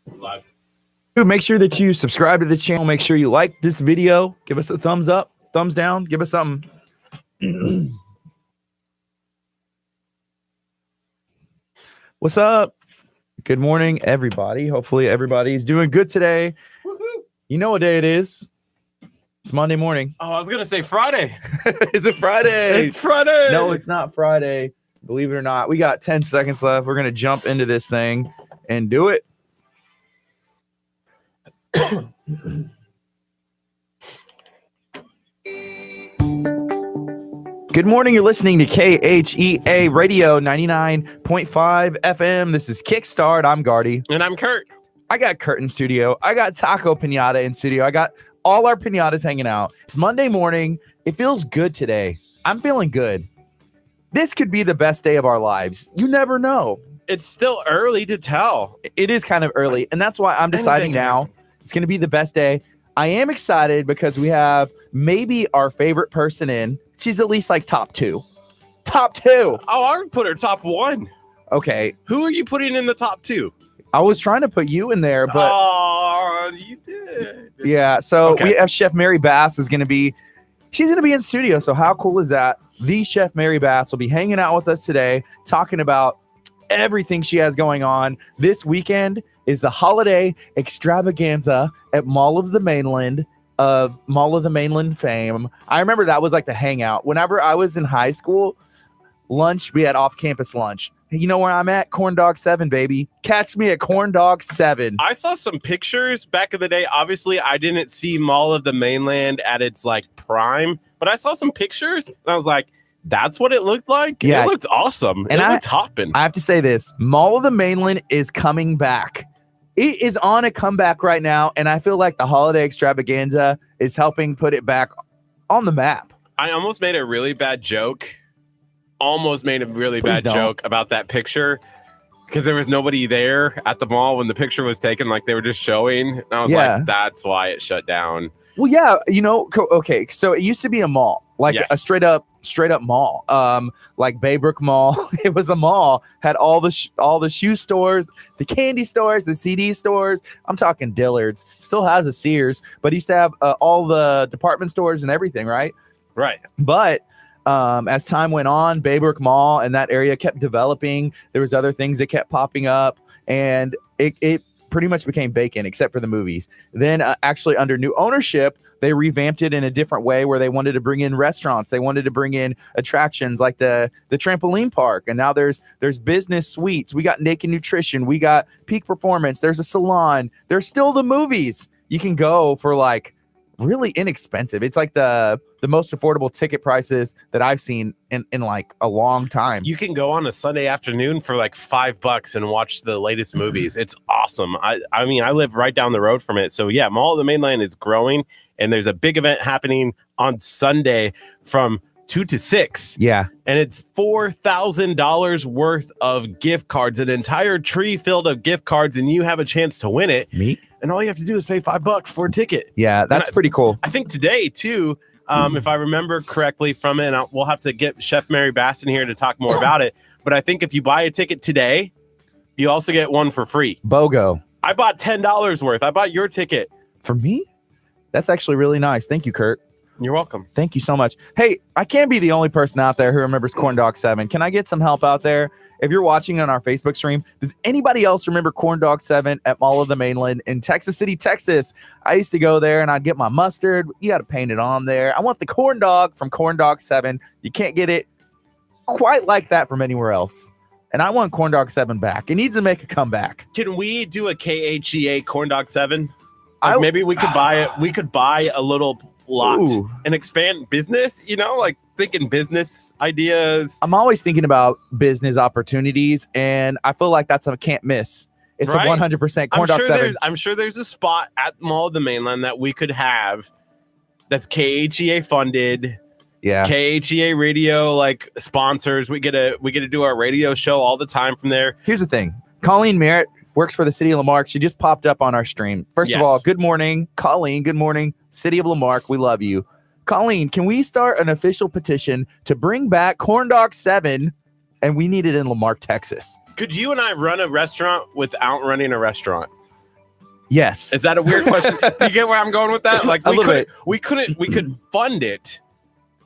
Live. Dude, make sure that you subscribe to this channel. Make sure you like this video. Give us a thumbs up, thumbs down. Give us something. What's up? Good morning, everybody. Hopefully everybody's doing good today. Woo-hoo. You know what day it is? It's Monday morning. Oh, I was gonna say Friday. Is it Friday? It's Friday. No, it's not Friday. Believe it or not. We got 10 seconds left. We're going to jump into this thing and do it. Good morning. You're listening to KHEA Radio 99.5 FM. This is Kickstart. I'm Gardy. And I'm Curt. I got Curt in studio. I got Taco Pinata in studio. I got all our pinatas hanging out. It's Monday morning. It feels good today. I'm feeling good. This could be the best day of our lives. You never know. It's still early to tell. It is kind of early, and that's why I'm deciding now it's going to be the best day. I am excited because we have maybe our favorite person in. She's at least like top two. Top two. Oh, I would put her top one. Okay. Who are you putting in the top two? I was trying to put you in there, but oh, you did. Yeah. So we have Chef Mary Bass is going to be. She's going to be in studio. So how cool is that? The Chef Mary Bass will be hanging out with us today, talking about everything she has going on. This weekend is the holiday extravaganza at Mall of the Mainland fame. I remember that was like the hangout. Whenever I was in high school, lunch, we had off-campus lunch. You know where I'm at? Corn Dog 7, baby. Catch me at Corn Dog 7. I saw some pictures back in the day. Obviously, I didn't see Mall of the Mainland at its like prime, but I saw some pictures and I was like, that's what it looked like? Yeah. It looked awesome. And it looked hopping. I have to say this. Mall of the Mainland is coming back. It is on a comeback right now, and I feel like the holiday extravaganza is helping put it back on the map. I almost made a really bad joke. About that picture because there was nobody there at the mall when the picture was taken. Like they were just showing. And I was like, that's why it shut down. Well, yeah, okay. So it used to be a mall, like a straight up mall, like Baybrook Mall. It was a mall, had all the shoe stores, the candy stores, the CD stores. I'm talking Dillard's. Still has a Sears, but he used to have all the department stores and everything, right? Right. But as time went on, Baybrook Mall and that area kept developing. There was other things that kept popping up, and it pretty much became vacant except for the movies. Then actually under new ownership, they revamped it in a different way where they wanted to bring in restaurants. They wanted to bring in attractions like the trampoline park. And now there's business suites. We got Naked Nutrition. We got Peak Performance. There's a salon. There's still the movies. You can go for like really inexpensive. It's like the most affordable ticket prices that I've seen in like a long time. You can go on a Sunday afternoon for like $5 and watch the latest movies. It's awesome. I mean, I live right down the road from it. So yeah, Mall of the Mainland is growing, and there's a big event happening on Sunday from 2 to 6. Yeah. And it's $4,000 worth of gift cards, an entire tree filled of gift cards, and you have a chance to win it. Me? And all you have to do is pay $5 for a ticket. Yeah, that's pretty cool. I think today too, if I remember correctly from it, and we'll have to get Chef Mary Bass in here to talk more about it. But I think if you buy a ticket today, you also get one for free. BOGO. I bought $10 worth. I bought your ticket. For me? That's actually really nice. Thank you, Curt. You're welcome. Thank you so much. Hey, I can't be the only person out there who remembers Corn Dog 7. Can I get some help out there? If you're watching on our Facebook stream, does anybody else remember Corn Dog 7 at Mall of the Mainland in Texas City, Texas? I used to go there and I'd get my mustard. You got to paint it on there. I want the corn dog from Corn Dog 7. You can't get it quite like that from anywhere else. And I want Corn Dog 7 back. It needs to make a comeback. Can we do a KHEA Corn Dog 7? Maybe we could buy it. We could buy a little lot and expand business, like thinking business ideas. I'm always thinking about business opportunities, and I feel like that's a can't miss. It's right? a 100% Corn Dog 7. I'm sure there's a spot at Mall of the Mainland that we could have that's KHEA funded. Yeah. KHEA radio like sponsors. We get to do our radio show all the time from there. Here's the thing. Colleen Merritt works for the city of Lamarck. She just popped up on our stream. First of all, good morning, Colleen. Good morning, city of Lamarck. We love you. Colleen, can we start an official petition to bring back Corn Dog 7? And we need it in Lamarck, Texas. Could you and I run a restaurant without running a restaurant? Yes. Is that a weird question? Do you get where I'm going with that? Like we could fund it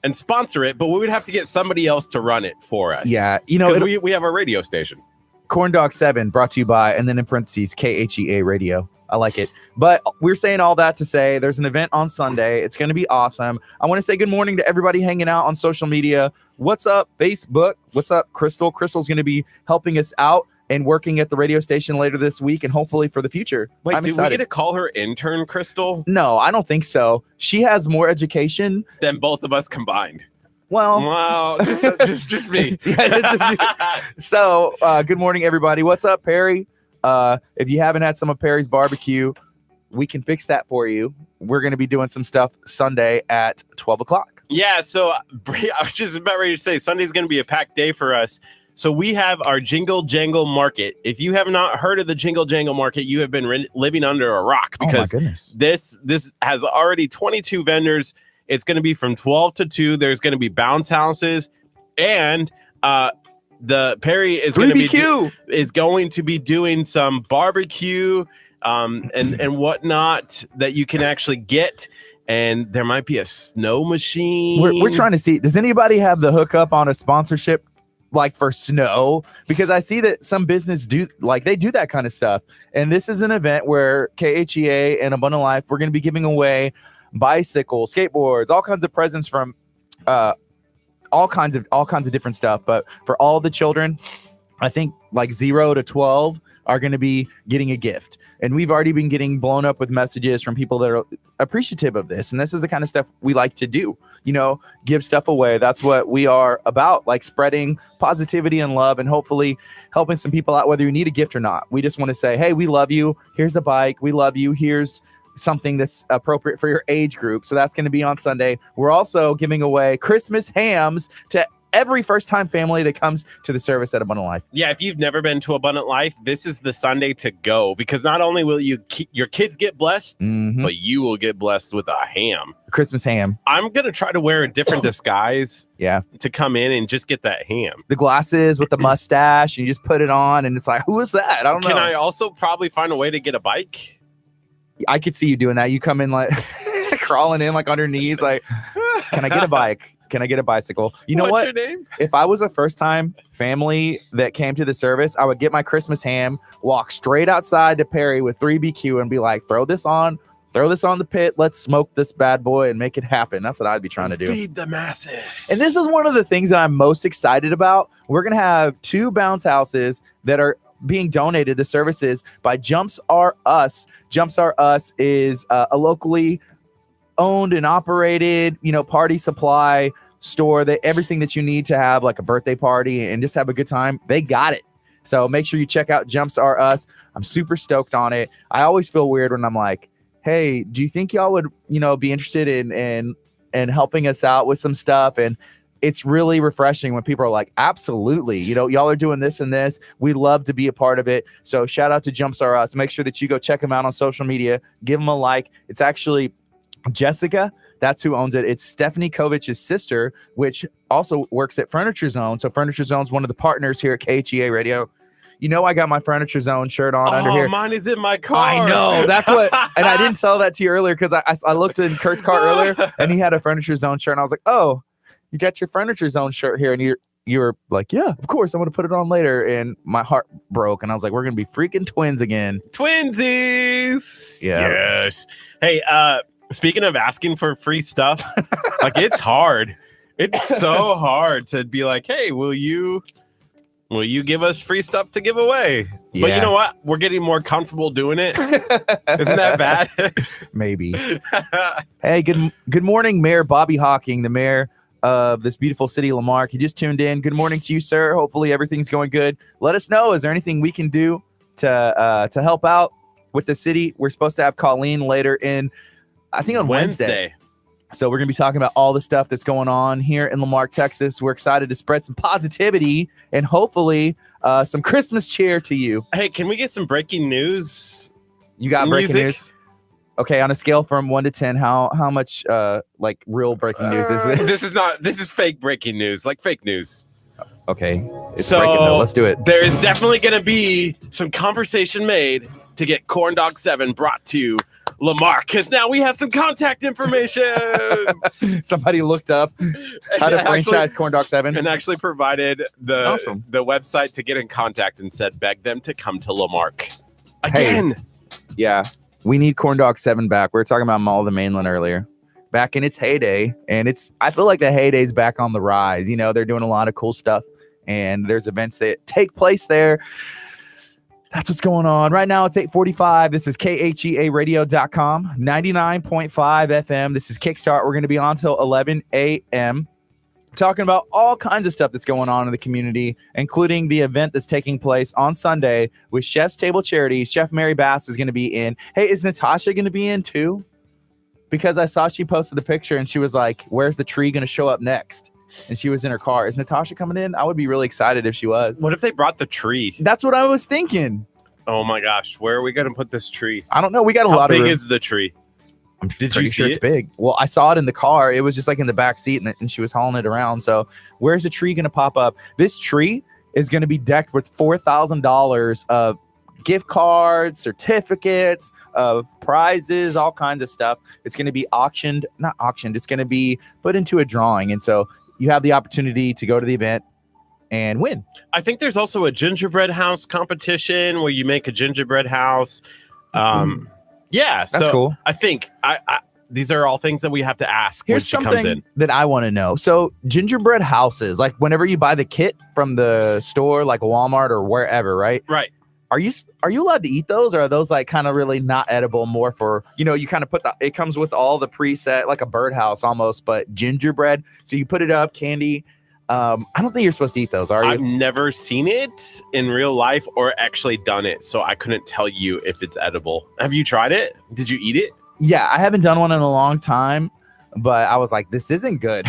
and sponsor it, but we would have to get somebody else to run it for us. Yeah, we have a radio station. Corn Dog 7 brought to you by, and then in parentheses, KHEA Radio. I like it. But we're saying all that to say there's an event on Sunday. It's going to be awesome. I want to say good morning to everybody hanging out on social media. What's up, Facebook? What's up, Crystal? Crystal's going to be helping us out and working at the radio station later this week and hopefully for the future. Wait, I'm do excited. we get to call her intern, Crystal? No, I don't think so. She has more education than both of us combined. Well, wow, just me. So, good morning, everybody. What's up, Perry? If you haven't had some of Perry's barbecue, we can fix that for you. We're going to be doing some stuff Sunday at 12 o'clock. Yeah, so I was just about ready to say Sunday's going to be a packed day for us. So we have our Jingle Jangle Market. If you have not heard of the Jingle Jangle Market, you have been living under a rock, because this has already 22 vendors. It's going to be from 12 to 2. There's going to be bounce houses, and the Perry is going to be doing some barbecue and whatnot that you can actually get. And there might be a snow machine. We're trying to see, does anybody have the hookup on a sponsorship like for snow? Because I see that some business do that kind of stuff. And this is an event where KHEA and Abundant Life, we're going to be giving away bicycles, skateboards, all kinds of presents from all kinds of different stuff. But for all the children, I think like 0 to 12 are going to be getting a gift. And we've already been getting blown up with messages from people that are appreciative of this. And this is the kind of stuff we like to do, give stuff away. That's what we are about, like spreading positivity and love and hopefully helping some people out, whether you need a gift or not. We just want to say, hey, we love you. Here's a bike. We love you. Here's something that's appropriate for your age group. So that's going to be on Sunday. We're also giving away Christmas hams to every first-time family that comes to the service at Abundant Life. Yeah, if you've never been to Abundant Life, this is the Sunday to go, because not only will your kids get blessed, but you will get blessed with a ham. Christmas ham. I'm going to try to wear a different disguise to come in and just get that ham. The glasses with the mustache, and you just put it on, and it's like, who is that? I don't know. Can I also probably find a way to get a bike? I could see you doing that. You come in like crawling in like on your knees, like, can I get a bike? Can I get a bicycle? You know What's your name? If I was a first-time family that came to the service, I would get my Christmas ham, walk straight outside to Perry with 3BQ and be like, throw this on the pit. Let's smoke this bad boy and make it happen. That's what I'd be trying to do. Feed the masses. And this is one of the things that I'm most excited about. We're going to have 2 bounce houses that are being donated to services by Jumps R Us. Jumps R Us is a locally owned and operated, party supply store, that everything that you need to have like a birthday party and just have a good time, they got it. So make sure you check out Jumps R Us. I'm super stoked on it. I always feel weird when I'm like, hey, do you think y'all would, be interested in helping us out with some stuff? And it's really refreshing when people are like, absolutely, y'all are doing this and this. We love to be a part of it. So shout out to Jumps R Us. Make sure that you go check them out on social media. Give them a like. It's actually Jessica. That's who owns it. It's Stephanie Kovich's sister, which also works at Furniture Zone. So Furniture Zone is one of the partners here at KHEA Radio. I got my Furniture Zone shirt on under here. Mine is in my car. I know. That's what, and I didn't tell that to you earlier because I looked in Kurt's car earlier and he had a Furniture Zone shirt. And I was like, oh, you got your Furniture Zone shirt here. And you were like, yeah, of course. I'm going to put it on later. And my heart broke. And I was like, we're going to be freaking twins again. Twinsies. Yeah. Yes. Hey, speaking of asking for free stuff, like it's hard. It's so hard to be like, hey, will you give us free stuff to give away? Yeah. But you know what? We're getting more comfortable doing it. Isn't that bad? Maybe. Hey, good morning, Mayor Bobby Hawking, the mayor of this beautiful city, Lamarck. You just tuned in. Good morning to you, sir. Hopefully everything's going good. Let us know. Is there anything we can do to help out with the city? We're supposed to have Colleen later in, I think on Wednesday. So we're going to be talking about all the stuff that's going on here in Lamarck, Texas. We're excited to spread some positivity and hopefully some Christmas cheer to you. Hey, can we get some breaking news? You got breaking news? Okay, on a scale from 1 to 10, how much like real breaking news is this? This is fake breaking news, like fake news. Okay, it's breaking though. Let's do it. There is definitely going to be some conversation made to get Corn Dog 7 brought to Lamar, because now we have some contact information. Somebody looked up how to franchise Corn Dog 7 and actually provided the website to get in contact and said beg them to come to Lamarck again. Hey, yeah, we need Corn Dog 7 back. We were talking about Mall of the Mainland earlier, back in its heyday, and I feel like the heyday's back on the rise. You know, they're doing a lot of cool stuff, and there's events that take place there. That's what's going on. Right now, it's 8:45. This is KHEAradio.com, 99.5 FM. This is Kickstart. We're going to be on till 11 a.m. talking about all kinds of stuff that's going on in the community, including the event that's taking place on Sunday with Chef's Table Charity. Chef Mary Bass is going to be in. Hey, is Natasha going to be in too? Because I saw she posted a picture and she was like, where's the tree going to show up next? And she was in her car. Is Natasha coming in? I would be really excited if she was. What if they brought the tree? That's what I was thinking. Oh my gosh, where are we going to put this tree? I don't know. We got a lot of room. How big is the tree? Did you see it? It's big. Well, I saw it in the car. It was just like in the back seat, and she was hauling it around. So where's the tree going to pop up? This tree is going to be decked with $4,000 of gift cards, certificates, of prizes, all kinds of stuff. It's going to be not auctioned. It's going to be put into a drawing. And so you have the opportunity to go to the event and win. I think there's also a gingerbread house competition where you make a gingerbread house. Yeah, that's cool. I think these are all things that we have to ask when she comes in. That I want to know. So gingerbread houses, like whenever you buy the kit from the store, like Walmart or wherever, right? Right. Are you allowed to eat those, or are those like kind of really not edible? More for, you know, you kind of it comes with all the preset, like a birdhouse almost, but gingerbread. So you put it up, candy. I don't think you're supposed to eat those, are you? I've never seen it in real life or actually done it, so I couldn't tell you if it's edible. Have you tried it? Did you eat it? Yeah, I haven't done one in a long time, but I was like, this isn't good.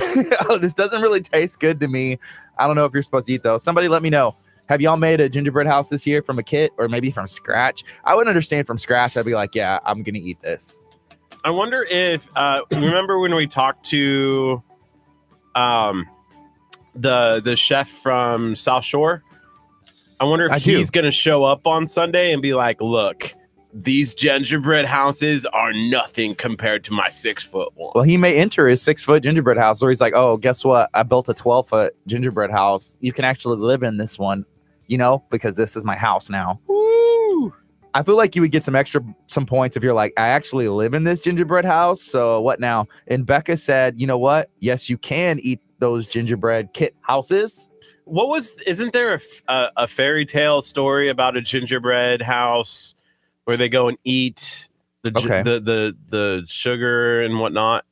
This doesn't really taste good to me. I don't know if you're supposed to eat those. Somebody let me know. Have y'all made a gingerbread house this year from a kit or maybe from scratch? I wouldn't understand from scratch. I'd be like, yeah, I'm going to eat this. I wonder if, remember when we talked to the chef from South Shore? I wonder if he's going to show up on Sunday and be like, look, these gingerbread houses are nothing compared to my 6-foot one. Well, he may enter his 6-foot gingerbread house, or he's like, oh, guess what? I built a 12-foot gingerbread house. You can actually live in this one, you know, because this is my house now. Woo! I feel like you would get some points if you're like, I actually live in this gingerbread house. So what now? And Becca said, you know what? Yes, you can eat those gingerbread kit houses. Isn't there a fairy tale story about a gingerbread house where they go and eat the sugar and whatnot?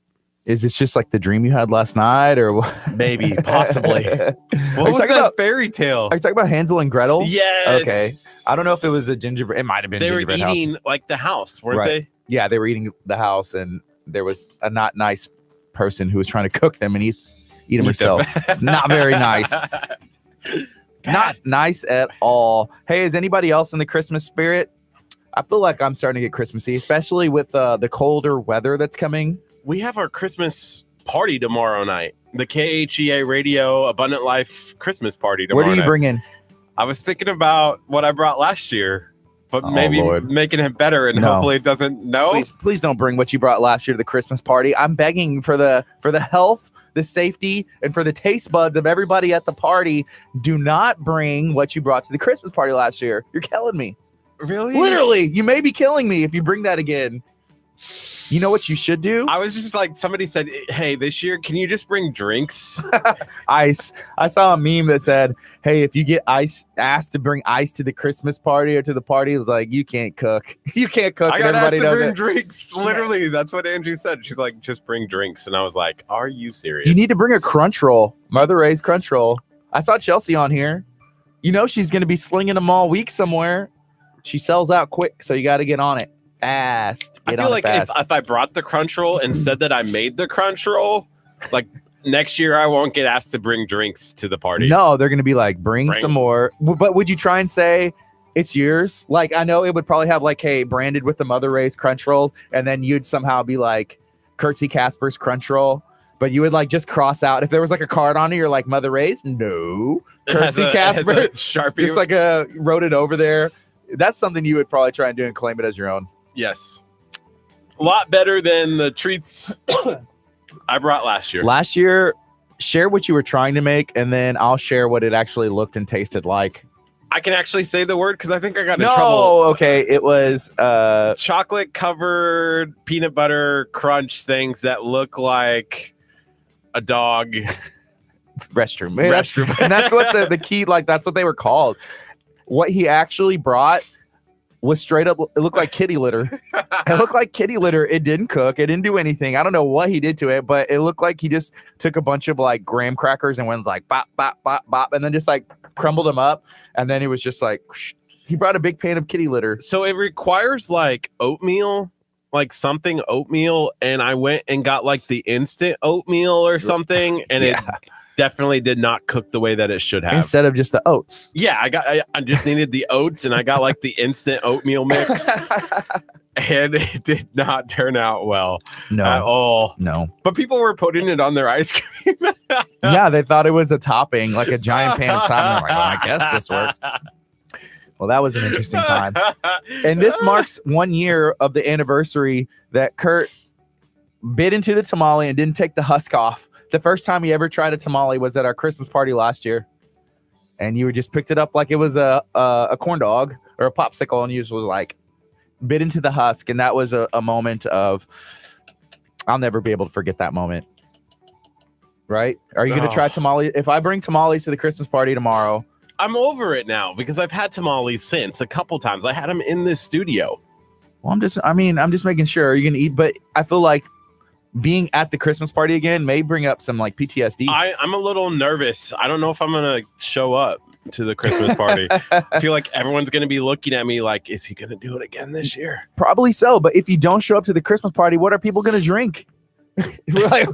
Is this just like the dream you had last night, or what? Maybe, possibly? What was that fairy tale? Are you talking about Hansel and Gretel? Yes. Okay. I don't know if it was a gingerbread. It might have been. They were eating house. Like the house, weren't they? Yeah, they were eating the house, and there was a not nice person who was trying to cook them and eat them herself. It's not very nice. Not nice at all. Hey, is anybody else in the Christmas spirit? I feel like I'm starting to get Christmassy, especially with the colder weather that's coming. We have our Christmas party tomorrow night. The KHEA Radio Abundant Life Christmas party tomorrow night. What do you bring in? I was thinking about what I brought last year, but maybe making it better, and hopefully it doesn't. No, please don't bring what you brought last year to the Christmas party. I'm begging for the health, the safety, and for the taste buds of everybody at the party. Do not bring what you brought to the Christmas party last year. You're killing me. Really? Literally, you may be killing me if you bring that again. You know what you should do? I was just like, somebody said, hey, this year, can you just bring drinks? Ice. I saw a meme that said, hey, if you get asked to bring ice to the Christmas party or to the party, it's like, you can't cook. You can't cook. I got asked to bring drinks. Literally, that's what Angie said. She's like, just bring drinks. And I was like, are you serious? You need to bring a crunch roll. Mother Ray's crunch roll. I saw Chelsea on here. You know she's going to be slinging them all week somewhere. She sells out quick, so you got to get on it fast. I feel like if I brought the crunch roll and said that I made the crunch roll, like next year I won't get asked to bring drinks to the party. No, they're going to be like, bring some more. But would you try and say it's yours? Like, I know it would probably have like, hey, branded with the Mother Ray's crunch rolls, and then you'd somehow be like Curtsy Casper's crunch roll. But you would like just cross out if there was like a card on it. You're like Mother Ray's, no. Curtsy Casper, Sharpie, just like wrote it over there. That's something you would probably try and do and claim it as your own. Yes. A lot better than the treats I brought last year. Last year, share what you were trying to make, and then I'll share what it actually looked and tasted like. I can actually say the word because I think I got in No, trouble. okay. It was chocolate covered peanut butter crunch things that look like a dog restroom. restroom. And that's what the key, like, that's what they were called. What he actually brought was straight up, it looked like kitty litter. It looked like kitty litter. It didn't cook. It didn't do anything. I don't know what he did to it, but it looked like he just took a bunch of like graham crackers and went like bop, bop, bop, bop, and then just like crumbled them up. And then he was just like, he brought a big pan of kitty litter. So it requires like oatmeal, like something oatmeal. And I went and got like the instant oatmeal or something. And it definitely did not cook the way that it should have. Instead of just the oats. Yeah, I just needed the oats and I got like the instant oatmeal mix. And it did not turn out well at all. No. But people were putting it on their ice cream. Yeah, they thought it was a topping, like a giant pan of topping. I'm like, I guess this works. Well, that was an interesting time. And this marks 1 year of the anniversary that Curt bit into the tamale and didn't take the husk off. The first time he ever tried a tamale was at our Christmas party last year. And you just picked it up like it was a corn dog or a popsicle, and you just was like, bit into the husk. And that was a moment of, I'll never be able to forget that moment. Right? Are you going to try tamales? If I bring tamales to the Christmas party tomorrow. I'm over it now because I've had tamales since a couple times. I had them in this studio. Well, I'm just making sure you're going to eat. But I feel like being at the Christmas party again may bring up some like PTSD. I'm a little nervous. I don't know if I'm going to show up to the Christmas party. I feel like everyone's going to be looking at me like, is he going to do it again this year? Probably so. But if you don't show up to the Christmas party, what are people going to drink? We're like,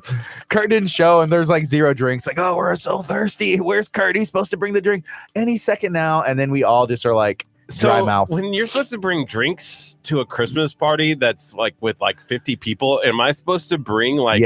Curt didn't show and there's like 0 drinks. Like, oh, we're so thirsty. Where's Curt? He's supposed to bring the drink any second now. And then we all just are like, dry mouth. When you're supposed to bring drinks to a Christmas party that's like with like 50 people, am I supposed to bring like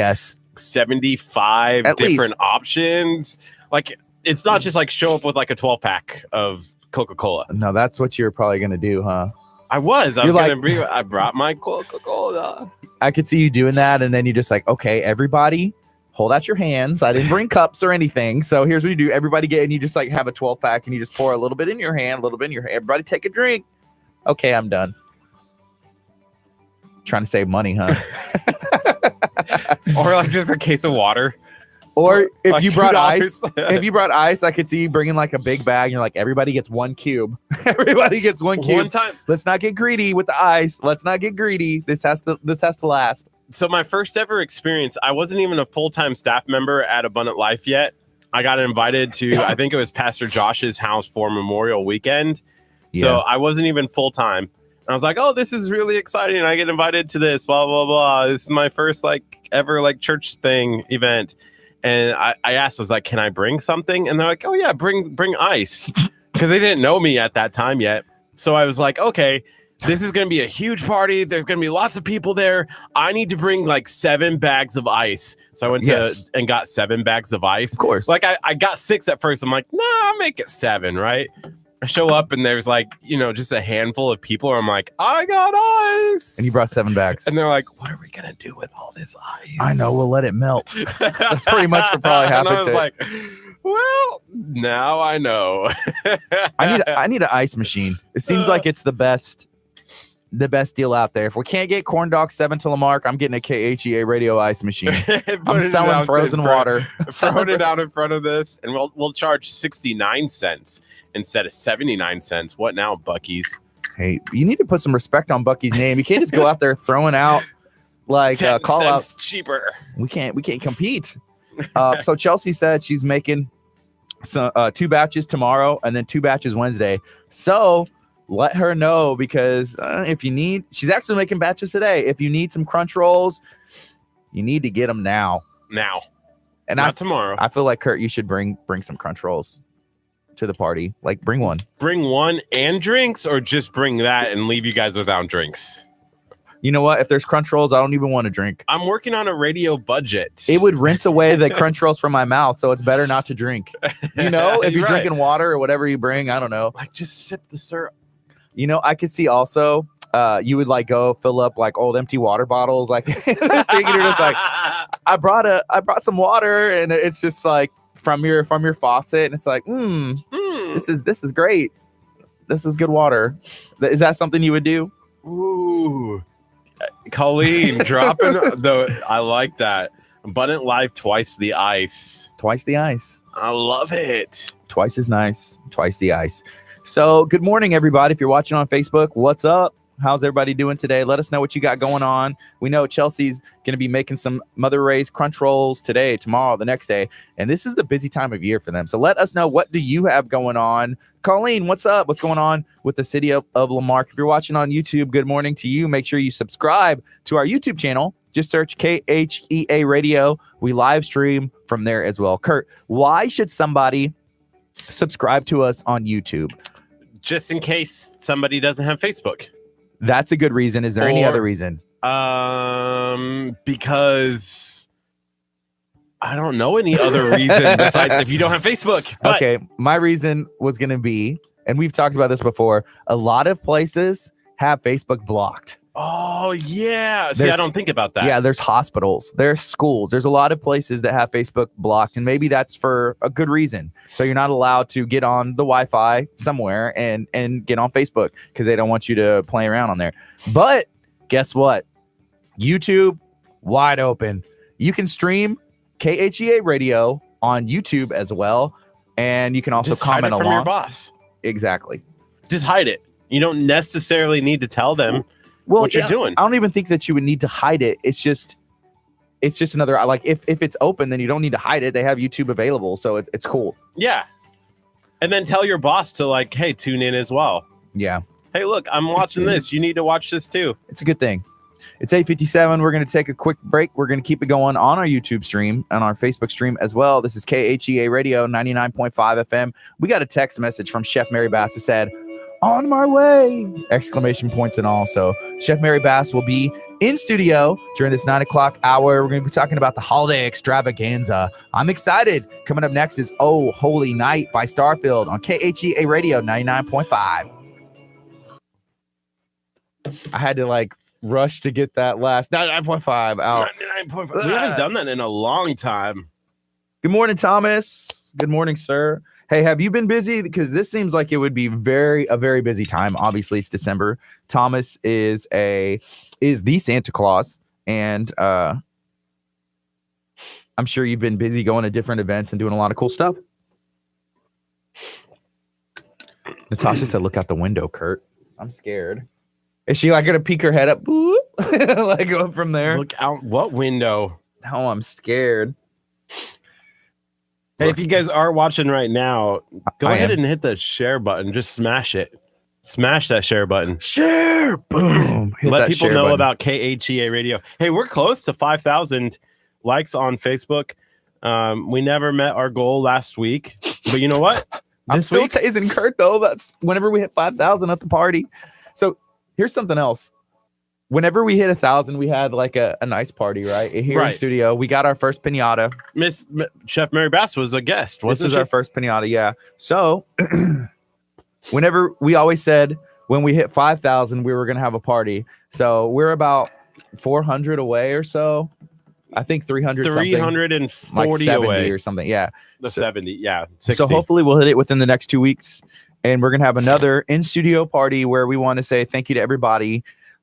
75 At different least options? Like, it's not just like show up with like a 12-pack of Coca-Cola. No, that's what you're probably going to do, huh? I brought my Coca-Cola. I could see you doing that. And then you're just like, okay, everybody hold out your hands. I didn't bring cups or anything. So here's what you do. Everybody get, and you just like have a 12-pack and you just pour a little bit in your hand, a little bit in your hand. Everybody take a drink. Okay, I'm done. Trying to save money, huh? Or like just a case of water. Or if like you brought $2. ice, I could see you bringing like a big bag. And you're like, everybody gets 1 cube. Everybody gets 1 cube. One time. Let's not get greedy with the ice. Let's not get greedy. This has to last. So my first ever experience, I wasn't even a full-time staff member at Abundant Life yet. I got invited to, I think it was Pastor Josh's house for Memorial Weekend. Yeah. So I wasn't even full-time. And I was like, oh, this is really exciting. I get invited to this, blah, blah, blah. This is my first like ever like church thing event. And I asked, I was like, can I bring something? And they're like, oh yeah, bring ice. Because they didn't know me at that time yet. So I was like, okay, this is going to be a huge party. There's going to be lots of people there. I need to bring like 7 bags of ice. So I went and got 7 bags of ice. Of course. Like I got 6 at first. I'm like, nah, I'll make it 7, right? I show up and there's like, just a handful of people. I'm like, I got ice. And you brought 7 bags. And they're like, what are we going to do with all this ice? I know. We'll let it melt. That's pretty much what probably happened. And I was like, well, now I know. I need an ice machine. It seems like it's the best deal out there. If we can't get corn dog 7 to Lamarck, I'm getting a KHEA radio ice machine. I'm selling frozen water. Throwing it out in front of this, and we'll charge 69 cents instead of 79 cents. What now, Buc-ee's? Hey, you need to put some respect on Buc-ee's name. You can't just go out there throwing out like 10 call cents out cheaper. We can't compete. So Chelsea said she's making 2 batches tomorrow and then 2 batches Wednesday. So let her know, because if you need, she's actually making batches today. If you need some crunch rolls, you need to get them now. And not tomorrow. I feel like, Curt, you should bring some crunch rolls to the party. Like, bring one and drinks, or just bring that and leave you guys without drinks. You know what? If there's crunch rolls, I don't even want to drink. I'm working on a radio budget. It would rinse away the crunch rolls from my mouth, so it's better not to drink. If you're drinking water or whatever you bring, I don't know. Like, just sip the syrup. You know, I could see also you would like go fill up like old empty water bottles, like this thing, and you're just like, I brought some water, and it's just like from your faucet, and it's like, this is great. This is good water. Is that something you would do? Ooh, Colleen dropping the. I like that. Abundant life, twice the ice. Twice the ice. I love it. Twice as nice, twice the ice. So good morning, everybody. If you're watching on Facebook, what's up? How's everybody doing today? Let us know what you got going on. We know Chelsea's going to be making some Mother Ray's crunch rolls today, tomorrow, the next day. And this is the busy time of year for them. So let us know, what do you have going on? Colleen, what's up? What's going on with the city of Lamarck? If you're watching on YouTube, good morning to you. Make sure you subscribe to our YouTube channel. Just search KHEA Radio. We live stream from there as well. Curt, why should somebody subscribe to us on YouTube? Just in case somebody doesn't have Facebook. That's a good reason. Is there any other reason? Because I don't know any other reason besides if you don't have Facebook. But okay, my reason was going to be, and we've talked about this before, a lot of places have Facebook blocked. Oh, yeah. See, I don't think about that. Yeah, there's hospitals, there's schools, there's a lot of places that have Facebook blocked, and maybe that's for a good reason. So you're not allowed to get on the Wi-Fi somewhere and get on Facebook because they don't want you to play around on there. But guess what? YouTube, wide open. You can stream KHEA Radio on YouTube as well, and you can also just comment hide it from along. your boss. Exactly. Just hide it. You don't necessarily need to tell them what you're doing. I don't even think that you would need to hide it. It's just another, like, if it's open, then you don't need to hide it. They have YouTube available, so it's cool. Yeah. And then tell your boss to, like, hey, tune in as well. Yeah. Hey, look, I'm watching this. You need to watch this too. It's a good thing. It's 8:57. We're going to take a quick break. We're going to keep it going on our YouTube stream and our Facebook stream as well. This is KHEA Radio 99.5 FM. We got a text message from Chef Mary Bass that said, "On my way!" Exclamation points and all. So Chef Mary Bass will be in studio during this 9 o'clock hour. We're going to be talking about the holiday extravaganza. I'm excited. Coming up next is Oh Holy Night by Starfield on KHEA Radio 99.5. I had to like rush to get that last 99.5 out. 99.5. We haven't done that in a long time. Good morning, Thomas. Good morning, sir. Hey, have you been busy? Because this seems like it would be a very busy time. Obviously, it's December. Thomas is the Santa Claus, and I'm sure you've been busy going to different events and doing a lot of cool stuff. Natasha said, "Look out the window, Curt." I'm scared. Is she like gonna peek her head up, like go up from there? Look out! What window? Oh, I'm scared. Hey, if you guys are watching right now, go ahead and hit the share button. Just smash it. Smash that share button. Share. Boom. Let people know about KHEA Radio. Hey, we're close to 5,000 likes on Facebook. We never met our goal last week, but you know what? I'm still tasing Curt, though. That's whenever we hit 5,000 at the party. So here's something else. Whenever we hit 1,000, we had like a nice party, right? Here in studio, we got our first piñata. Chef Mary Bass was a guest. This was our first piñata, yeah. So whenever we always said when we hit 5,000, we were gonna have a party. So we're about 400 away or so. I think 340 like 70 away or something. Yeah, 70. Yeah, 60. So hopefully we'll hit it within the next 2 weeks, and we're gonna have another in studio party where we want to say thank you to everybody.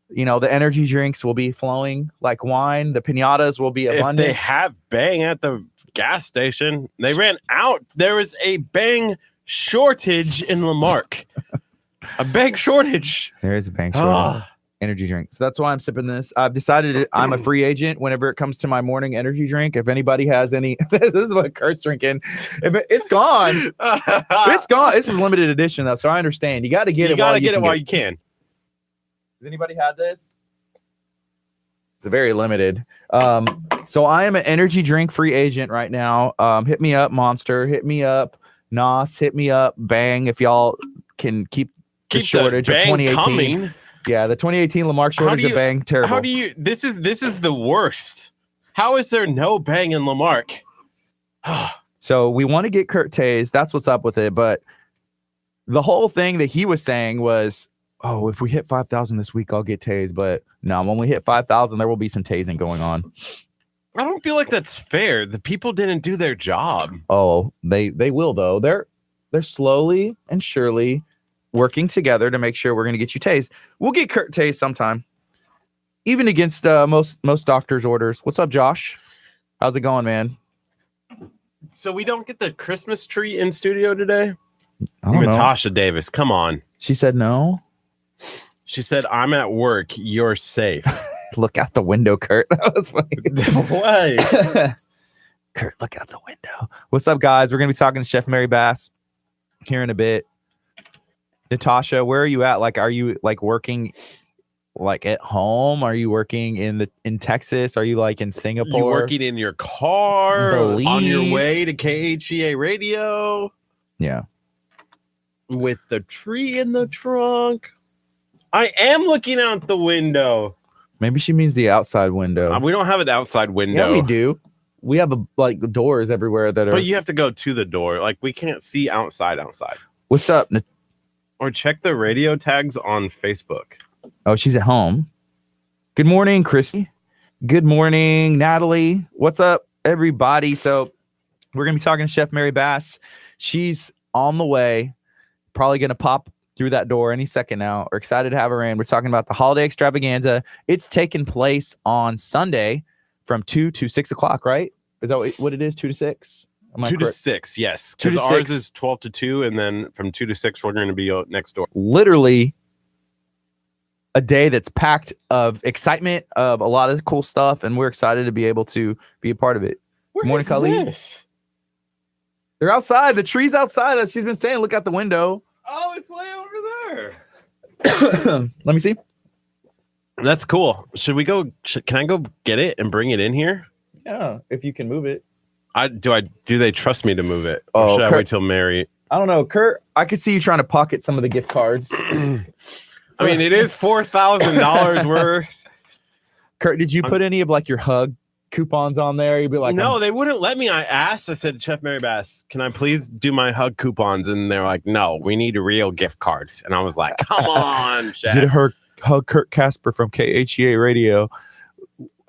You know, the energy drinks will be flowing like wine. The piñatas will be abundant. If they have Bang at the gas station. They ran out. There is a Bang shortage in Lamarck. A Bang shortage. There is a Bang shortage. Energy drink. So that's why I'm sipping this. I've decided I'm a free agent whenever it comes to my morning energy drink. If anybody has any, this is what Curt's drinking. It's gone. It's gone. This is limited edition though, so I understand. You got to get it. You got to get it while you can. Has anybody had this? It's very limited. So I am an energy drink free agent right now. Hit me up, Monster. Hit me up, Nos. Hit me up, Bang. If y'all can keep the shortage of 2018. Coming. Yeah, the 2018 Lamarck shortage of Bang. Terrible. How do you? This is the worst. How is there no Bang in Lamarck? So we want to get Curt tased. That's what's up with it. But the whole thing that he was saying was, oh, if we hit 5,000 this week, I'll get tased. But no, when we hit 5,000, there will be some tasing going on. I don't feel like that's fair. The people didn't do their job. Oh, they will though. They're slowly and surely working together to make sure we're going to get you tased. We'll get Curt tased sometime, even against most doctors' orders. What's up, Josh? How's it going, man? So we don't get the Christmas tree in studio today? I don't know. Natasha Davis, come on. She said no. She said, I'm at work. You're safe. Look out the window, Curt. That was funny. Why? Curt, look out the window. What's up, guys? We're going to be talking to Chef Mary Bass here in a bit. Natasha, where are you at? Like, are you like working like at home? Are you working in Texas? Are you like in Singapore? You working in your car Belize? on your way to KHEA radio? Yeah. With the tree in the trunk. I am looking out the window. Maybe she means the outside window. We don't have an outside window. Yeah, we do. We have like doors everywhere that are. But you have to go to the door. Like we can't see outside. What's up? Or check the radio tags on Facebook. Oh, she's at home. Good morning, Chrissy. Good morning, Natalie. What's up, everybody? So we're gonna be talking to Chef Mary Bass. She's on the way. Probably gonna pop through that door any second now. We're excited to have her in. We're talking about the holiday extravaganza. It's taking place on Sunday from 2 to 6 o'clock, right? Is that what it is? 2 to 6? 2 to 6, yes. 2 to Because ours 6. is 12 to 2, and then from 2 to 6, we're going to be next door. Literally a day that's packed of excitement, of a lot of cool stuff, and we're excited to be able to be a part of it. Where Morning, is Khalid. this? They're outside. The tree's outside. That she's been saying. Look out the window. Oh, it's way over there. Let me see. That's cool. Should we go? Can I go get it and bring it in here? Yeah, if you can move it. Do they trust me to move it? Oh, Or should I Curt, wait till Mary? I don't know, Curt. I could see you trying to pocket some of the gift cards. I mean, it is $4,000 worth. Curt, did you put any of like your hug coupons on there? You'd be like, no, they wouldn't let me. I asked. I said, Chef Mary Bass, can I please do my hug coupons? And they're like, no, we need real gift cards. And I was like, come on, Chef. Did her hug Curt Casper from KHEA Radio?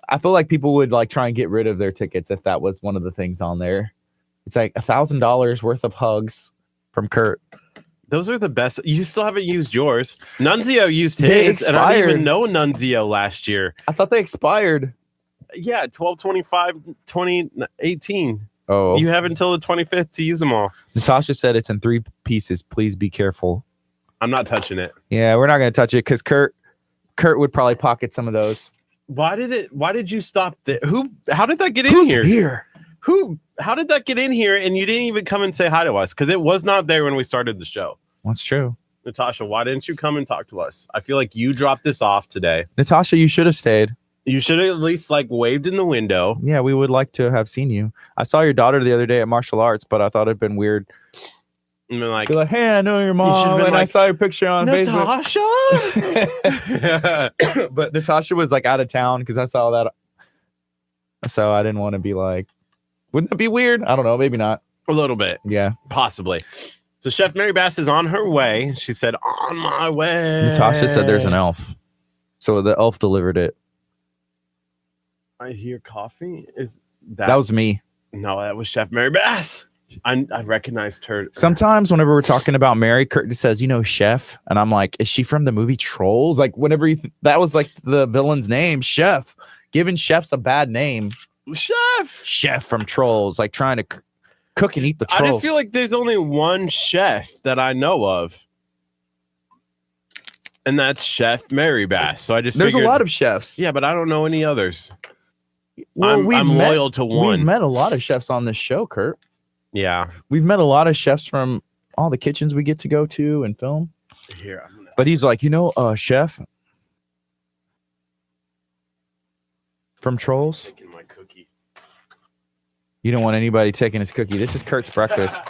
I feel like people would like try and get rid of their tickets if that was one of the things on there. It's like $1,000 worth of hugs from Curt. Those are the best. You still haven't used yours. Nunzio used They his, and I didn't even expired. know Nunzio last year. I thought they expired. Yeah, 12/25/2018. Oh, You have until the 25th to use them all. Natasha said it's in 3 pieces. Please be careful. I'm not touching it. Yeah, we're not going to touch it because Curt would probably pocket some of those. Why did you stop how did that get in Who's here? here? How did that get in here and you didn't even come and say hi to us? Because it was not there when we started the show. That's true. Natasha, why didn't you come and talk to us? I feel like you dropped this off today. Natasha, you should have stayed. You should have at least like waved in the window. Yeah, we would like to have seen you. I saw your daughter the other day at martial arts, but I thought it'd been weird. And been like, Be like, hey, I know your mom, been and I like, saw your picture on Natasha? Facebook. But Natasha was like out of town because I saw that. So I didn't want to be like, wouldn't that be weird? I don't know, maybe not. A little bit, Yeah. possibly. So Chef Mary Bass is on her way. She said, on my way. Natasha said there's an elf. So the elf delivered it. I hear coffee. Is That was me. No, that was Chef Mary Bass. I recognized her. Sometimes whenever we're talking about Mary, Curt just says, Chef. And I'm like, is she from the movie Trolls? Like whenever that was like the villain's name, Chef. Giving chefs a bad name. Chef from Trolls. Like trying to cook and eat the trolls. I just feel like there's only one chef that I know of. And that's Chef Mary Bass. So I just There's figured, a lot of chefs. Yeah, but I don't know any others. Well, I'm loyal to one. We've met a lot of chefs on this show, Curt. Yeah. We've met a lot of chefs from all the kitchens we get to go to and film. Here, But he's like, chef from Trolls. taking my cookie. You don't want anybody taking his cookie. This is Curt's breakfast.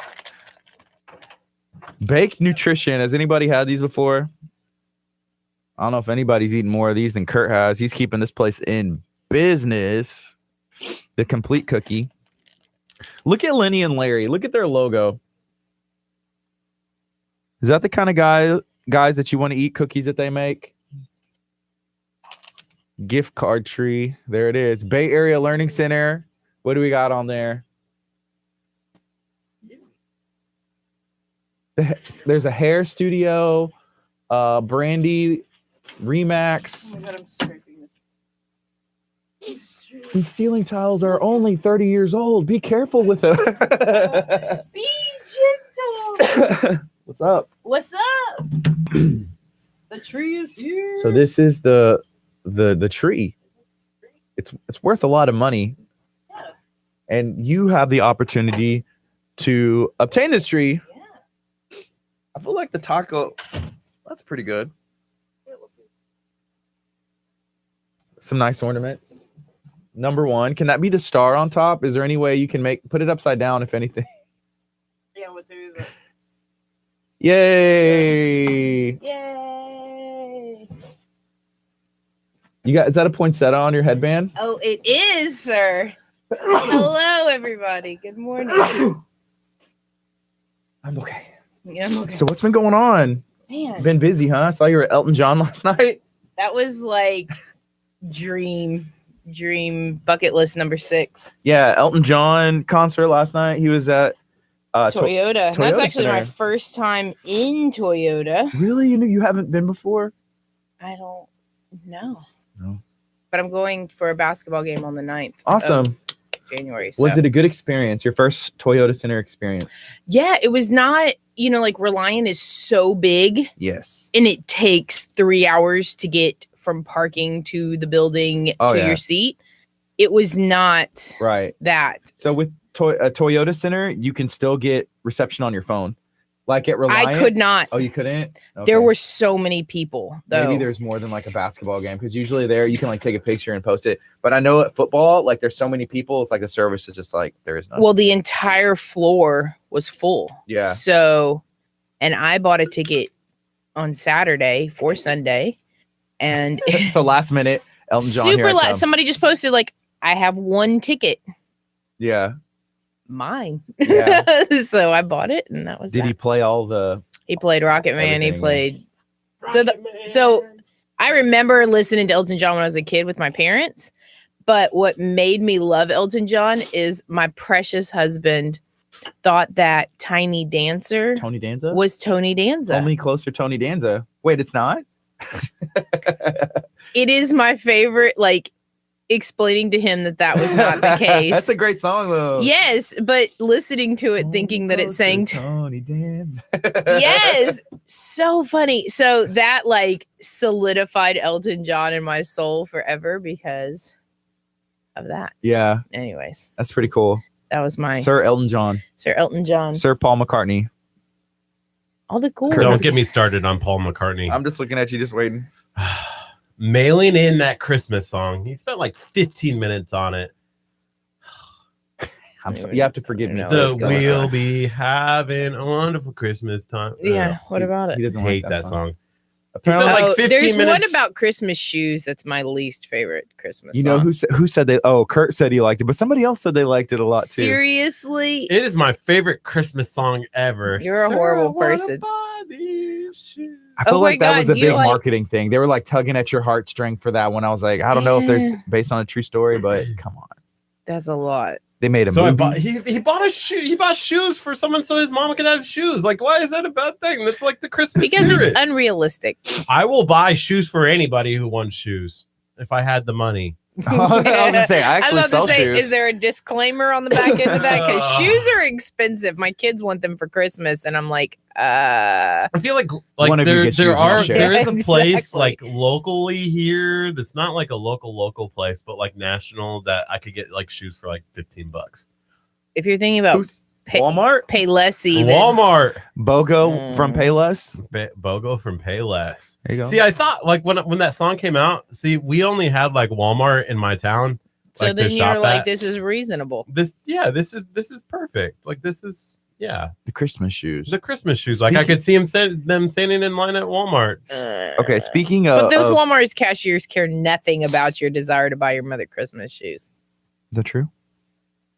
Baked nutrition. Has anybody had these before? I don't know if anybody's eaten more of these than Curt has. He's keeping this place in business. The complete cookie. Look at Lenny and Larry. Look at their logo. Is that the kind of guy guys, that you want to eat cookies that they make? Gift card tree. There it is. Bay Area Learning Center. What do we got on there? There's a hair studio, Brandy, Remax. Oh my God, I'm scraping this. These ceiling tiles are only 30 years old. Be careful with them. Be gentle. What's up? What's up? The tree is here. So this is the tree. It's worth a lot of money. Yeah. And you have the opportunity to obtain this tree. Yeah. I feel like the taco, that's pretty good. Some nice ornaments. Number one, can that be the star on top? Is there any way you can put it upside down, if anything? Yeah, what there is. Yay! Yay! You got, is that a poinsettia on your headband? Oh, it is, sir. Hello, everybody. Good morning. I'm okay. Yeah, I'm okay. So what's been going on? Man, Been busy, huh? I saw you were at Elton John last night. that was like dream bucket list number 6. Yeah, Elton John concert last night. He was at Toyota. That's Toyota actually my Center. first time in Toyota. Really? You haven't been before? I don't know. No. But I'm going for a basketball game on the 9th. Awesome. Of January. Was it a good experience? Your first Toyota Center experience? Yeah, it was not, like Reliant is so big Yes. and it takes 3 hours to get from parking to the building to yeah. your seat. It was not Right. that. So with a Toyota Center, you can still get reception on your phone. Like at Reliant? I could not. Oh, you couldn't? Okay. There were so many people, though. Maybe there's more than like a basketball game, because usually there you can like take a picture and post it. But I know at football, like there's so many people, it's like the service is just like there is none. Well, the entire floor was full. Yeah. So, and I bought a ticket on Saturday for Sunday, and So last minute, Elton John. super here I last. come. Somebody just posted like, I have one ticket, Yeah. mine. Yeah. So I bought it, and that was. Did that. he play all the? He played Rocket Man. He Everything, played. So I remember listening to Elton John when I was a kid with my parents. But what made me love Elton John is my precious husband thought that Tiny Dancer Tony Danza? was Tony Danza. Only closer Tony Danza. Wait, it's not? It is my favorite, like, explaining to him that was not the case. That's a great song, though. Yes, but listening to it, thinking that it's saying Tony Danza. yes, so funny. So that like solidified Elton John in my soul forever because of that. Yeah, Anyways, that's pretty cool. that was my Sir Elton John. Sir Elton John. Sir Paul McCartney. All the cool. Don't get me started on Paul McCartney. I'm just looking at you, just waiting. Mailing in that Christmas song. He spent like 15 minutes on it. I'm sorry. You have to forgive me. I know The what's going we'll on. be having a wonderful Christmas time. Yeah. What about He it? doesn't Hate like that song. Apparently, like Oh, 15 there's one minutes. about Christmas shoes that's my least favorite Christmas you song. know who said they? Oh, Kurt said he liked it, but somebody else said they liked it a lot too. Seriously? It is my favorite Christmas song ever. You're a Sir, horrible I wanna person. buy these shoes. I feel Oh my like that was God, a you big like- marketing thing. They were like tugging at your heartstring for that one. I was like, I don't know if there's Yeah. based on a true story, but come on. That's a lot. They made a So movie. he bought a shoe. He bought shoes for someone so his mom could have shoes. Like, why is that a bad thing? That's like the Christmas Because spirit. it's unrealistic. I will buy shoes for anybody who wants shoes if I had the money. I was gonna say I actually was about sell to say, shoes. is there a disclaimer on the back end of that? Because Oh. shoes are expensive. My kids want them for Christmas, and I'm like, I feel like One of you there gets there shoes, one are share. there is a place Exactly. like locally here that's not like a local place, but like national that I could get like shoes for like $15. if you're thinking about Who's- pay, Walmart? Paylessy, then Walmart. Bogo from Payless. Bogo from Payless. There you go. See, I thought like when that song came out, see, we only had like Walmart in my town. so like, to then shop you're like, at. this is reasonable. This is perfect. Like this is the Christmas shoes. the Christmas shoes. Like I could see them standing in line at Walmart. Okay, speaking But of those of- Walmart's cashiers care nothing about your desire to buy your mother Christmas shoes. Is that true?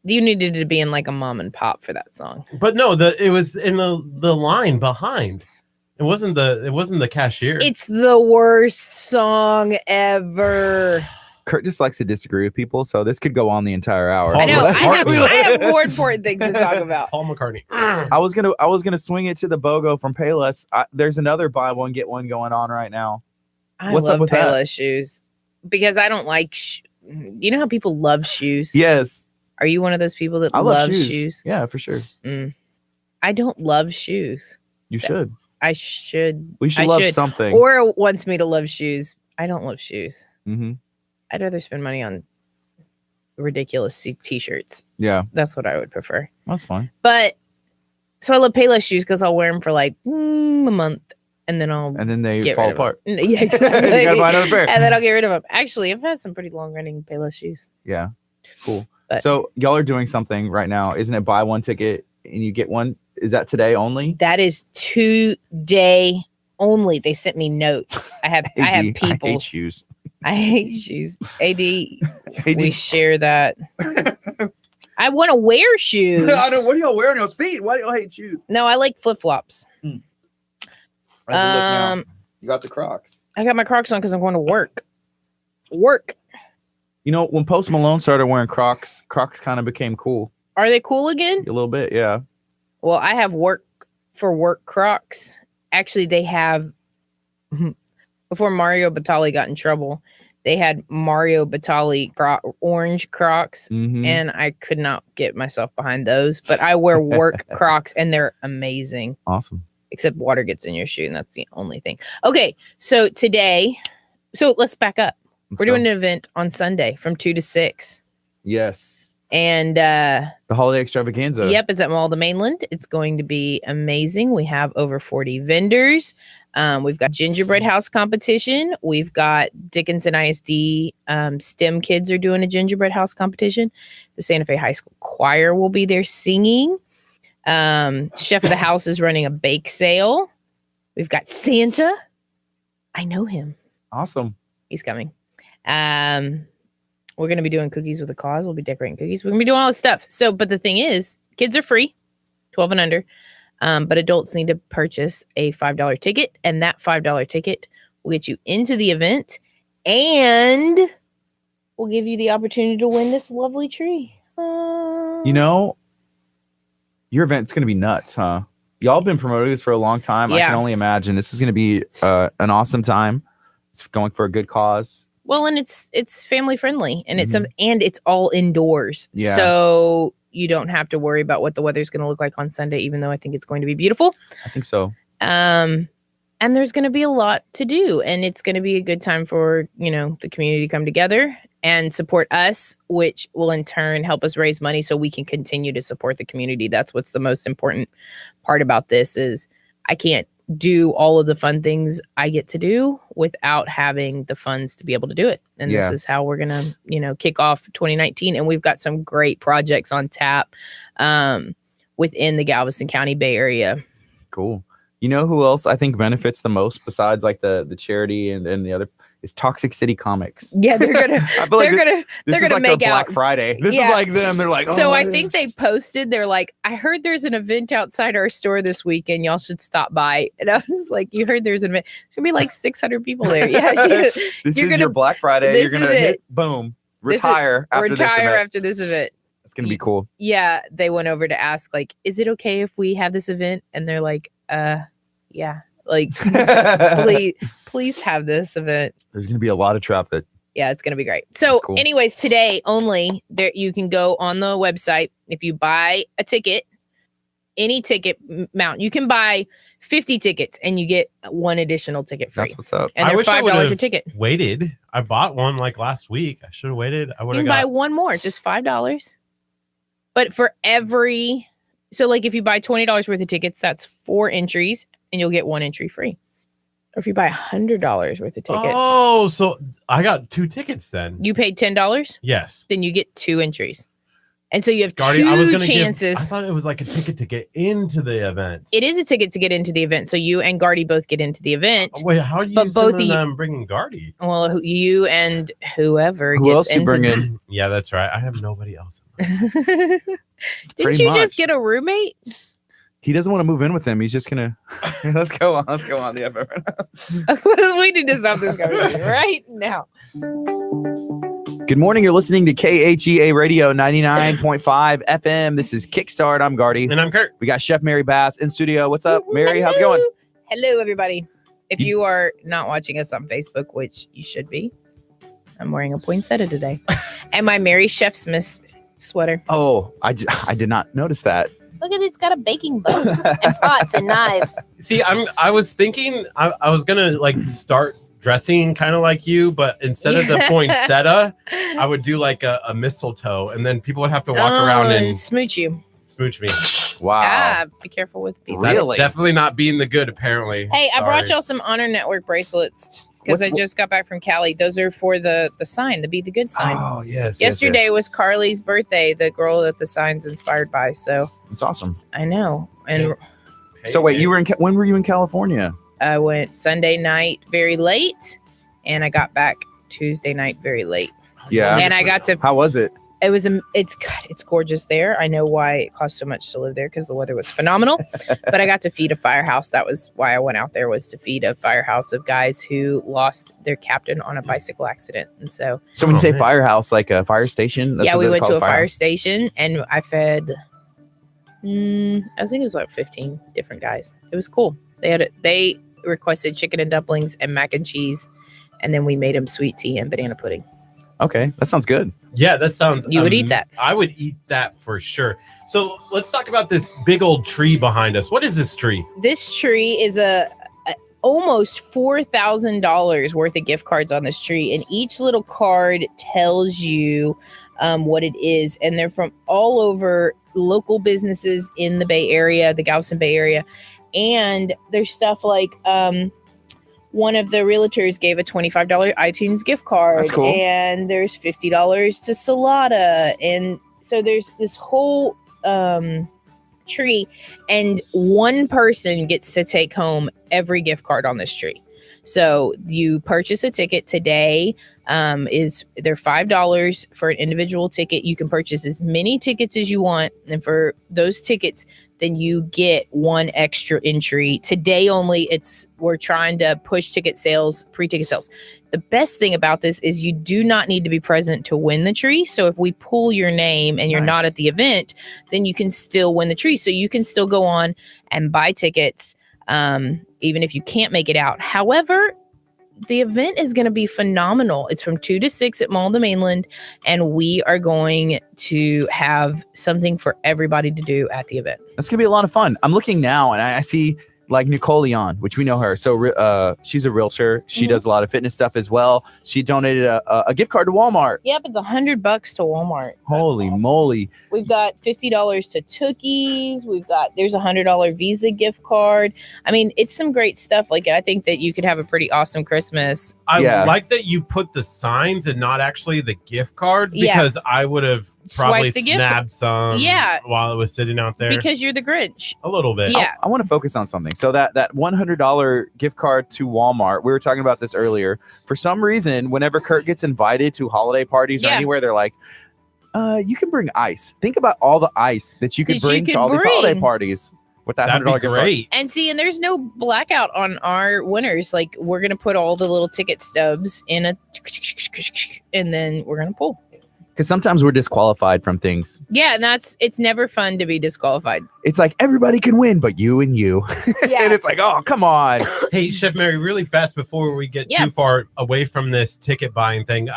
You needed to be in like a mom and pop for that song. But no, it was in the line behind. It wasn't the cashier. It's the worst song ever. Kurt just likes to disagree with people, so this could go on the entire hour. Paul I know. McCartney. I have more important things to talk about. Paul McCartney. I was gonna swing it to the BOGO from Payless. There's another buy one get one going on right now. What's up with Payless shoes because I don't like. You know how people love shoes? Yes. Are you one of those people that I love shoes? Yeah, for sure. I don't love shoes. You should. I should. We should love something. Or wants me to love shoes. I don't love shoes. Mm-hmm. I'd rather spend money on ridiculous t-shirts. Yeah. That's what I would prefer. That's fine. But so I love Payless shoes because I'll wear them for like a month and then they fall apart. Yeah, exactly. You gotta buy another pair. And then I'll get rid of them. Actually, I've had some pretty long running Payless shoes. Yeah. Cool. But, so y'all are doing something right now. Isn't it buy one ticket and you get one? Is that today only? That is today only. They sent me notes. I have people. I hate shoes. I hate shoes. AD, we share that. I want to wear shoes. I don't. What do y'all wear on your feet? Why do y'all hate shoes? No, I like flip flops. You got the Crocs. I got my Crocs on because I'm going to work. You know, when Post Malone started wearing Crocs kind of became cool. Are they cool again? A little bit, yeah. Well, I have work Crocs. Actually, they have before Mario Batali got in trouble. They had Mario Batali orange Crocs, and I could not get myself behind those. But I wear work Crocs, and they're amazing. Awesome. Except water gets in your shoe, and that's the only thing. Okay, so let's back up. We're doing an event on Sunday from 2 to 6. Yes. And the holiday extravaganza. Yep, it's at Mall of the Mainland. It's going to be amazing. We have over 40 vendors. We've got gingerbread house competition. We've got Dickinson ISD STEM kids are doing a gingerbread house competition. The Santa Fe High School Choir will be there singing. Chef of the House is running a bake sale. We've got Santa. I know him. Awesome. He's coming. We're going to be doing cookies with a cause. We'll be decorating cookies. We're going to be doing all this stuff. So, but the thing is, kids are free, 12 and under. But adults need to purchase a $5 ticket. And that $5 ticket will get you into the event and will give you the opportunity to win this lovely tree. You know, your event's going to be nuts, huh? Y'all have been promoting this for a long time. Yeah. I can only imagine. This is going to be an awesome time. It's going for a good cause. Well, and it's family friendly, and it's all indoors. Yeah. So you don't have to worry about what the weather's going to look like on Sunday, even though I think it's going to be beautiful. I think so. And there's going to be a lot to do, and it's going to be a good time for, the community to come together and support us, which will in turn help us raise money so we can continue to support the community. That's what's the most important part about this is I can't do all of the fun things I get to do without having the funds to be able to do it. And this is how we're going to, kick off 2019. And we've got some great projects on tap within the Galveston County Bay Area. Cool. You know who else I think benefits the most besides like the charity and the other is Toxic City Comics. Yeah, they're gonna make Black Friday. This is like them. They're like, so I think they posted. They're like, I heard there's an event outside our store this weekend. Y'all should stop by. And I was like, you heard there's an event? There's gonna be like 600 people there. Yeah, this is your Black Friday. You're gonna hit boom. Retire after this event. It's gonna be cool. Yeah, they went over to ask like, is it okay if we have this event? And they're like, yeah. Like, please have this event. There's going to be a lot of traffic. Yeah, it's going to be great. So cool. Anyways, today only, there you can go on the website. If you buy a ticket, any ticket amount, you can buy 50 tickets and you get one additional ticket free. That's what's up. And they're $5 a ticket. Waited. I bought one like last week. I should have waited. I would have buy one more, just $5. But for so like if you buy $20 worth of tickets, that's 4 entries. And you'll get 1 entry free. Or if you buy $100 worth of tickets. Oh, so I got 2 tickets then. You paid $10? Yes. Then you get 2 entries. And so you have Gardy, 2 chances. I thought it was like a ticket to get into the event. It is a ticket to get into the event. So you and Gardy both get into the event. Oh, wait, how are you bringing Gardy? Well, you and whoever Who gets else you bring in? Yeah, that's right. I have nobody else. Didn't you just get a roommate? he doesn't want to move in with him. He's just gonna let's go on the We need to stop this conversation right now. Good morning. You're listening to KHEA Radio 99.5 FM. This is Kickstart. I'm Gardy. And I'm Curt. We got Chef Mary Bass in studio. What's up, Mary? How's it going? Hello, everybody. If you are not watching us on Facebook, which you should be, I'm wearing a poinsettia today. And my Mary Chef Smith sweater. Oh, I did not notice that. Look at it. It's got a baking bowl and pots and knives. See, I was thinking I was going to like start dressing kind of like you, but instead of the poinsettia, I would do like a mistletoe, and then people would have to walk around and smooch you. Smooch me. Wow. Ah, be careful with people. Really? That's definitely not being the good, apparently. Hey, I brought Sorry. y'all some Honor Network bracelets because I just got back from Cali. Those are for the sign, the Be the Good sign. Oh, yes. Yesterday was Carly's birthday, the girl that the sign's inspired by. So It's awesome. I know. And So wait, when were you in California? I went Sunday night very late, and I got back Tuesday night very late. Yeah. And I got to. How was it? It was it's gorgeous there. I know why it cost so much to live there because the weather was phenomenal. But I got to feed a firehouse. That was why I went out there, was to feed a firehouse of guys who lost their captain on a bicycle accident. And so when you say man. firehouse, like a fire station? That's yeah, what we they're went to called, a fire firehouse? station, and I fed. I think it was like 15 different guys. It was cool. They requested chicken and dumplings and mac and cheese, and then we made them sweet tea and banana pudding. Okay, that sounds good. Yeah, that sounds. You would eat that. I would eat that for sure. So let's talk about this big old tree behind us. What is this tree? This tree is a almost $4,000 worth of gift cards on this tree, and each little card tells you what it is, and they're from all over local businesses in the Bay Area, the Galveston Bay Area, and there's stuff like one of the realtors gave a $25 iTunes gift card. That's cool. And there's $50 to Salada. And so there's this whole tree, and one person gets to take home every gift card on this tree. So you purchase a ticket today. They're $5 for an individual ticket. You can purchase as many tickets as you want, and for those tickets, then you get one extra entry today only. We're trying to push ticket sales, pre-ticket sales. The best thing about this is you do not need to be present to win the tree. So if we pull your name and you're Nice. not at the event, then you can still win the tree. So you can still go on and buy tickets, even if you can't make it out. However, the event is going to be phenomenal. It's from 2 to 6 at Mall of the Mainland, and we are going to have something for everybody to do at the event. That's gonna be a lot of fun. I'm looking now, and I see like Nicole Leon, which we know her. So she's a realtor. She Mhm. does a lot of fitness stuff as well. She donated a gift card to Walmart. Yep, it's $100 to Walmart. Holy moly! We've got $50 to Tookies. There's a $100 Visa gift card. I mean, it's some great stuff. Like, I think that you could have a pretty awesome Christmas. I Yeah. like that you put the signs and not actually the gift cards, Yeah. because I would have probably Swipe the gift snabbed some Yeah. while it was sitting out there. Because you're the Grinch. A little bit. Yeah. I want to focus on something. So that $100 gift card to Walmart, we were talking about this earlier. For some reason, whenever Curt gets invited to holiday parties or Yeah. anywhere, they're like, you can bring ice. Think about all the ice that you could That you bring to could all these holiday bring. parties with that That'd $100 be gift card. great. And see, and there's no blackout on our winners. Like, we're going to put all the little ticket stubs in and then we're going to pull. Because sometimes we're disqualified from things. Yeah, and it's never fun to be disqualified. It's like everybody can win, but you and you. Yeah. And it's like, oh, come on. Hey, Chef Mary, really fast before we get Yeah. too far away from this ticket buying thing,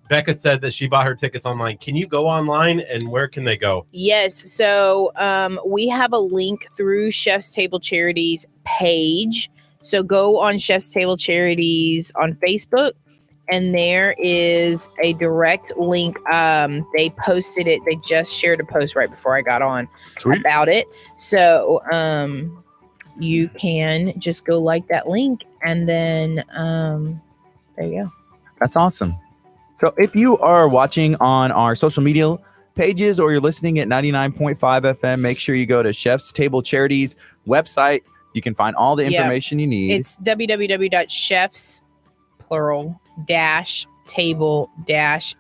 Becca said that she bought her tickets online. Can you go online, and where can they go? Yes. So we have a link through Chef's Table Charities page. So go on Chef's Table Charities on Facebook, and there is a direct link. They posted it. They just shared a post right before I got on Sweet. about it. So you can just go like that link, and then there you go. That's awesome. So if you are watching on our social media pages or you're listening at 99.5 FM, make sure you go to Chef's Table Charities website. You can find all the Yeah. information you need. It's www.chefs plural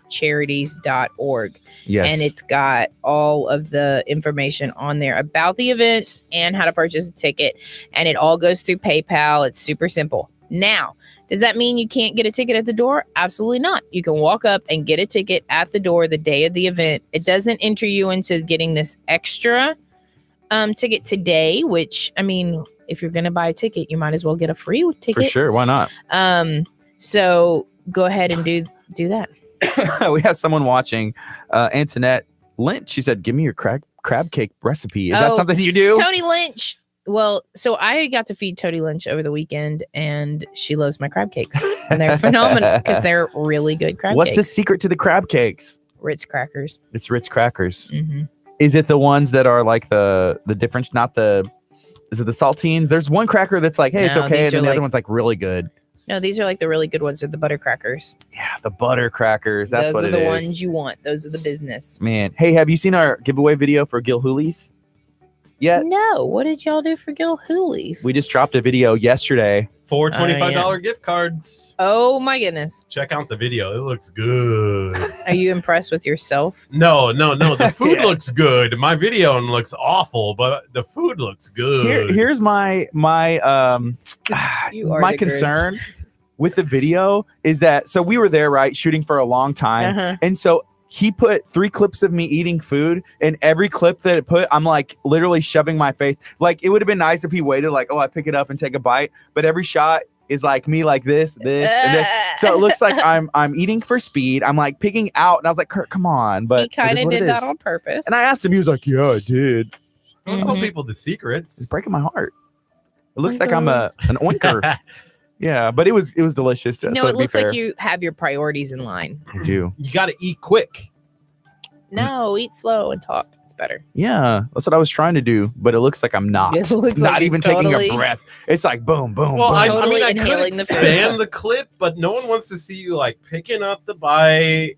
charities.org. Yes. And it's got all of the information on there about the event and how to purchase a ticket. And it all goes through PayPal. It's super simple. Now, does that mean you can't get a ticket at the door? Absolutely not. You can walk up and get a ticket at the door the day of the event. It doesn't enter you into getting this extra ticket today, which, I mean, if you're going to buy a ticket, you might as well get a free ticket. For sure. Why not? So go ahead and do that. We have someone watching, Antoinette Lynch. She said, give me your crab cake recipe. Is that something you do? Tony Lynch. Well, so I got to feed Tony Lynch over the weekend, and she loves my crab cakes. And they're phenomenal because they're really good crab cakes. What's the secret to the crab cakes? Ritz crackers. It's Ritz crackers. Mm-hmm. Is it the ones that are like the difference? Not the. Is it the saltines? There's one cracker that's like, hey, it's okay, and then the other one's like really good. No, these are like the really good ones. They're the butter crackers. Yeah, the butter crackers. That's what it is. Those are the ones you want. Those are the business. Man, hey, have you seen our giveaway video for Gil Hooley's yet? No. What did y'all do for Gil Hooley's? We just dropped a video yesterday. 4 $25 gift cards. Oh my goodness. Check out the video. It looks good. Are you impressed with yourself? No. The food looks good. My video looks awful, but the food looks good. Here's my concern with the video is that, so we were there, right, shooting for a long time. And so he put 3 clips of me eating food, and every clip that it put, I'm like literally shoving my face. Like, it would have been nice if he waited, like, oh, I pick it up and take a bite. But every shot is like me like this, and this. So it looks like I'm eating for speed. I'm like picking out, and I was like, Curt, come on. But he kind of did that on purpose. And I asked him, he was like, yeah, I did. Don't tell people the secrets. It's breaking my heart. It looks like I'm an oinker. Yeah, but it was delicious. No, it looks like you have your priorities in line. I do. You got to eat quick. No, eat slow and talk. It's better. Yeah, that's what I was trying to do, but it looks like I'm not. It looks not like even taking a breath. It's like boom, boom. Well, boom. I mean, I inhaling could the food. stand the clip, but no one wants to see you like picking up the bite,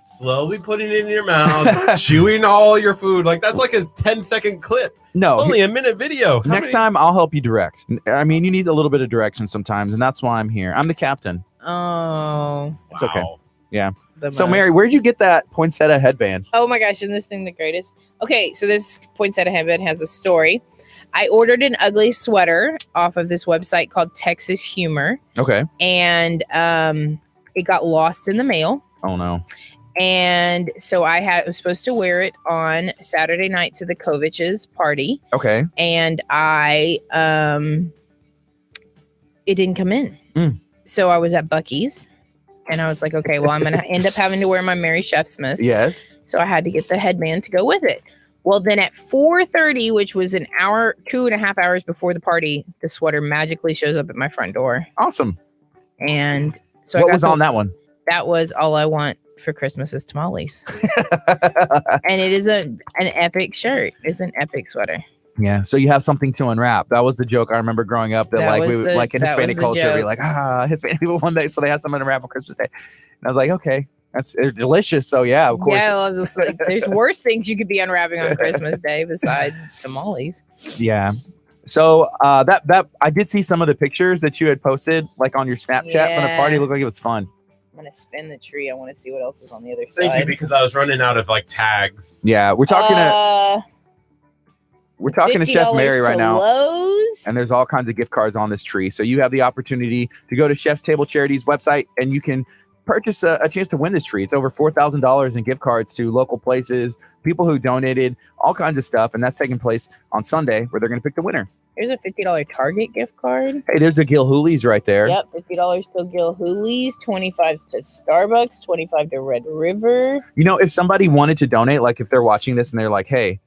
slowly putting it in your mouth, chewing all your food. Like, that's like a 10-second clip. No, it's only a minute video. Next time I'll help you direct. I mean, you need a little bit of direction sometimes, and that's why I'm here. I'm the captain. Oh, it's okay. Yeah. So Mary, where'd you get that poinsettia headband? Oh my gosh, isn't this thing the greatest? Okay, so this poinsettia headband has a story. I ordered an ugly sweater off of this website called Texas Humor. Okay. And it got lost in the mail. Oh no. And so I was supposed to wear it on Saturday night to the Kovich's party. Okay. And it didn't come in. So I was at Buc-ee's and I was like, okay, well, I'm going to end up having to wear my Mary Chef Smith. Yes. So I had to get the headband to go with it. Well, then at 4:30, which was an hour, 2.5 hours before the party, the sweater magically shows up at my front door. Awesome. And so what was on that one? That was All I Want for Christmas is Tamales. And it is an epic shirt. It's an epic sweater. Yeah, so you have something to unwrap. That was the joke I remember growing up. That like we would, like in Hispanic culture, we like Hispanic people one day, so they had something to unwrap on Christmas Day. And I was like, okay, they're delicious. So yeah, of course. Yeah, well, just like, there's worse things you could be unwrapping on Christmas Day besides tamales. Yeah. So that I did see some of the pictures that you had posted, like on your Snapchat from the party. It looked like it was fun. I'm gonna spin the tree. I want to see what else is on the other side. Thank you, because I was running out of like tags. Yeah, we're talking to Chef Mary right now. Lowe's. And there's all kinds of gift cards on this tree. So you have the opportunity to go to Chef's Table Charities website and you can purchase a chance to win this tree. It's over $4,000 in gift cards to local places, people who donated, all kinds of stuff. And that's taking place on Sunday where they're going to pick the winner. Here's a $50 Target gift card. Hey, there's a Gil Hooley's right there. Yep, $50 to Gil Hooley's, $25 to Starbucks, $25 to Red River. You know, if somebody wanted to donate, like if they're watching this and they're like, hey,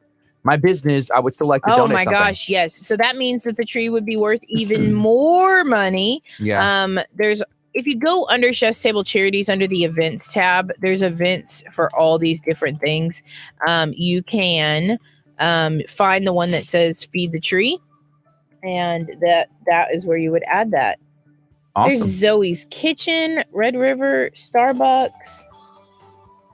my business, I would still like to donate something. Oh my gosh, yes. So that means that the tree would be worth even more money. Yeah. If you go under Chef's Table Charities under the events tab, there's events for all these different things. You can find the one that says Feed the Tree. And that is where you would add that. Awesome. There's Zoe's Kitchen, Red River, Starbucks.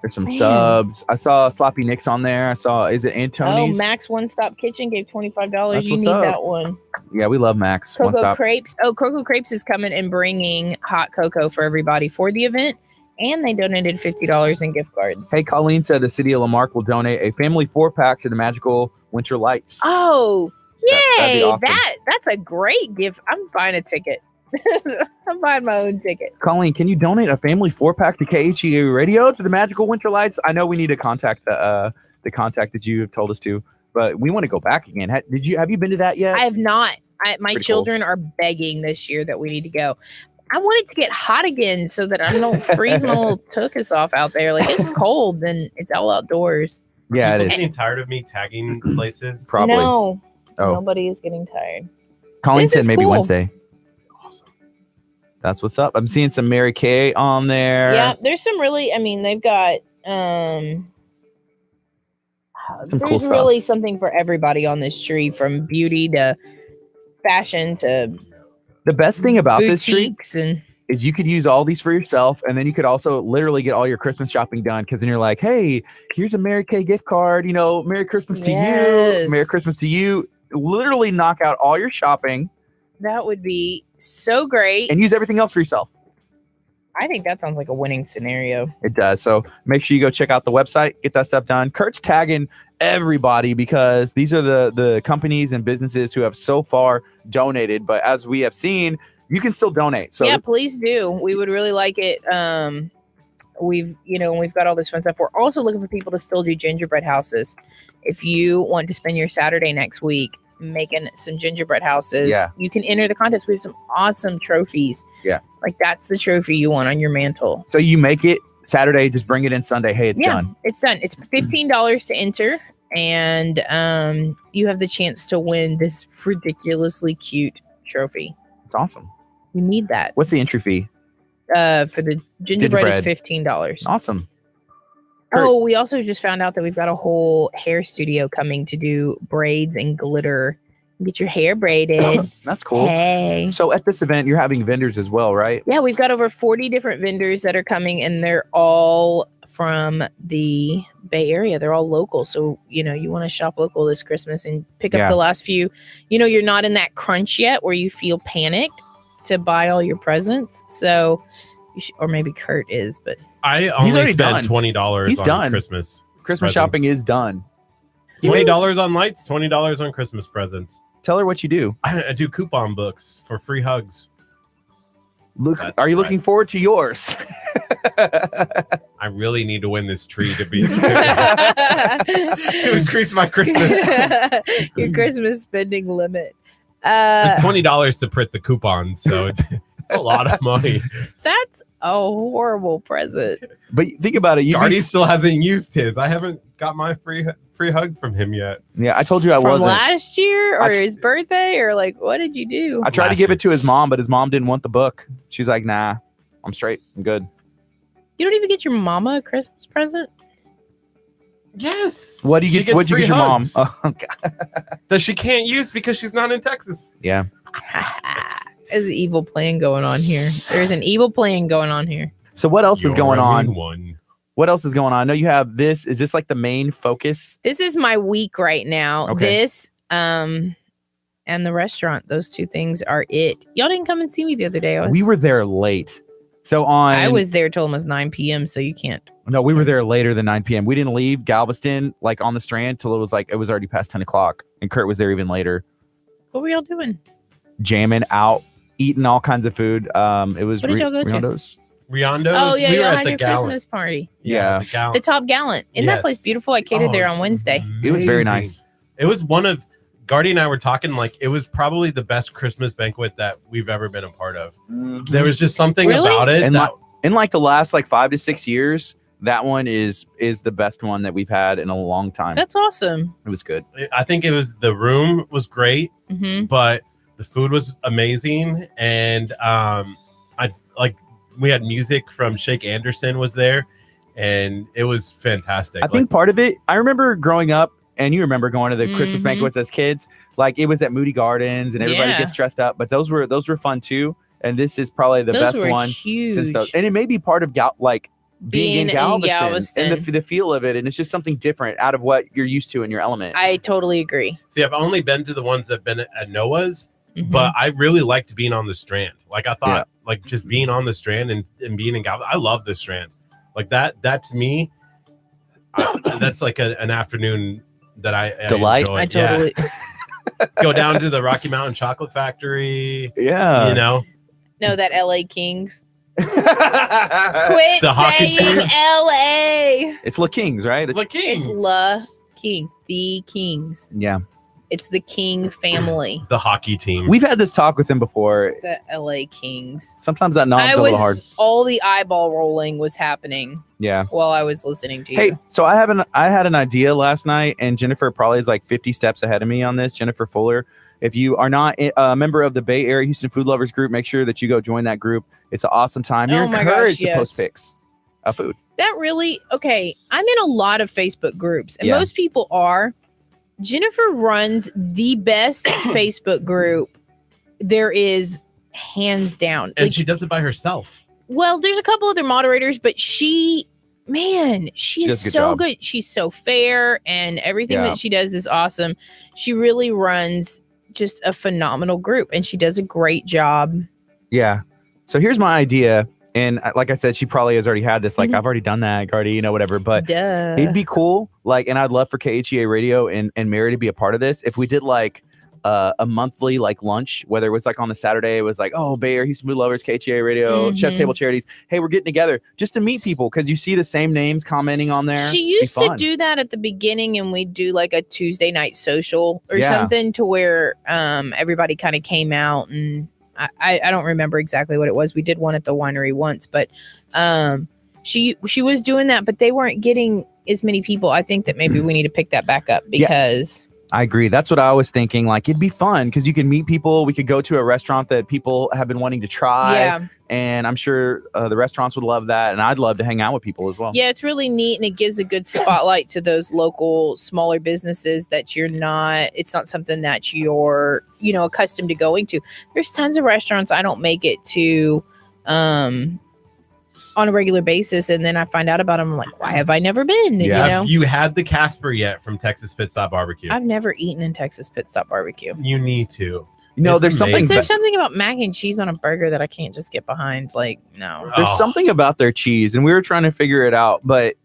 There's some subs. I saw Sloppy Nick's on there. Is it Antoni's? Oh, Max One Stop Kitchen gave $25. That's you need that one. Yeah, we love Max. Cocoa Crepes. Oh, Cocoa Crepes is coming and bringing hot cocoa for everybody for the event. And they donated $50 in gift cards. Hey, Colleen said the city of Lamarck will donate a family 4-pack to the Magical Winter Lights. Oh, That'd be yay! awesome. That's a great gift. I'm buying a ticket. I'm buying my own ticket. Colleen, can you donate a family 4-pack to KHEA Radio to the Magical Winter Lights? I know we need to contact the contact that you have told us to, but we want to go back again. Have you been to that yet? I have not. My Pretty children are begging this year that we need to go. I want it to get hot again so that I don't freeze my little tuchus off out there. Like, it's cold and it's all outdoors. Yeah, it People is. getting tired of me tagging places. Probably. No, Oh. nobody is getting tired. Colleen This said is maybe cool. Wednesday. Awesome. That's what's up. I'm seeing some Mary Kay on there. Yeah, there's some really. I mean, they've got Some there's cool stuff. really something for everybody on this tree, from beauty to fashion to The best thing about this tree boutiques and is you could use all these for yourself, and then you could also literally get all your Christmas shopping done, because then you're like, hey, here's a Mary Kay gift card, Merry Christmas to you, Yes. Merry Christmas to you. Literally knock out all your shopping that would be so great. and use everything else for yourself. I think that sounds like a winning scenario. It does. So make sure you go check out the website, get that stuff done. Kurt's tagging everybody because these are the companies and businesses who have so far donated. But as we have seen, you can still donate. So Yeah, please do. We would really like it. We've got all this fun stuff. We're also looking for people to still do gingerbread houses. If you want to spend your Saturday next week making some gingerbread houses, Yeah. you can enter the contest. We have some awesome trophies. Yeah. Like, that's the trophy you want on your mantle. So you make it Saturday, just bring it in Sunday. Hey, it's done. It's done. It's $15 to enter, and you have the chance to win this ridiculously cute trophy. It's awesome. You need that. What's the entry fee? For the gingerbread is Gingerbread. $15. Awesome. Kurt. Oh, we also just found out that we've got a whole hair studio coming to do braids and glitter. Get your hair braided. That's cool. Hey. So at this event, you're having vendors as well, right? Yeah, we've got over 40 different vendors that are coming, and they're all from the Bay Area. They're all local. So, you want to shop local this Christmas and pick Yeah. up the last few. You're not in that crunch yet where you feel panicked to buy all your presents. So, or maybe Kurt is, but I only already spent done. $20 He's on done. Christmas. Christmas Presents. shopping is done. $20 on lights, $20 on Christmas presents. Tell her what you do. I do coupon books for free hugs. Look, That's are you right. looking forward to yours? I really need to win this tree to be to increase my Christmas. your Christmas spending limit. It's $20 to print the coupon, so it's a lot of money. That's a horrible present. But think about it. Gardy still hasn't used his. I haven't got my free hug from him yet. Yeah, I told you I From wasn't. last year or I tr- his birthday, or like, what did you do? I tried to Last give year. it to his mom, but his mom didn't want the book. She's like, nah, I'm straight. I'm good. You don't even get your mama a Christmas present? Yes. What do you She get? gets What'd you free get your mom? hugs Oh, God. that she can't use because she's not in Texas. Yeah. There's an evil plan going on here. There's an evil plan going on here. So what else is You're going a on? mean one. What else is going on? I know you have this. Is this like the main focus? This is my week right now. Okay. This, and the restaurant. Those two things are it. Y'all didn't come and see me the other day. We were there late. So I was there till almost 9 p.m. So you can't. No, we were there later than 9 p.m. We didn't leave Galveston like on the Strand till it was already past 10 o'clock. And Kurt was there even later, What were y'all doing? jamming out, eating all kinds of food. It was What did y'all go to? Riondo's. Riondo's. Oh yeah, we were y'all at had the your Gallant. Christmas party. Yeah. the Gallant. The Top Gallant. Isn't that Yes. place beautiful? I catered there Oh, on it's Wednesday. It was very amazing. nice. It was one of Gardy and I were talking, like, it was probably the best Christmas banquet that we've ever been a part of. There was just something Really? about it And that in like the last 5 to 6 years, that one is the best one that we've had in a long time. That's awesome. It was good. I think it was, the room was great, Hmm. but the food was amazing. And we had music from Shake Anderson was there, and it was fantastic. I think part of it, I remember growing up, and you remember going to the Christmas Mhm. banquets as kids. Like it was at Moody Gardens, and everybody Yeah. gets dressed up. But those were fun too. And this is probably the Those best were one huge. since those. And it may be part of being in Galveston, and the feel of it, and it's just something different out of what you're used to in your element. I totally agree. See, I've only been to the ones that have been at Noah's, but I really liked being on the Strand. Like I thought, like just being on the Strand and being in Galveston. I love the Strand. Like that to me, that's like an afternoon that I delight. enjoy. I totally Go down to the Rocky Mountain Chocolate Factory. Yeah. You know? No, that LA Kings. Quit The hockey saying team? LA. It's La Kings, right? The Kings. It's La Kings. The Kings. Yeah. It's the King family. The hockey team. We've had this talk with him before. The LA Kings. Sometimes that knob's a little hard. All the eyeball rolling was happening Yeah. while I was listening to you. Hey, so I had an idea last night, and Jennifer probably is like 50 steps ahead of me on this. Jennifer Fuller. If you are not a member of the Bay Area Houston Food Lovers group, make sure that you go join that group. It's an awesome time. You're encouraged to post pics of food. That really, okay. I'm in a lot of Facebook groups, and most people are. Jennifer runs the best Facebook group there is, hands down. And she does it by herself. Well, there's a couple other moderators, but she is so good. She's so fair, and everything that she does is awesome. She really runs just a phenomenal group, and she does a great job. Yeah. So here's my idea. And like I said, she probably has already had this. Like, I've already done that, Gardy, whatever. But it'd be cool. Like, and I'd love for KHEA Radio and Mary to be a part of this. If we did like a monthly like lunch, whether it was like on a Saturday, it was like, oh, Bay Area Houston Food Lovers, KHEA Radio, Chef's Table Charities. Hey, we're getting together just to meet people because you see the same names commenting on there. She used to do that at the beginning, and we'd do like a Tuesday night social or something to where everybody kind of came out, and I don't remember exactly what it was. We did one at the winery once, but she was doing that, but they weren't getting as many people. I think that maybe we need to pick that back up because I agree. That's what I was thinking. Like, it'd be fun because you can meet people. We could go to a restaurant that people have been wanting to try. Yeah. And I'm sure the restaurants would love that. And I'd love to hang out with people as well. Yeah, it's really neat. And it gives a good spotlight to those local, smaller businesses that it's not something that you're, accustomed to going to. There's tons of restaurants I don't make it to on a regular basis, and then I find out about them. I'm like, why have I never been? Have you had the Casper yet from Texas Pit Stop Barbecue? I've never eaten in Texas Pit Stop Barbecue. You need to. There's something. There's something about mac and cheese on a burger that I can't just get behind. Like, no. There's something about their cheese, and we were trying to figure it out, but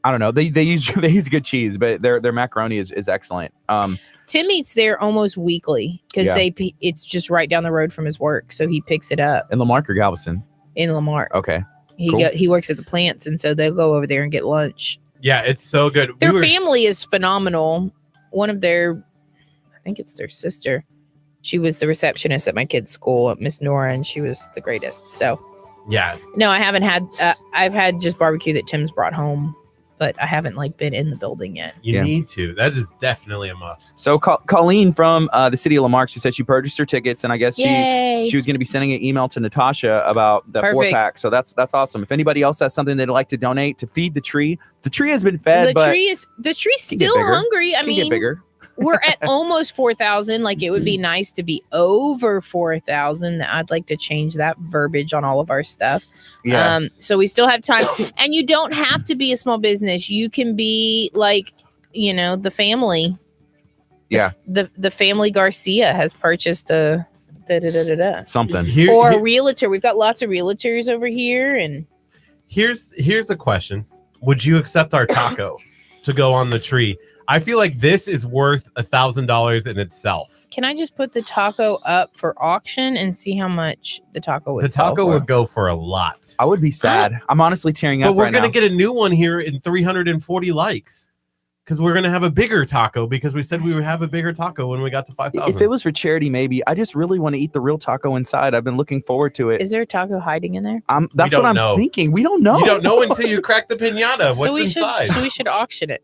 I don't know. They use good cheese, but their macaroni is excellent. Tim eats there almost weekly because it's just right down the road from his work, so he picks it up. In Lamarck or Galveston? In Lamarck. Okay. He works at the plants, and so they'll go over there and get lunch. Yeah, it's so good. Their family is phenomenal. One of I think it's their sister. She was the receptionist at my kid's school at Miss Nora, and she was the greatest. So, no, I haven't had. I've had just barbecue that Tim's brought home, but I haven't been in the building yet. You need to. That is definitely a must. So Colleen from the city of Lamarck, she said she purchased her tickets, and I guess she was going to be sending an email to Natasha about the 4-pack. So that's awesome. If anybody else has something they'd like to donate to feed the tree has been fed. The tree's still hungry. I mean, get bigger. We're at almost 4,000. Like, it would be nice to be over 4,000. I'd like to change that verbiage on all of our stuff. Yeah. So we still have time, and you don't have to be a small business. You can be the family. Yeah. The family Garcia has purchased a something or a realtor. We've got lots of realtors over here, and here's a question: would you accept our taco to go on the tree? I feel like this is worth $1,000 in itself. Can I just put the taco up for auction and see how much the taco would sell for? The taco would go for a lot. I would be sad. I'm honestly tearing up. But we're gonna get a new one here in 340 likes because we're gonna have a bigger taco because we said we would have a bigger taco when we got to 5,000. If it was for charity, maybe. I just really want to eat the real taco inside. I've been looking forward to it. Is there a taco hiding in there? That's what I'm thinking. We don't know. You don't know until you crack the piñata. What's inside? So we should auction it.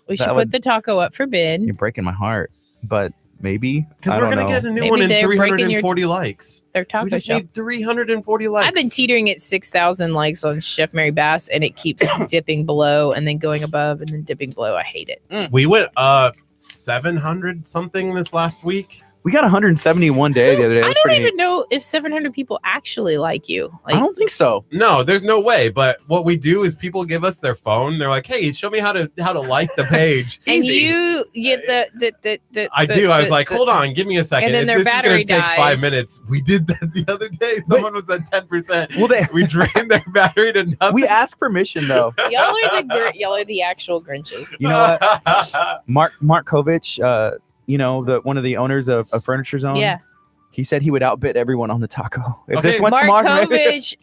We should put the taco up for bid. You're breaking my heart, but maybe because we're gonna get a new one in 340 likes. Their taco we just show. need 340 likes. I've been teetering at 6,000 likes on Chef Mary Bass, and it keeps dipping below and then going above and then dipping below. I hate it. We went 700 something this last week. We got 171 day the other day. I don't even know if 700 people actually like you. Like, I don't think so. No, there's no way. But what we do is people give us their phone. They're like, "Hey, show me how to like the page." and Easy. you get the I do. I was like, hold on, give me a second. And then their if this battery is gonna take 5 dies. minutes. We did that the other day. Someone was at 10%. Well, We drained their battery to nothing. we ask permission though. y'all are the actual Grinches. You know what? Mark Kovich, one of the owners of Furniture Zone. Yeah. He said he would outbid everyone on the taco. If Okay. this went Mark to Mark, Kovich.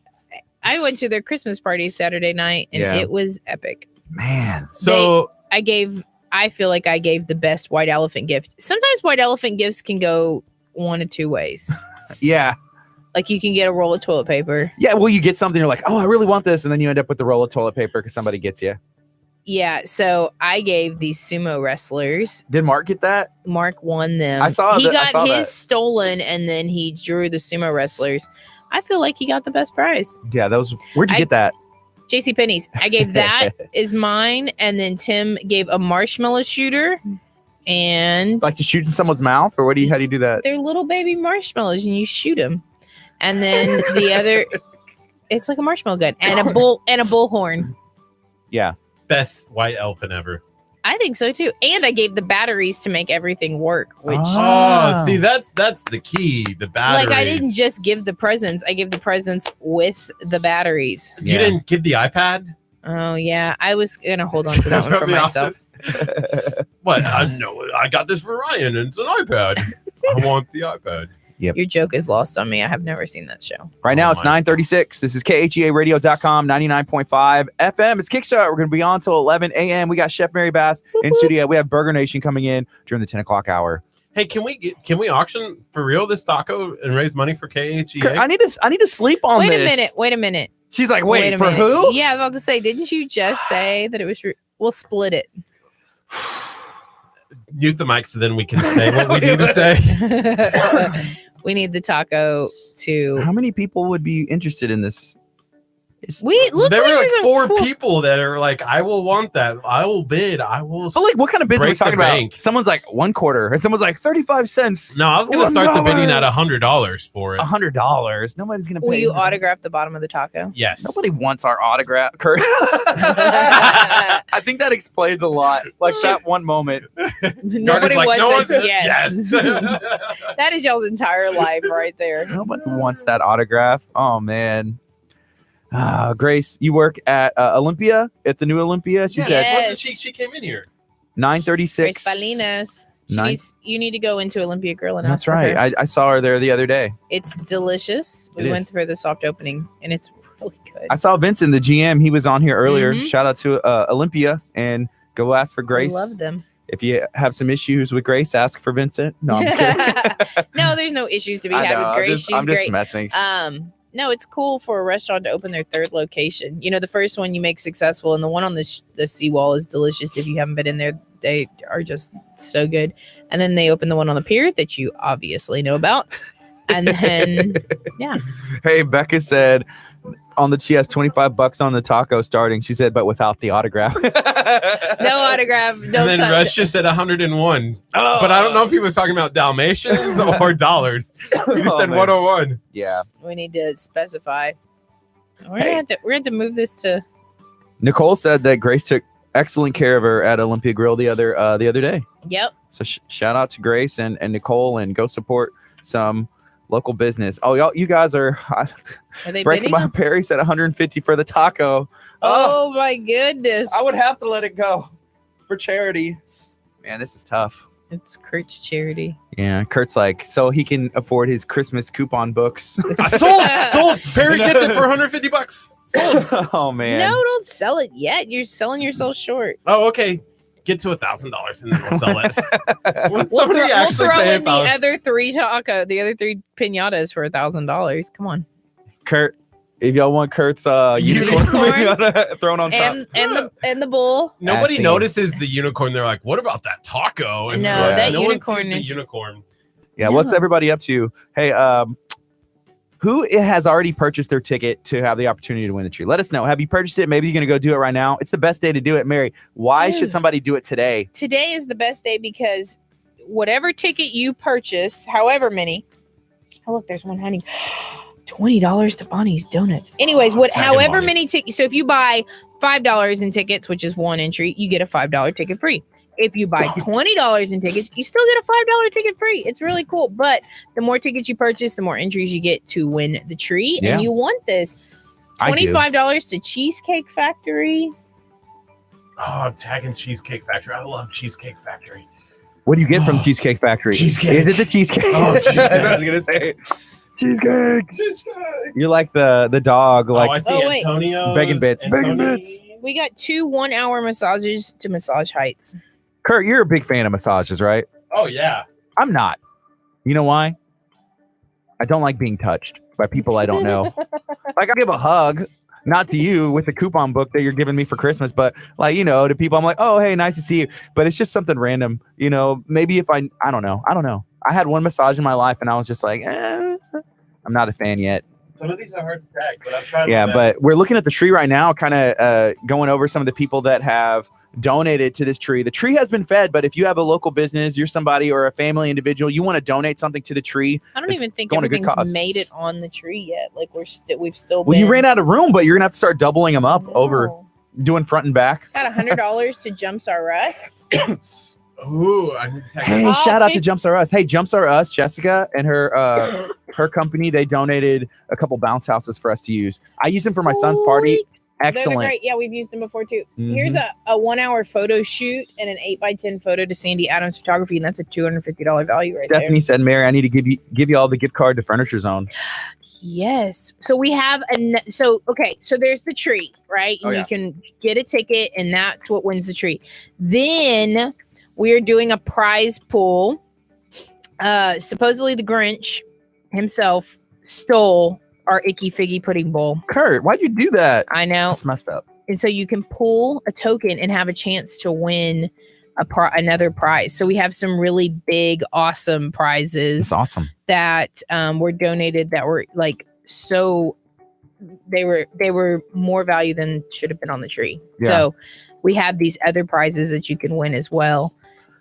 I went to their Christmas party Saturday night, and Yeah. it was epic. man. So I feel like I gave the best white elephant gift. Sometimes white elephant gifts can go one of two ways. Yeah. Like you can get a roll of toilet paper. Yeah. Well, you get something, you're like, oh, I really want this. And then you end up with the roll of toilet paper because somebody gets you. Yeah, so I gave these sumo wrestlers. Did Mark get that? Mark won them. I saw he that- I got saw his that. stolen, and then he drew the sumo wrestlers. I feel like he got the best prize. Yeah. Where'd you get that? JC Penney's. I gave that is mine, and then Tim gave a marshmallow shooter, and Like you shoot in someone's mouth, or how do you do that? they're little baby marshmallows, and you shoot them. And then the other, it's like a marshmallow gun, and a bullhorn. Yeah. best white elephant ever. I think so too. And I gave the batteries to make everything work, which Ah. Oh, see, that's the key. The batteries. like I didn't just give the presents, I gave the presents with the batteries. You Yeah. didn't give the iPad. Oh yeah, I was gonna hold on to that one for From the myself. What? I got this for Ryan, and it's an iPad. I want the iPad. Your joke is lost on me. I have never seen that show. Right now, Oh, it's my. 9:36. This is KHEARadio.com, 99.5 FM. It's Kickstart. We're going to be on till 11 a.m. We got Chef Mary Bass in studio. We have Burger Nation coming in during the 10 o'clock hour. Hey, can we auction for real this taco and raise money for KHEA? Kurt, I need to sleep on Wait this. a minute. She's like, Wait wait, a for minute. who? Yeah, I was about to say, didn't you just say that it was? We'll split it. Mute the mic so then we can say what we need to say. We need the taco to. How many people would be interested in this? We look There like were like there's a four full- people that are like, I will want that. I will bid. I will. But like, what kind of bids are we Break the talking about? bank. Someone's like 1 quarter, and someone's like 35 cents. No, I was gonna start the bidding at $1. $100 for it. $100. Nobody's gonna pay. Will you $100. autograph the bottom of the taco? Yes. Nobody wants our autograph, Kurt. I think that explains a lot. Like that one moment. Nobody Garden's like, wants no us. one- Yes. That is y'all's entire life right there. Nobody wants that autograph. Oh man. Grace, you work at Olympia, at the new Olympia. She Yeah. said Wasn't she came in here. 9:36. Grace Balinas. Nine- You need to go into Olympia Grill and That's ask for right. her. I saw her there the other day. It's delicious. It We is. went for the soft opening, and it's really good. I saw Vincent, the GM. He was on here earlier. Mhm. Shout out to Olympia, and go ask for Grace. I love them. If you have some issues with Grace, ask for Vincent. No, I'm just kidding. No, there's no issues to be I had know, with Grace. She's I'm just great. messing. No, it's cool for a restaurant to open their third location. You know, the first one you make successful, and the one on the seawall is delicious. If you haven't been in there, they are just so good. And then they open the one on the pier that you obviously know about. And then, yeah, Hey, Becca said she has $25 on the taco starting. She said, but without the autograph. no autograph, no And then sign. Rush just said 101. Oh. But I don't know if he was talking about Dalmatians or dollars. He just Oh, said man. 101. Yeah. We need to specify. We're Hey. gonna have to move this to. Nicole said that Grace took excellent care of her at Olympia Grill the other day. Yep. So shout out to Grace and Nicole, and go support some local business. Oh, you guys are Are they breaking bidding? my Perry said 150 for the taco. Oh my goodness! I would have to let it go for charity. Man, this is tough. It's Kurt's charity. Yeah, Kurt's like, so he can afford his Christmas coupon books. I sold. Perry gets it for $150. Sold. Oh man. No, don't sell it yet. You're selling yourself short. Oh, okay. Get to $1,000 and then we'll sell it. Would We'll somebody throw actually pay in the $1,000? other three pinatas for $1,000. Come on, Kurt, if y'all want Kurt's unicorn Unicorn. thrown on top. and the bull. Nobody Assing. notices the unicorn. They're like, "What about that taco?" And No, we're like, that no one unicorn sees the is- unicorn. Yeah, what's everybody up to? Hey, who has already purchased their ticket to have the opportunity to win the tree? Let us know. Have you purchased it? Maybe you're going to go do it right now. It's the best day to do it, Mary. Why Dude. should somebody do it today? Today is the best day because whatever ticket you purchase, however many. Oh, look, there's one honey. $20 to Bonnie's Donuts. Anyways, however many tickets. So if you buy $5 in tickets, which is one entry, you get a $5 ticket free. If you buy $20 in tickets, you still get a $5 ticket free. It's really cool. But the more tickets you purchase, the more entries you get to win the tree. Yeah. And you want this. $25 to Cheesecake Factory. Oh, I'm tagging Cheesecake Factory. I love Cheesecake Factory. What do you get from Cheesecake Factory? Cheesecake. Is it the cheesecake? Oh, cheesecake. I was gonna say cheesecake. You're like the dog. Like I see Antonio. Bacon bits. Bacon bits. We got 2 1-hour massages to Massage Heights. Curt, you're a big fan of massages, right? Oh yeah. I'm not. You know why? I don't like being touched by people I don't know. Like, I give a hug. Not to you with the coupon book that you're giving me for Christmas, but like, to people, I'm like, oh, hey, nice to see you. But it's just something random, maybe if I don't know. I had one massage in my life and I was just like, I'm not a fan yet. Some of these are hard to tag, but I'm trying. Yeah, but we're looking at the tree right now, kind of going over some of the people that have donated to this tree. The tree has been fed, but if you have a local business, you're somebody or a family individual, you want to donate something to the tree. I don't even think everything's made it on the tree yet. Like we've still been. Well, you ran out of room, but you're gonna have to start doubling them up over doing front and back. Got $100 to Jumps R Us. Ooh, I need to hey, shout out to Jumps R Us. Hey, Jumps R Us, Jessica and her her company, they donated a couple bounce houses for us to use. I use them for my son's party. Excellent. Great. Yeah, we've used them before too. Mm-hmm. Here's a 1-hour photo shoot and an 8x10 photo to Sandy Adams Photography, and that's a $250 value right Stephanie said, Mary, I need to give you all the gift card to Furniture Zone. Yes. So we have so there's the tree, right? And you can get a ticket and that's what wins the tree. Then we're doing a prize pool. Supposedly the Grinch himself stole our Icky Figgy Pudding Bowl. Curt, why'd you do that? I know. That's messed up. And so you can pull a token and have a chance to win another prize. So we have some really big, awesome prizes. That's awesome. That were donated that were like they were more value than should have been on the tree. Yeah. So we have these other prizes that you can win as well.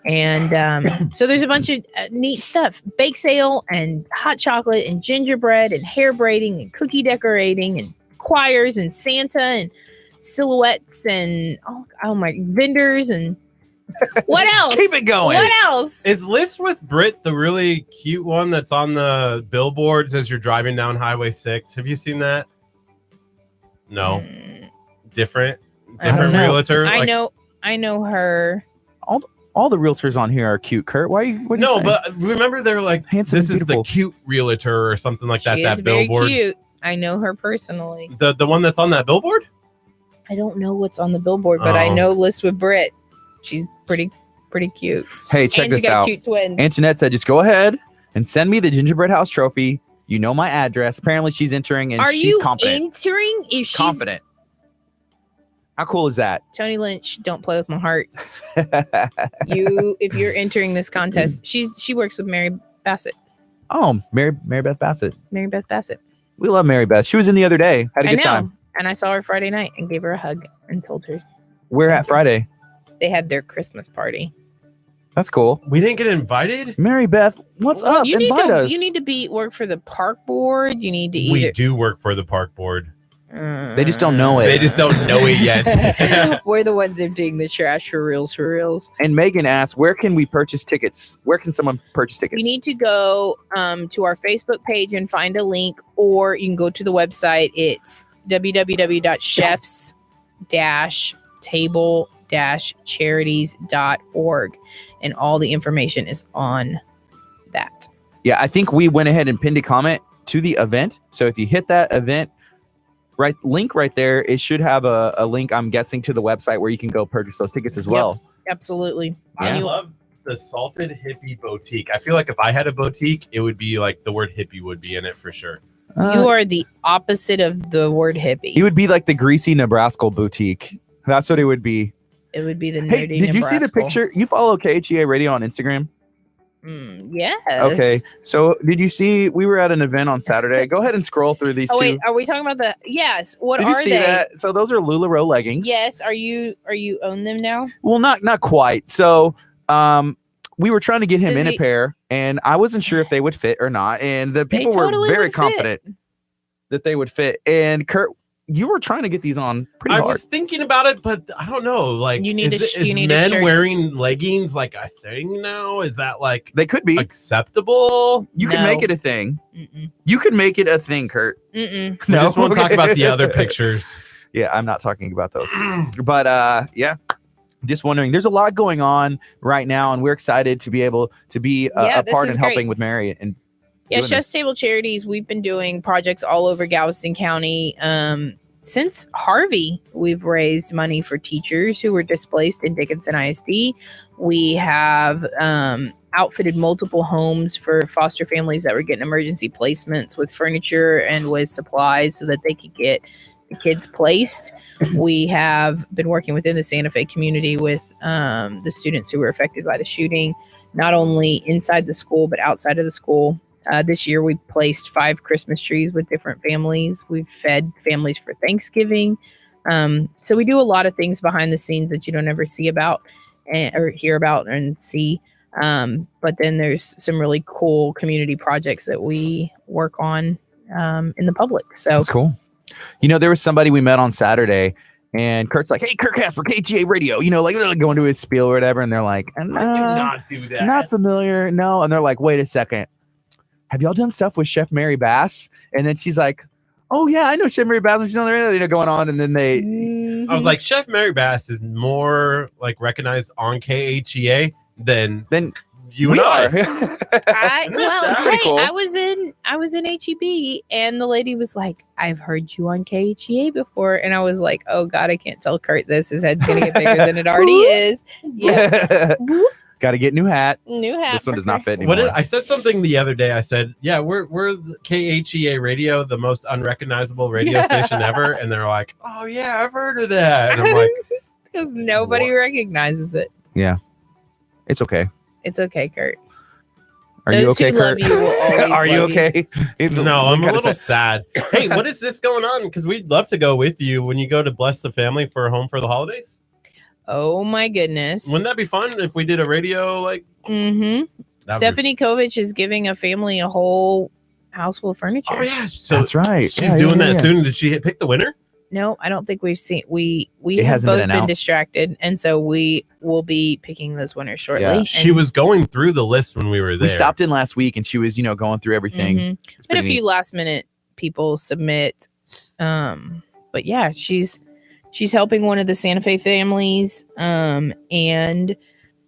And so there's a bunch of neat stuff. Bake sale and hot chocolate and gingerbread and hair braiding and cookie decorating and choirs and Santa and silhouettes and oh my vendors and what else? Keep it going. What else? Is List with Brit the really cute one that's on the billboards as you're driving down Highway 6? Have you seen that? No. Different realtor? I know her. All the realtors on here are cute, Curt. Why are you? What are you saying? But remember they were like, handsome, this beautiful. is the cute realtor or something like that. She that is billboard. Very cute. I know her personally. The one that's on that billboard? I don't know what's on the billboard, but I know List with Brit. She's pretty cute. Hey, check this out. Cute twins. Antoinette said, just go ahead and send me the gingerbread house trophy. You know my address. Apparently she's entering and she's confident. Entering? If she's confident. How cool is that? Tony Lynch, don't play with my heart. If you're entering this contest, she works with Mary Bassett. Oh, Mary Beth Bassett. Mary Beth Bassett. We love Mary Beth. She was in the other day. Had a good time. And I saw her Friday night and gave her a hug and told her. Where at Friday? They had their Christmas party. That's cool. We didn't get invited? Mary Beth, what's up? Invite us. You need to work for the park board. You need to We do work for the park board. They just don't know it. They just don't know it yet. We're the ones emptying the trash for reals. And Megan asked, where can we purchase tickets? Where can someone purchase tickets? You need to go to our Facebook page and find a link, or you can go to the website. It's www.chefs-table-charities.org. And all the information is on that. Yeah, I think we went ahead and pinned a comment to the event. So if you hit that event, link right there, it should have a link, I'm guessing, to the website where you can go purchase those tickets as well. Yep, absolutely. I love the Salted Hippie Boutique. I feel like if I had a boutique, it would be like the word hippie would be in it for sure. You are the opposite of the word hippie. You would be like the Greasy Nebraska Boutique. That's what it would be. It would be the nerdy Hey, did you see the picture? You follow KHEA Radio on Instagram? Yes. Okay. So did you see we were at an event on Saturday? Go ahead and scroll through these two. Wait, are we talking about the yes. What did are you see they? That? So those are LuLaRoe leggings. Yes. Are you own them now? Well, not quite. So we were trying to get him Does in a he- pair, and I wasn't sure if they would fit or not. And the They people totally were very would fit. confident that they would fit. And Kurt, you were trying to get these on pretty I hard. was thinking about it, but I don't know. Like, You need is you need a men shirt. wearing leggings like a thing now? Is that like They could be. acceptable? You could No. make it a thing. Mm-mm. You could make it a thing, Kurt. Mm-mm. We just won't talk about the other pictures. Yeah, I'm not talking about those. But yeah, just wondering. There's a lot going on right now, and we're excited to be able to be Yeah, a this part is in great. helping with Mary. And Yeah, doing Chef's Table Charities, we've been doing projects all over Galveston County. Since Harvey, we've raised money for teachers who were displaced in Dickinson ISD. We have outfitted multiple homes for foster families that were getting emergency placements with furniture and with supplies so that they could get the kids placed. We have been working within the Santa Fe community with the students who were affected by the shooting, not only inside the school, but outside of the school. This year, we placed 5 Christmas trees with different families. We've fed families for Thanksgiving. So we do a lot of things behind the scenes that you don't ever see about or hear about and see. But then there's some really cool community projects that we work on in the public. So that's cool. You know, there was somebody we met on Saturday, and Kurt's like, "Hey, Kurt Casper, KGA Radio." You know, like going to his spiel or whatever, and they're like, I do not do that. Not familiar, no." And they're like, "Wait a second, have y'all done stuff with Chef Mary Bass?" And then she's like, "Oh yeah, I know Chef Mary Bass when she's on the radio." You know, going on, and then they, I was like, Chef Mary Bass is more like recognized on KHEA than you we and I. are. Well, pretty hey, cool. I was in HEB, and the lady was like, "I've heard you on KHEA before," and I was like, "Oh God, I can't tell Kurt this. His head's gonna get bigger than it already is." Yeah, Got to get new hat. new hat. This one for does not Kurt. fit anymore. What did I said something the other day? I said, "Yeah, we're the KHEA Radio, the most unrecognizable radio station ever," and they're like, "Oh yeah, I've heard of that." And I'm like, Because nobody What? recognizes it. It's okay. It's okay, Kurt. Are you Those okay, who Kurt? love you will always Are you love you. okay? "No, I'm a Kinda little sad. sad." Hey, what is this going on? Because we'd love to go with you when you go to bless the family for home for the holidays. Oh my goodness. Wouldn't that be fun if we did a radio like? Mm-hmm. that'd be- Stephanie Kovich is giving a family a whole house full of furniture. Oh yeah, so That's right. she's doing that soon. Did she pick the winner? No, I don't think we've seen. We It have hasn't been both been announced. distracted, and so we will be picking those winners shortly. Yeah. And- She was going through the list when we were there. We stopped in last week, and she was, going through everything. Mhm. It's And a pretty few neat. last minute people submit. But yeah, she's helping one of the Santa Fe families, and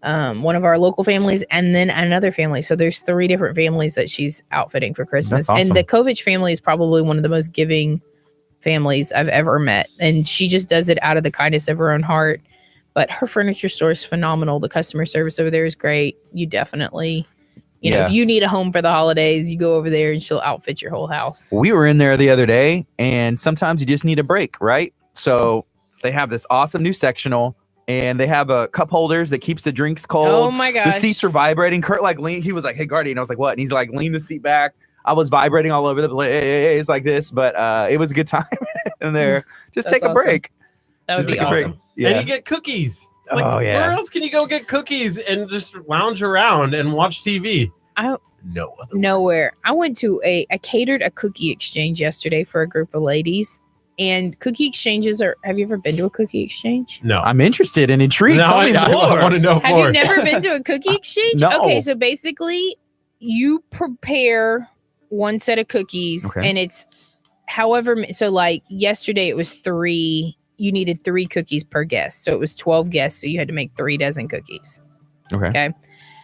one of our local families, and then another family. So there's 3 different families that she's outfitting for Christmas. That's awesome. And the Kovich family is probably one of the most giving families I've ever met. And she just does it out of the kindness of her own heart. But her furniture store is phenomenal. The customer service over there is great. You definitely, Yeah. if you need a home for the holidays, you go over there and she'll outfit your whole house. We were in there the other day, and sometimes you just need a break, right? So they have this awesome new sectional, and they have cup holders that keeps the drinks cold. Oh my The gosh. seats are vibrating. Kurt he was like, "Hey, Gardy," and I was like, "What?" And he's like, "Lean the seat back." I was vibrating all over the place like this, but it was a good time in there. Just That's take a awesome. break. That would Just be take a break. awesome. Yeah. And you get cookies. Like, Oh, yeah. Where else can you go get cookies and just lounge around and watch TV? I- No other. Nowhere. I went to I catered a cookie exchange yesterday for a group of ladies. And cookie exchanges have you ever been to a cookie exchange? No. I'm interested and intrigued. No, Tell me I more. want to know Have more. you never been to a cookie exchange? No. Okay, so basically you prepare one set of cookies Okay. and it's so like yesterday it was 3, you needed 3 cookies per guest. So it was 12 guests, so you had to make 3 dozen cookies. Okay.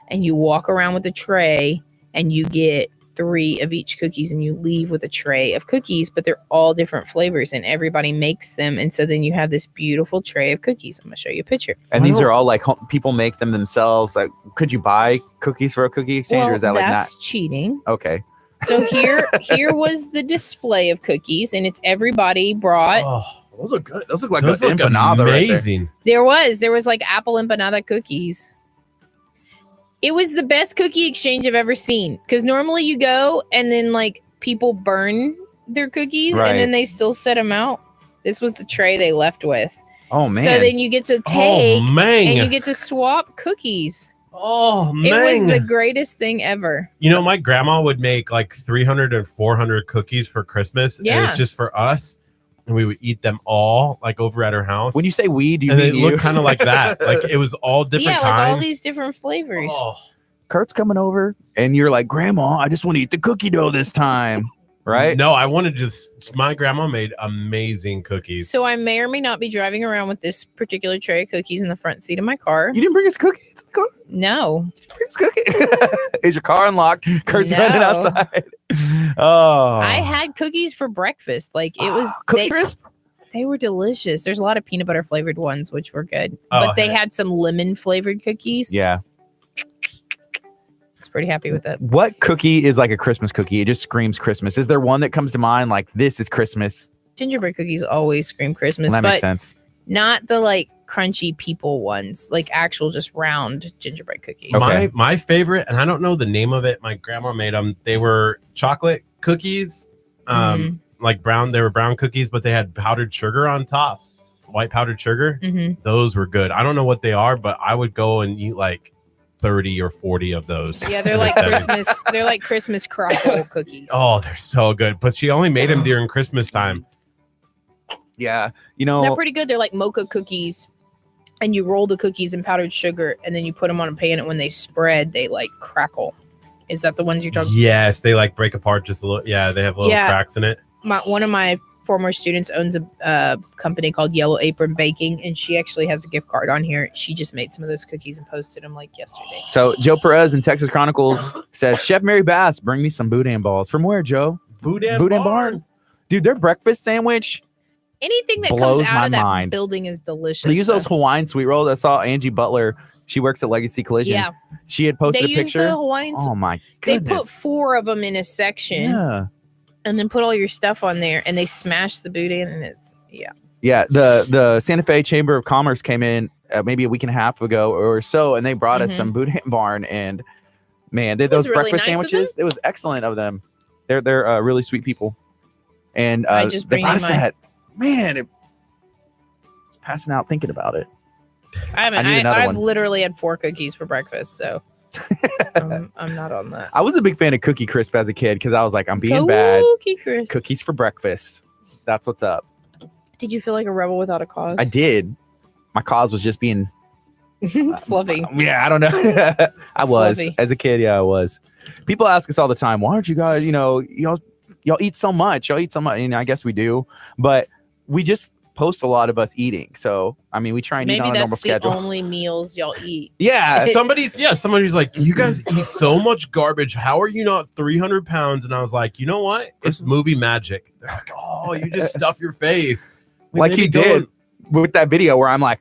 And you walk around with a tray and you get 3 of each cookies and you leave with a tray of cookies, but they're all different flavors and everybody makes them. And so then you have this beautiful tray of cookies. I'm going to show you a picture. And these are all like people make them themselves. Like, could you buy cookies for a cookie exchange, or is that like not? that's cheating. Okay. So here was the display of cookies, and it's everybody brought. Oh, Those look good. Those look like those an look empanada right there. amazing. There was like apple empanada cookies. It was the best cookie exchange I've ever seen, because normally you go and then like people burn their cookies Right. and then they still set them out. This was the tray they left with. Oh man. So then you get to take Oh man. and you get to swap cookies. Oh It was man. the greatest thing ever. You know, my grandma would make like 300 or 400 cookies for Christmas. And Yeah. it's just for us. And we would eat them all like over at her house. When you say we, do you and mean they you? look kind of like that. Like it was all different Yeah, kinds. like all these different flavors. Oh, Kurt's coming over, and you're like, Grandma, I just want to eat the cookie dough this time, right? No, I wanted to just. My grandma made amazing cookies. So I may or may not be driving around with this particular tray of cookies in the front seat of my car. You didn't bring us cookies? No. Bring us cookies. Is your car unlocked? Kurt's No. running outside. Oh, I had cookies for breakfast. Like it was Cookie Crisp. They were delicious. There's a lot of peanut butter flavored ones, which were good. Oh, But they heck. had some lemon flavored cookies. Yeah. I was pretty happy with it. What cookie is like a Christmas cookie? It just screams Christmas. Is there one that comes to mind like this is Christmas? Gingerbread cookies always scream Christmas, Well, that but makes sense. not the like crunchy people ones, like actual just round gingerbread cookies. Okay. My favorite, and I don't know the name of it. My grandma made them. They were chocolate cookies. Like brown. They were brown cookies, but they had powdered sugar on top. White powdered sugar. Mm-hmm. Those were good. I don't know what they are, but I would go and eat like 30 or 40 of those. Yeah, they're in a like setting. Christmas. They're like Christmas crockle cookies. Oh, they're so good. But she only made them during Christmas time. Yeah. You They're know, pretty good. They're like mocha cookies, and you roll the cookies in powdered sugar, and then you put them on a pan, and when they spread, they like crackle. Is that the ones you're talking? Yes, they like break apart just a little. Yeah, they have little Yeah. cracks in it. One of my former students owns a company called Yellow Apron Baking, and she actually has a gift card on here. She just made some of those cookies and posted them like yesterday. so Joe Perez in Texas Chronicles says, Chef Mary Bass, bring me some boudin balls. From where, Joe? Boudin Barn. Dude, their breakfast sandwich. Anything that Blows comes out my of that mind. building is delicious. They use those Hawaiian sweet rolls. I saw Angie Butler. She works at Legacy Collision. Yeah, She had posted they a use picture. the Hawaiians. Oh my They goodness. put 4 of them in a section, Yeah. and then put all your stuff on there, and they smash the boudin, and it's Yeah, the Santa Fe Chamber of Commerce came in maybe a week and a half ago or so, and they brought us Mhm. some Boudin Barn, and man, did It was those really breakfast nice of sandwiches? It was excellent of them. They're really sweet people, and I just they bring brought in us my- that. Man, it's passing out thinking about it. I haven't. I need another I've one. literally had 4 cookies for breakfast, so I'm not on that. I was a big fan of Cookie Crisp as a kid because I was like, I'm being bad. Cookie Crisp. Cookies for breakfast. That's what's up. Did you feel like a rebel without a cause? I did. My cause was just being Fluffy. Yeah, I don't know. I was Fluffy. as a kid. Yeah, I was. People ask us all the time, why aren't you guys, y'all eat so much. Y'all eat so much. And I guess we do, but we just post a lot of us eating. So, I mean, we try and eat Maybe on a normal that's the schedule. only meals y'all eat. Yeah. Somebody's like, you guys eat so much garbage. How are you not 300 pounds? And I was like, you know what? It's movie magic. They're like, oh, you just stuff your face. Like Maybe he go did with that video where I'm like,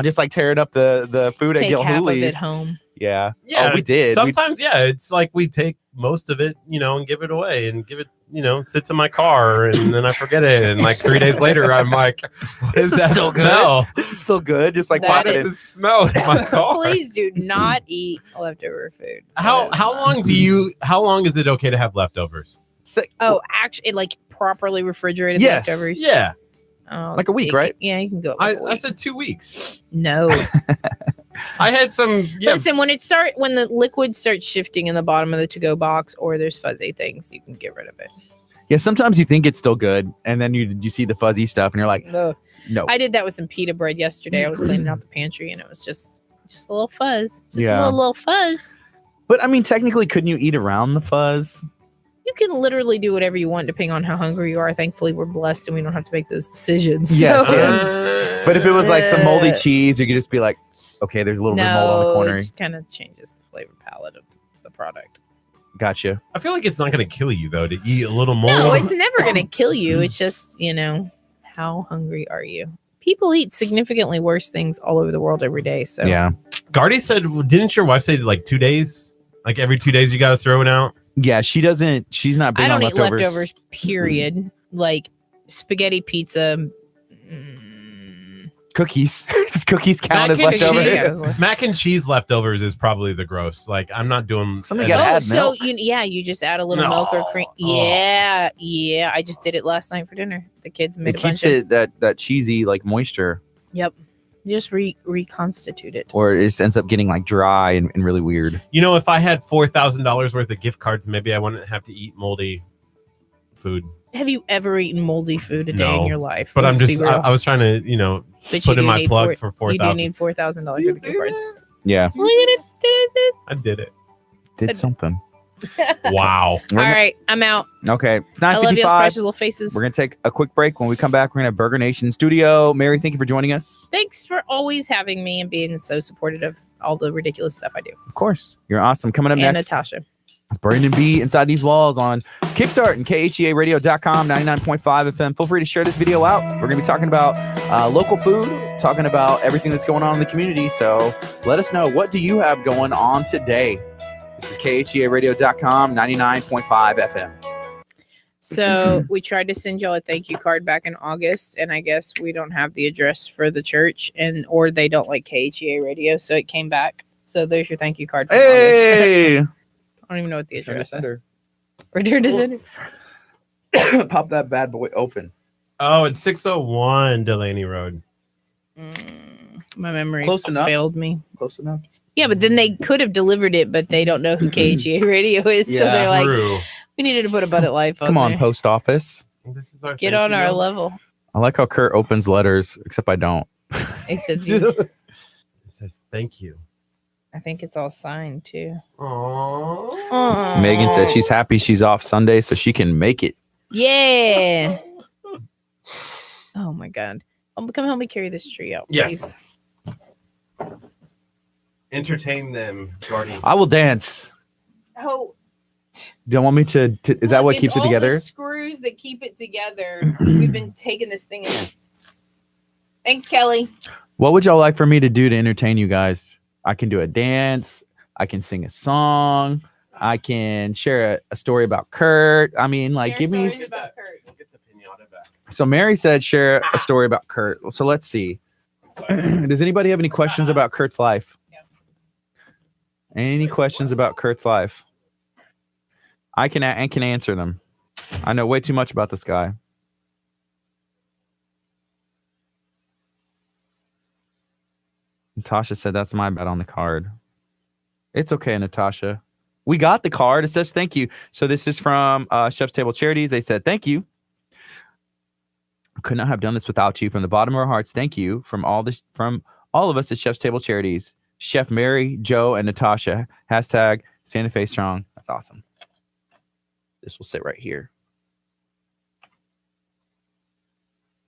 just like tearing up the food at Take half of it Gilhooly's. home. Yeah. Yeah, Oh, we did. Sometimes, it's like we take most of it, and give it away and give it, sits in my car and then I forget it. And like 3 days later, I'm like, what This is is that still good. smell? This is still good. Just like That popping What it. is the smell in my car? Please do not eat leftover food. How long is it okay to have leftovers? Oh, actually, like properly refrigerated Yes. leftovers. Yeah, Oh, Like a week, right? Yeah, you can go. I Like a week. said 2 weeks. No. I had some. Yeah, Listen, when the liquid starts shifting in the bottom of the to-go box, or there's fuzzy things, you can get rid of it. Yeah, sometimes you think it's still good, and then you see the fuzzy stuff, and you're like, Ugh. no. I did that with some pita bread yesterday. I was cleaning out the pantry, and it was just a little fuzz. Just Yeah. a little fuzz. But I mean, technically, couldn't you eat around the fuzz? You can literally do whatever you want, depending on how hungry you are. Thankfully, we're blessed, and we don't have to make those decisions. Yes, So- yeah. But if it was like some moldy cheese, you could just be like, okay, there's a little bit of mold on the No, corner. it just kind of changes the flavor palette of the product. Gotcha. I feel like it's not going to kill you though to eat a little more. No, it's never going to kill you. It's just, how hungry are you? People eat significantly worse things all over the world every day. So Yeah. Gardy said, didn't your wife say like 2 days? Like every 2 days you got to throw it out? Yeah, she's not big I on don't eat leftovers. leftovers, period. Like spaghetti pizza. Cookies. Does cookies count as Mac and leftovers? cheese. Yeah. Mac and cheese leftovers is probably the gross. Like I'm not doing. Something gotta Oh, add so milk. you just add a little milk or cream. No. Yeah. I just did it last night for dinner. The kids made It a bunch keeps of. it that cheesy like moisture. Yep. You just reconstitute it. or it just ends up getting like dry and really weird. You know, if I had $4,000 worth of gift cards, maybe I wouldn't have to eat moldy food. Have you ever eaten moldy food a day in No, your life? But Let's I'm be just, real. I was trying to, But put you in do my need plug for You do $4,000. need $4,000 worth of gift cards. Yeah, Look at it. I did it. did something. Wow. All right, I'm out. Okay, it's I love y'all's 9:55. precious little faces. We're gonna take a quick break. When we come back, we're gonna have Burger Nation Studio. Mary, thank you for joining us. Thanks for always having me and being so supportive of all the ridiculous stuff I do. Of course, you're awesome. Coming up And next, Natasha. Brandon B. Inside These Walls on Kickstart and KHEARadio.com, 99.5 FM. Feel free to share this video out. We're going to be talking about local food, talking about everything that's going on in the community. So let us know, what do you have going on today? This is KHEARadio.com, 99.5 FM. So we tried to send y'all a thank you card back in August, and I guess we don't have the address for the church, or they don't like KHEA radio, so it came back. So there's your thank you card from August. Hey! I don't even know what the address is. Sender. Return to sender. Pop that bad boy open. Oh, it's 601 Delaney Road. My memory Close enough. failed me. Close enough. Yeah, but then they could have delivered it, but they don't know who KHEA radio is, so Yeah. they're like, True. we needed to put a Bud at Life on Come on, there. post office. This is our Get thank on you our note. level. I like how Kurt opens letters, except I don't. Except you. It says thank you. I think it's all signed too. Aww. Aw. Megan said she's happy she's off Sunday so she can make it. Yeah. Oh my God. Come help me carry this tree out, Yes. please. Entertain them, Gardy. I will dance. Oh, Do you want me to is that look, what it's keeps it all together? The screws that keep it together. We've been taking this thing in. Thanks, Kelly. What would y'all like for me to do to entertain you guys? I can do a dance. I can sing a song. I can share a story about Kurt. I mean, like, Share give me. stories about Kurt. Get the pinata back. So Mary said share a story about Kurt. So let's see. Does anybody have any questions about Kurt's life? Yeah. Any questions about Kurt's life? I can answer them. I know way too much about this guy. Natasha said that's my bet on the card. It's okay, Natasha. We got the card. It says thank you. So this is from Chef's Table Charities. They said thank you. Could not have done this without you. From the bottom of our hearts, thank you from all of us at Chef's Table Charities. Chef Mary, Joe, and Natasha. Hashtag Santa Fe Strong. That's awesome. This will sit right here.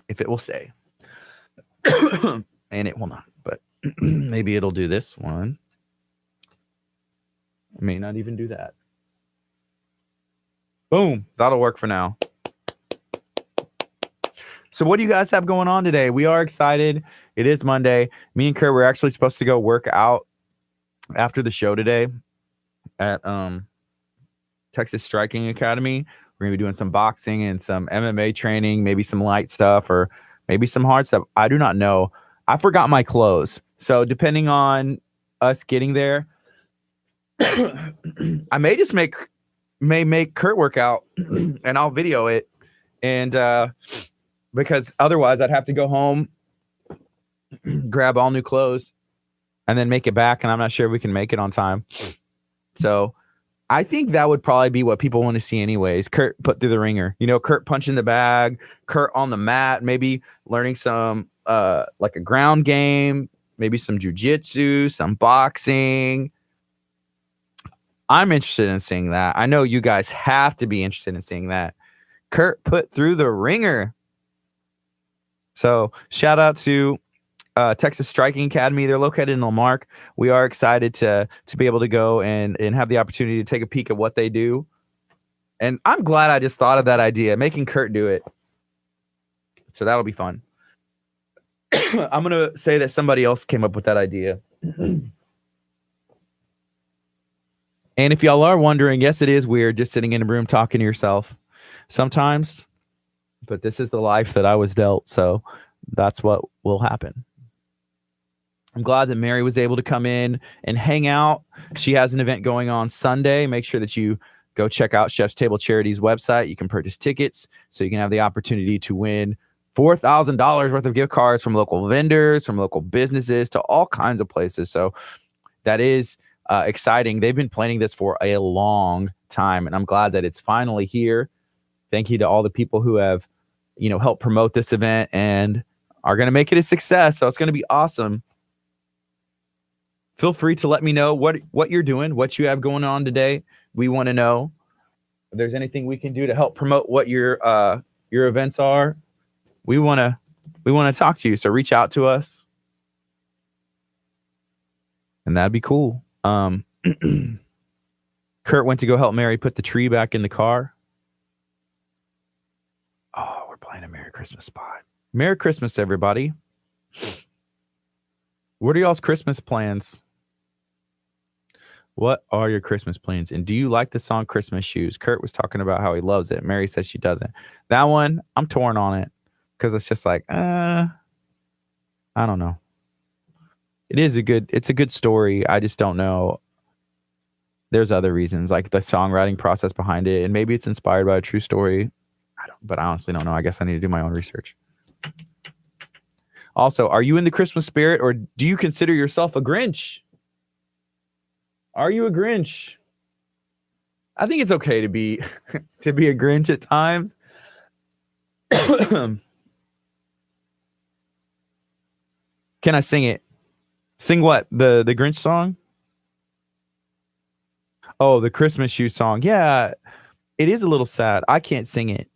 If it will stay. And it will not, but maybe it'll do this one. It may not even do that. Boom. That'll work for now. So what do you guys have going on today? We are excited. It is Monday. Me and Kurt were actually supposed to go work out after the show today at Texas Striking Academy. We're going to be doing some boxing and some MMA training, maybe some light stuff or maybe some hard stuff. I do not know. I forgot my clothes. So depending on us getting there, I may just make Kurt work out and I'll video it. And because otherwise I'd have to go home, grab all new clothes, and then make it back. And I'm not sure if we can make it on time. So I think that would probably be what people want to see anyways. Kurt put through the ringer. You know, Kurt punching the bag, Kurt on the mat, maybe learning some like a ground game, maybe some jujitsu, some boxing. I'm interested in seeing that. I know you guys have to be interested in seeing that. Kurt put through the ringer. So shout out to Texas Striking Academy. They're located in Lamarck. We are excited to be able to go and have the opportunity to take a peek at what they do. And I'm glad I just thought of that idea, making Kurt do it. So that'll be fun. I'm going to say that somebody else came up with that idea. And if y'all are wondering, yes, it is weird just sitting in a room talking to yourself sometimes, but this is the life that I was dealt. So that's what will happen. I'm glad that Mary was able to come in and hang out. She has an event going on Sunday. Make sure that you go check out Chef's Table Charities website. You can purchase tickets so you can have the opportunity to win $4,000 worth of gift cards from local vendors, from local businesses to all kinds of places. So that is exciting. They've been planning this for a long time, and I'm glad that it's finally here. Thank you to all the people who have, helped promote this event and are going to make it a success. So it's going to be awesome. Feel free to let me know what you're doing, what you have going on today. We want to know if there's anything we can do to help promote what your events are. We want to talk to you. So reach out to us. And that'd be cool. Kurt went to go help Mary put the tree back in the car. Oh, we're playing a Merry Christmas spot. Merry Christmas, everybody. What are y'all's Christmas plans? What are your Christmas plans? And do you like the song Christmas Shoes? Kurt was talking about how he loves it. Mary says she doesn't. That one, I'm torn on it because it's just like, I don't know. It's a good story. I just don't know. There's other reasons, like the songwriting process behind it, and maybe it's inspired by a true story. But I honestly don't know. I guess I need to do my own research. Also, are you in the Christmas spirit, or do you consider yourself a Grinch? Are you a Grinch? I think it's okay to be a Grinch at times. Can I sing it? Sing what? The Grinch song? Oh, the Christmas Shoe song. Yeah, it is a little sad. I can't sing it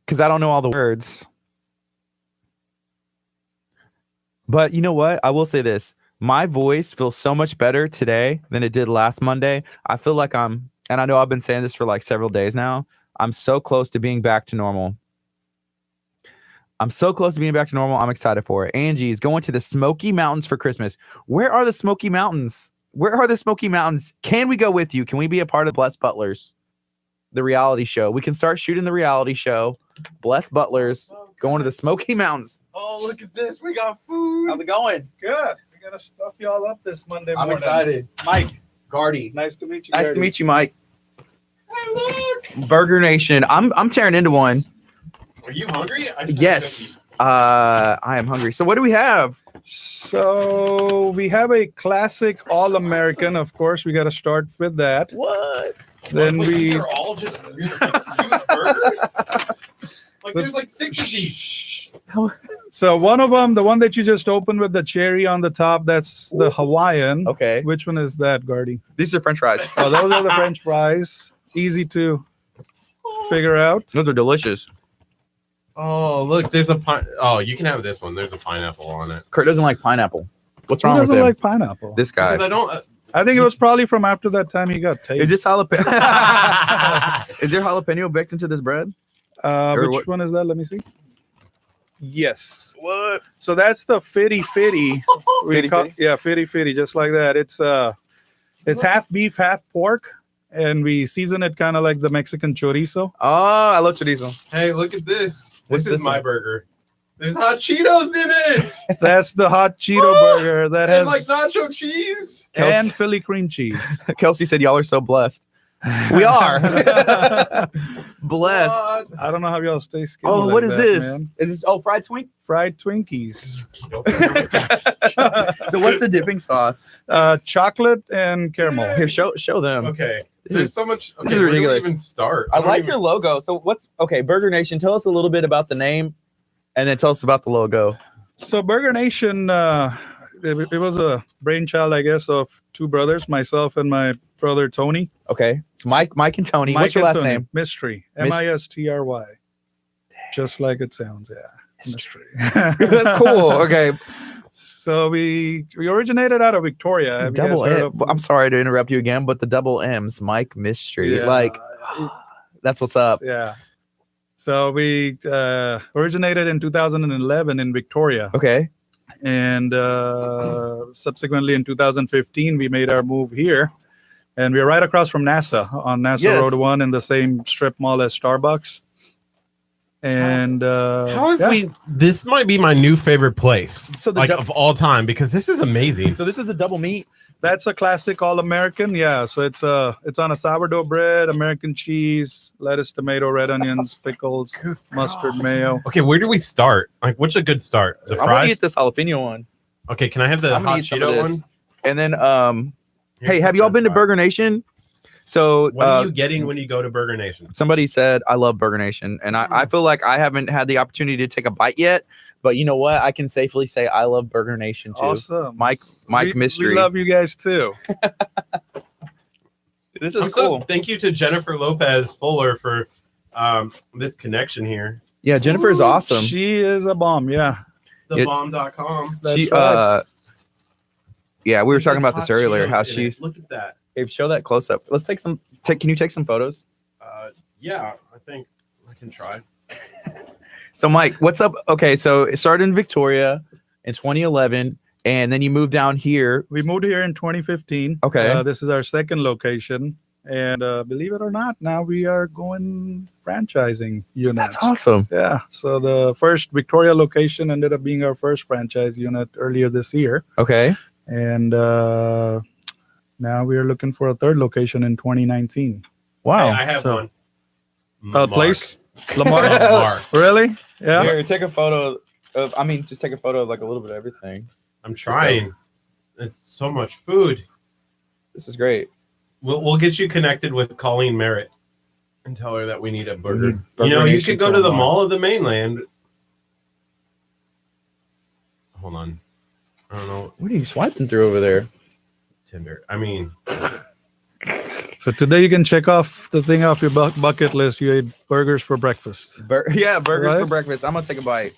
because I don't know all the words. But you know what? I will say this. My voice feels so much better today than it did last Monday. I feel like and I know I've been saying this for like several days now. I'm so close to being back to normal. I'm excited for it. Angie is going to the Smoky Mountains for Christmas. Where are the Smoky Mountains? Can we go with you? Can we be a part of Bless Butlers, the reality show? We can start shooting the reality show. Bless Butlers going to the Smoky Mountains. Oh, look at this. We got food. How's it going? Good. We gotta stuff y'all up this Monday morning. I'm excited. Mike, Gardy. nice to meet you. Nice Gardy. to meet you, Mike. Burger Nation. I'm tearing into one. Are you hungry? Yes. I am hungry. So what do we have? So we have a classic all-American. Of course, we got to start with that. What? Then These are all just really huge burgers. There's like 6 of these. So one of them, the one that you just opened with the cherry on the top, that's the Hawaiian. Okay. Which one is that, Gardy? These are French fries. Oh, those are the French fries. Easy to figure out. Those are delicious. Oh, look, there's a Oh, you can have this one. There's a pineapple on it. Kurt doesn't like pineapple. What's Who wrong with doesn't him? like pineapple? This guy. Because I don't. I think it was probably from after that time he got tased. Is this jalapeno? Is there jalapeno baked into this bread? Which one is that? Let me see. Yes. What? So that's the fitty. Yeah, fitty, just like that. It's half beef, half pork, and we season it kind of like the Mexican chorizo. Oh, I love chorizo. Hey, look at this. What's This is this my one? burger. There's hot Cheetos in it. That's the hot Cheeto burger that And has like nacho cheese. and Philly cream cheese. Kelsey said y'all are so blessed. We are. Blessed. What? I don't know how y'all stay skinny. Oh, like what is that, this? man. Is this fried twink? Fried Twinkies. So what's the dipping sauce? Chocolate and caramel. Here, show them. Okay. This There's is- so much. Okay, is where do we ridiculous. even start? I don't like even- your logo. So Burger Nation, tell us a little bit about the name and then tell us about the logo. So Burger Nation, it was a brainchild, I guess, of two brothers, myself and my brother Tony. Okay. It's Mike and Tony. Mike What's your and last Tony. name? Mystery. Mys- Mistry. Just like it sounds, yeah. Mystery. That's cool. Okay. So we originated out of Victoria. Have you guys Double heard M. of- I'm sorry to interrupt you again, but the double M's, Mike Mystery. Yeah, Like, that's what's up. Yeah. So we originated in 2011 in Victoria. Okay. And subsequently in 2015, we made our move here. And we're right across from NASA on NASA Yes. Road 1 in the same strip mall as Starbucks. And How have yeah. we? This might be my new favorite place, So of all time, because this is amazing. So this is a double meat. That's a classic all-American. Yeah, so it's on a sourdough bread, American cheese, lettuce, tomato, red onions, pickles, mustard, mayo. Okay, where do we start? Like, what's a good start? The I want to fries? get this jalapeno one. Okay, can I have the I'm gonna hot eat some of Cheeto this. one? And then, Here's hey, the have y'all french been to fry. Burger Nation? So What are you getting when you go to Burger Nation? somebody said I love Burger Nation, and I feel like I haven't had the opportunity to take a bite yet. But you know what? I can safely say I love Burger Nation too. Awesome. Mike Mystery. We love you guys too. This is Also, cool. thank you to Jennifer Lopez Fuller for this connection here. Yeah, Jennifer is awesome. She is a bomb. Yeah. Thebomb.com. She, right. yeah, we were talking about this earlier. How she, Look at that. Babe, show that close up. Let's take some. Can you take some photos? Yeah, I think I can try. So, Mike, what's up? Okay, so it started in Victoria in 2011, and then you moved down here. We moved here in 2015. Okay. This is our second location. And believe it or not, now we are going franchising units. That's awesome. Yeah. So the first Victoria location ended up being our first franchise unit earlier this year. Okay. And now we are looking for a third location in 2019. Wow. Hey, I have So- one. Place? Lamar? Mark. Really? Yeah. Here, take a photo of. I mean, just take a photo of like a little bit of everything. I'm trying. It's so much food. This is great. We'll get you connected with Colleen Merritt and tell her that we need a burger. need Burger You Nation could go to the tomorrow. Mall of the Mainland. Hold on. I don't know. What are you swiping through over there? Tinder. I mean, So today you can check off the thing off your bucket list. You ate burgers for breakfast. Yeah, burgers for Right? breakfast. I'm gonna take a bite.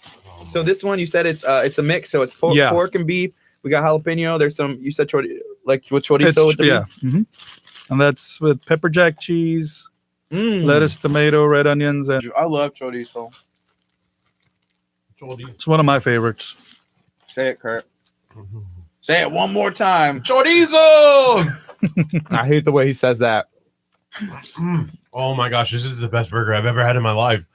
So this one, you said it's a mix. So it's pork and beef. We got jalapeno. There's some. You said like with chorizo. With the Yeah. And that's with pepper jack cheese, beef? lettuce, tomato, red onions, and I love chorizo. it's one of my favorites. Say it, Kurt. Say it one more time. chorizo! I hate the way he says that. Oh my gosh, this is the best burger I've ever had in my life.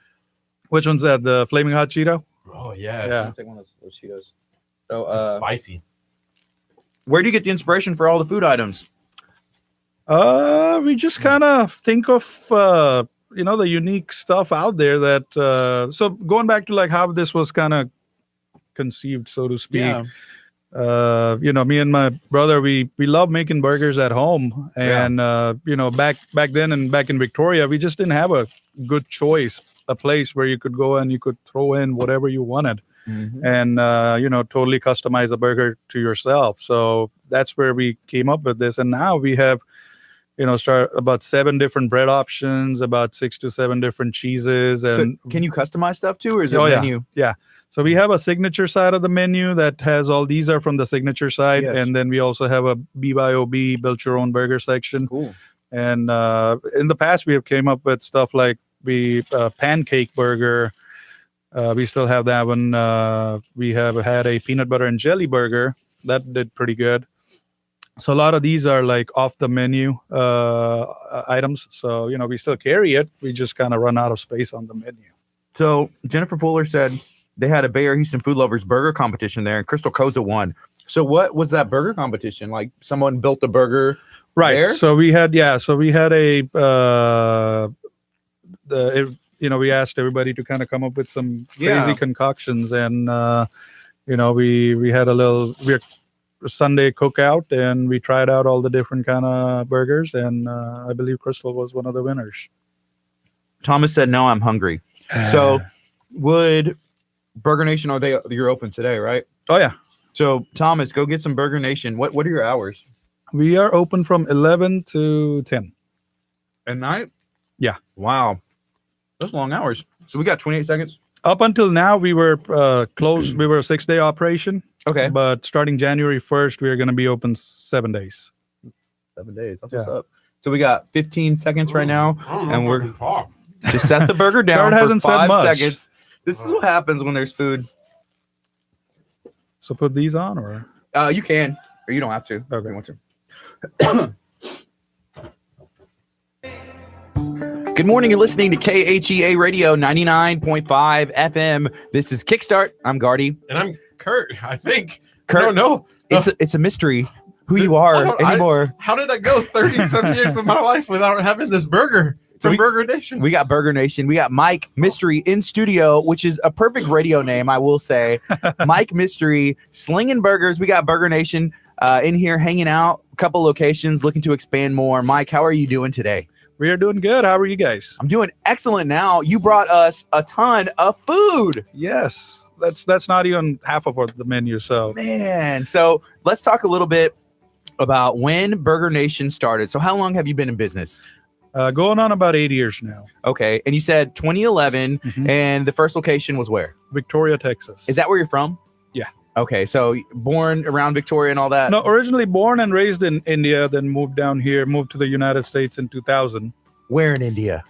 Which one's that? The flaming hot Cheeto? Oh yes. Yeah. I'll take one of those Cheetos. So, It's spicy. where do you get the inspiration for all the food items? We just kind of think of the unique stuff out there that so going back to like how this was kind of conceived, so to speak. Yeah. Me and my brother, we love making burgers at home, and back then and back in Victoria, we just didn't have a good choice, a place where you could go and you could throw in whatever you wanted. Mhm. And totally customize a burger to yourself. So that's where we came up with this, and now we have start about 7 different bread options, about 6 to 7 different cheeses. And So can you customize stuff too, or is it Oh, yeah. menu? so we have a signature side of the menu that has all these are from the signature side. Yes. And then we also have a BYOB, built your own burger section. Cool. And in the past, we have came up with stuff like pancake burger. We still have that one. We have had a peanut butter and jelly burger that did pretty good. So a lot of these are like off the menu items. So, we still carry it. We just kind of run out of space on the menu. So Jennifer Fuller said they had a Bay Area Houston Food Lovers burger competition there, and Crystal Koza won. So what was that burger competition? Like someone built a burger, Right. there? So we had, we asked everybody to kind of come up with some crazy Yeah. concoctions, and we had a Sunday cookout, and we tried out all the different kind of burgers, and I believe Crystal was one of the winners. Thomas said, "No, I'm hungry." So would Burger Nation? You're open today, right? Oh yeah, So Thomas, go get some Burger Nation. What are your hours we are open from 11 to 10. at night? Yeah. Wow, those long hours. So we got 28 seconds. Up until now, we were closed. We were a 6-day operation. Okay, But starting January 1st, we are going to be open 7 days. 7 days. That's Yeah. what's up. So we got 15 seconds right now. I don't know And if I we're- can talk. Just set the burger down Kurt for hasn't said 5 much. seconds. This is what happens when there's food. So put these on, or You can, or you don't have to. If Okay. you want to. Good morning. You're listening to KHEA Radio 99.5 FM. This is Kickstart. I'm Gardy. And I'm Kurt, I think. Kurt, I don't know. It's a mystery. who you are anymore. How did I go 30-some years of my life without having this burger from Burger Nation? We got Burger Nation. We got Mike Mystery in studio, which is a perfect radio name, I will say. Mike Mystery, slinging burgers. We got Burger Nation in here hanging out. A couple locations, looking to expand more. Mike, how are you doing today? We are doing good. How are you guys? I'm doing excellent now. You brought us a ton of food. Yes. That's not even half of the menu. So Man, so let's talk a little bit about when Burger Nation started. So how long have you been in business? going on about 8 years now. Okay. And you said 2011, Mhm. and the first location was where? Victoria, Texas. Is that where you're from? Yeah. Okay. So born around Victoria and all that? No, originally born and raised in India, then moved down here, moved to the United States in 2000, Where in India?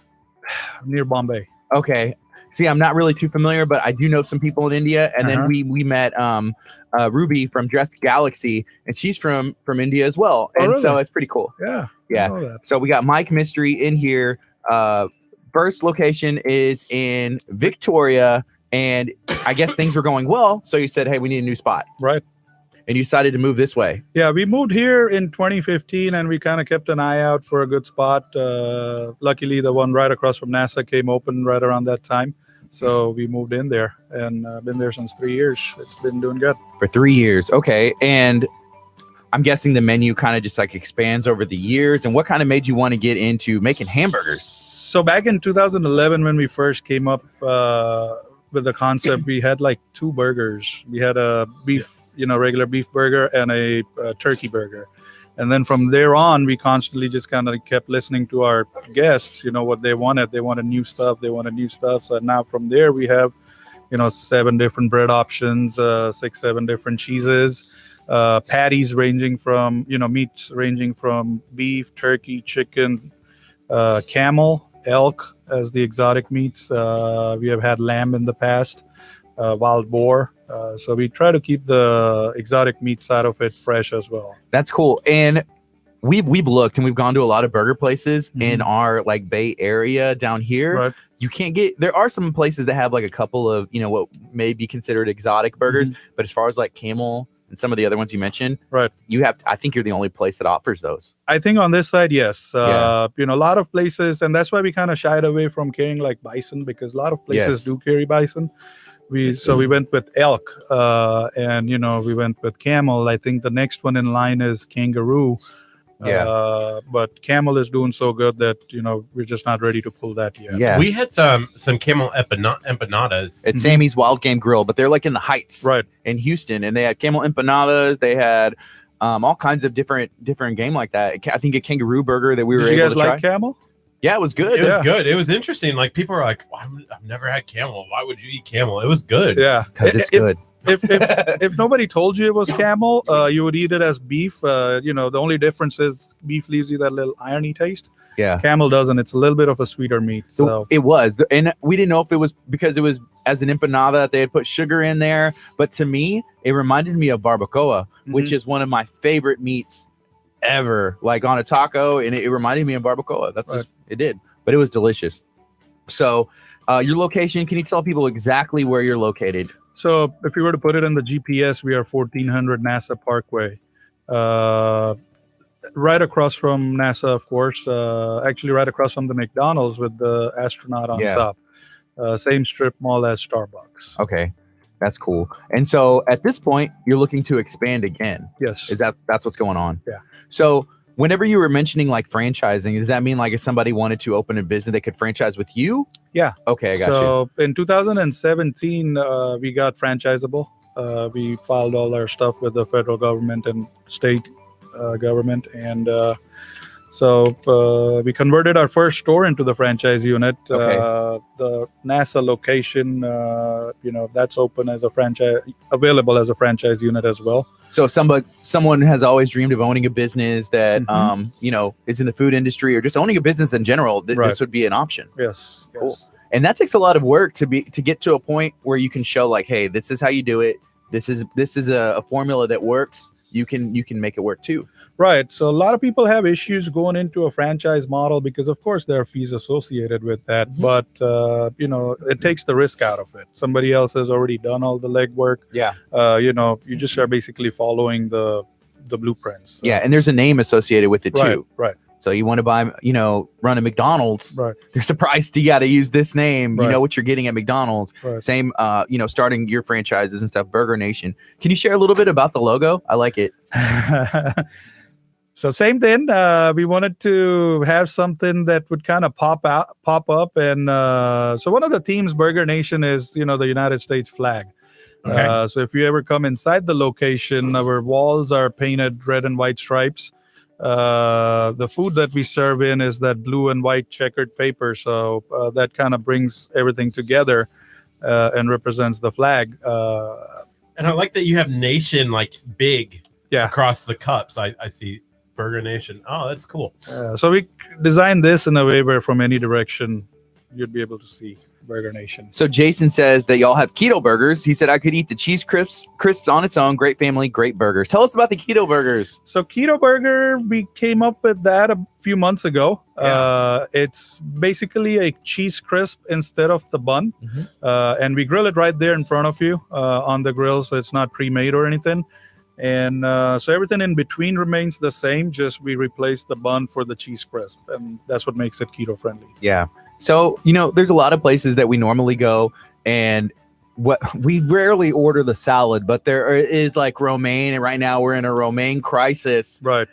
near Bombay. Okay. See, I'm not really too familiar, but I do know some people in India. And then we met Ruby from Dressed Galaxy, and she's from India as well. Oh, And so really? it's pretty cool. Yeah. Yeah. I know that. So we got Mike Mystery in here. First location is in Victoria, and I guess things were going well. So you said, hey, we need a new spot. Right. And you decided to move this way. Yeah, we moved here in 2015 and we kind of kept an eye out for a good spot. Luckily, the one right across from NASA came open right around that time. So we moved in there and been there since 3 years. It's been doing good. For 3 years. Okay. And I'm guessing the menu kind of just like expands over the years. And what kind of made you want to get into making hamburgers? So back in 2011, when we first came up with the concept, we had like 2 burgers. We had a beef, regular beef burger and a turkey burger. And then from there on, we constantly just kind of kept listening to our guests, what they wanted. They wanted new stuff. So now from there, we have, 7 different bread options, 6, 7 different cheeses, patties ranging from, meats ranging from beef, turkey, chicken, camel, elk as the exotic meats. We have had lamb in the past, wild boar. So we try to keep the exotic meat side of it fresh as well. That's cool. And we've looked and we've gone to a lot of burger places in our like Bay Area down here. Right. You can't get, there are some places that have like a couple of, what may be considered exotic burgers, but as far as like Camel and some of the other ones you mentioned, Right. I think you're the only place that offers those. I think on this side, yes. Yeah. A lot of places, and that's why we kind of shied away from carrying like bison, because a lot of places Yes. do carry bison. We went with elk, and we went with camel. I think the next one in line is kangaroo. But camel is doing so good that we're just not ready to pull that yet. Yeah. We had some camel empanadas. It's Sammy's Wild Game Grill, but they're like in the Heights Right. in Houston, and they had camel empanadas. They had all kinds of different game like that. I think a kangaroo burger that we were Did you able guys to like try. camel? Yeah, it was good. It was good. It was interesting. Like people are like, I've never had camel. Why would you eat camel? It was good. Yeah, Because it's good. If nobody told you it was camel, you would eat it as beef. The only difference is beef leaves you that little irony taste. Yeah. Camel doesn't. It's a little bit of a sweeter meat. So It was. And we didn't know if it was because it was as an empanada, they had put sugar in there. But to me, it reminded me of barbacoa, which is one of my favorite meats ever, like on a taco. And it reminded me of barbacoa. That's Right. just, it did. But it was delicious. So your location, can you tell people exactly where you're located? So if you were to put it in the GPS, we are 1400 NASA Parkway, right across from NASA, of course. Actually, right across from the McDonald's with the astronaut on top. Same strip mall as Starbucks. Okay. That's cool. And so at this point, you're looking to expand again. Yes. That's what's going on? Yeah. So whenever you were mentioning like franchising, does that mean like if somebody wanted to open a business, they could franchise with you? Yeah. Okay, I got you. So in 2017, we got franchisable. We filed all our stuff with the federal government and state government. And so we converted our first store into the franchise unit. Okay. The NASA location, that's open as a franchise, available as a franchise unit as well. So if someone has always dreamed of owning a business that, is in the food industry or just owning a business in general, Right. this would be an option. Yes. Cool. Yes. And that takes a lot of work to get to a point where you can show like, hey, this is how you do it. This is a formula that works. You can make it work too. Right. So a lot of people have issues going into a franchise model because, of course, there are fees associated with that. But, it takes the risk out of it. Somebody else has already done all the legwork. Yeah. You just are basically following the the blueprints. Yeah, and there's a name associated with it too. Right. So you want to buy, run a McDonald's. Right. They're surprised you got to use this name. You Right. know what you're getting at McDonald's. Right. Same, starting your franchises and stuff. Burger Nation. Can you share a little bit about the logo? I like it. So same thing. We wanted to have something that would kind of pop up, and so one of the themes, Burger Nation, is the United States flag. Okay. So if you ever come inside the location, our walls are painted red and white stripes. The food that we serve in is that blue and white checkered paper, so that kind of brings everything together and represents the flag. And I like that you have nation like big Yeah. across the cups. I see Burger Nation. Oh, that's cool. So we designed this in a way where from any direction you'd be able to see Burger Nation. So Jason says that y'all have keto burgers. He said I could eat the cheese crisps on its own. Great family, great burgers. Tell us about the keto burgers. So Keto Burger, we came up with that a few months ago. It's basically a cheese crisp instead of the bun. Mhm. And we grill it right there in front of you on the grill, so it's not pre-made or anything. And so everything in between remains the same, just we replace the bun for the cheese crisp. And that's what makes it keto friendly. Yeah. So, there's a lot of places that we normally go, and we rarely order the salad, but there is like romaine, and right now we're in a romaine crisis. Right.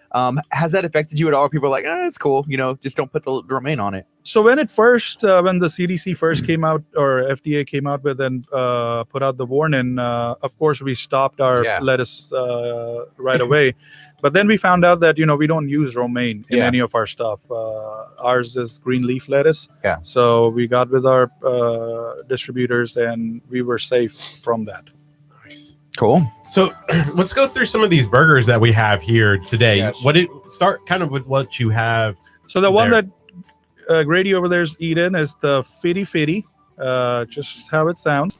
Has that affected you at all? People are like, it's cool. Just don't put the romaine on it. So when it first, when the CDC first came out, or FDA came out with and put out the warning, of course we stopped our lettuce right away. But then we found out that we don't use romaine in any of our stuff. Ours is green leaf lettuce. Yeah. So we got with our distributors, and we were safe from that. Nice. Cool. So let's go through some of these burgers that we have here today. Yes. Start kind of with what you have. So the one there. that Grady over there is eating is the Fitty Fitty, just how it sounds.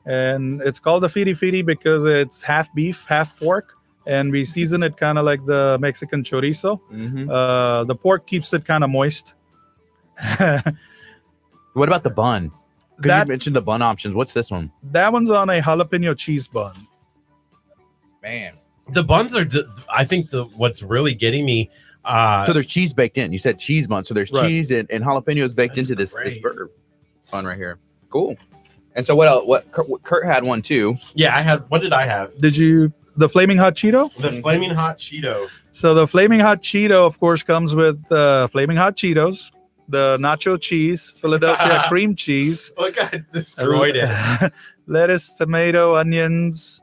And it's called the Fitty Fitty because it's half beef, half pork. And we season it kind of like the Mexican chorizo. Mm-hmm. The pork keeps it kind of moist. What about the bun? Because That- you mentioned the bun options. What's this one? That one's on a jalapeno cheese bun. Man. The buns are, I think, what's really getting me. So there's cheese baked in. You said cheese bun. So there's Right. cheese and jalapenos baked That's into this great. burger bun right here. Cool. And so what else? Kurt had one too. Yeah, I had. What did I have? The Flaming Hot Cheeto? The Flaming Hot Cheeto. So the Flaming Hot Cheeto, of course, comes with Flaming Hot Cheetos, the nacho cheese, Philadelphia cream cheese, Look, I destroyed it. lettuce, tomato, onions,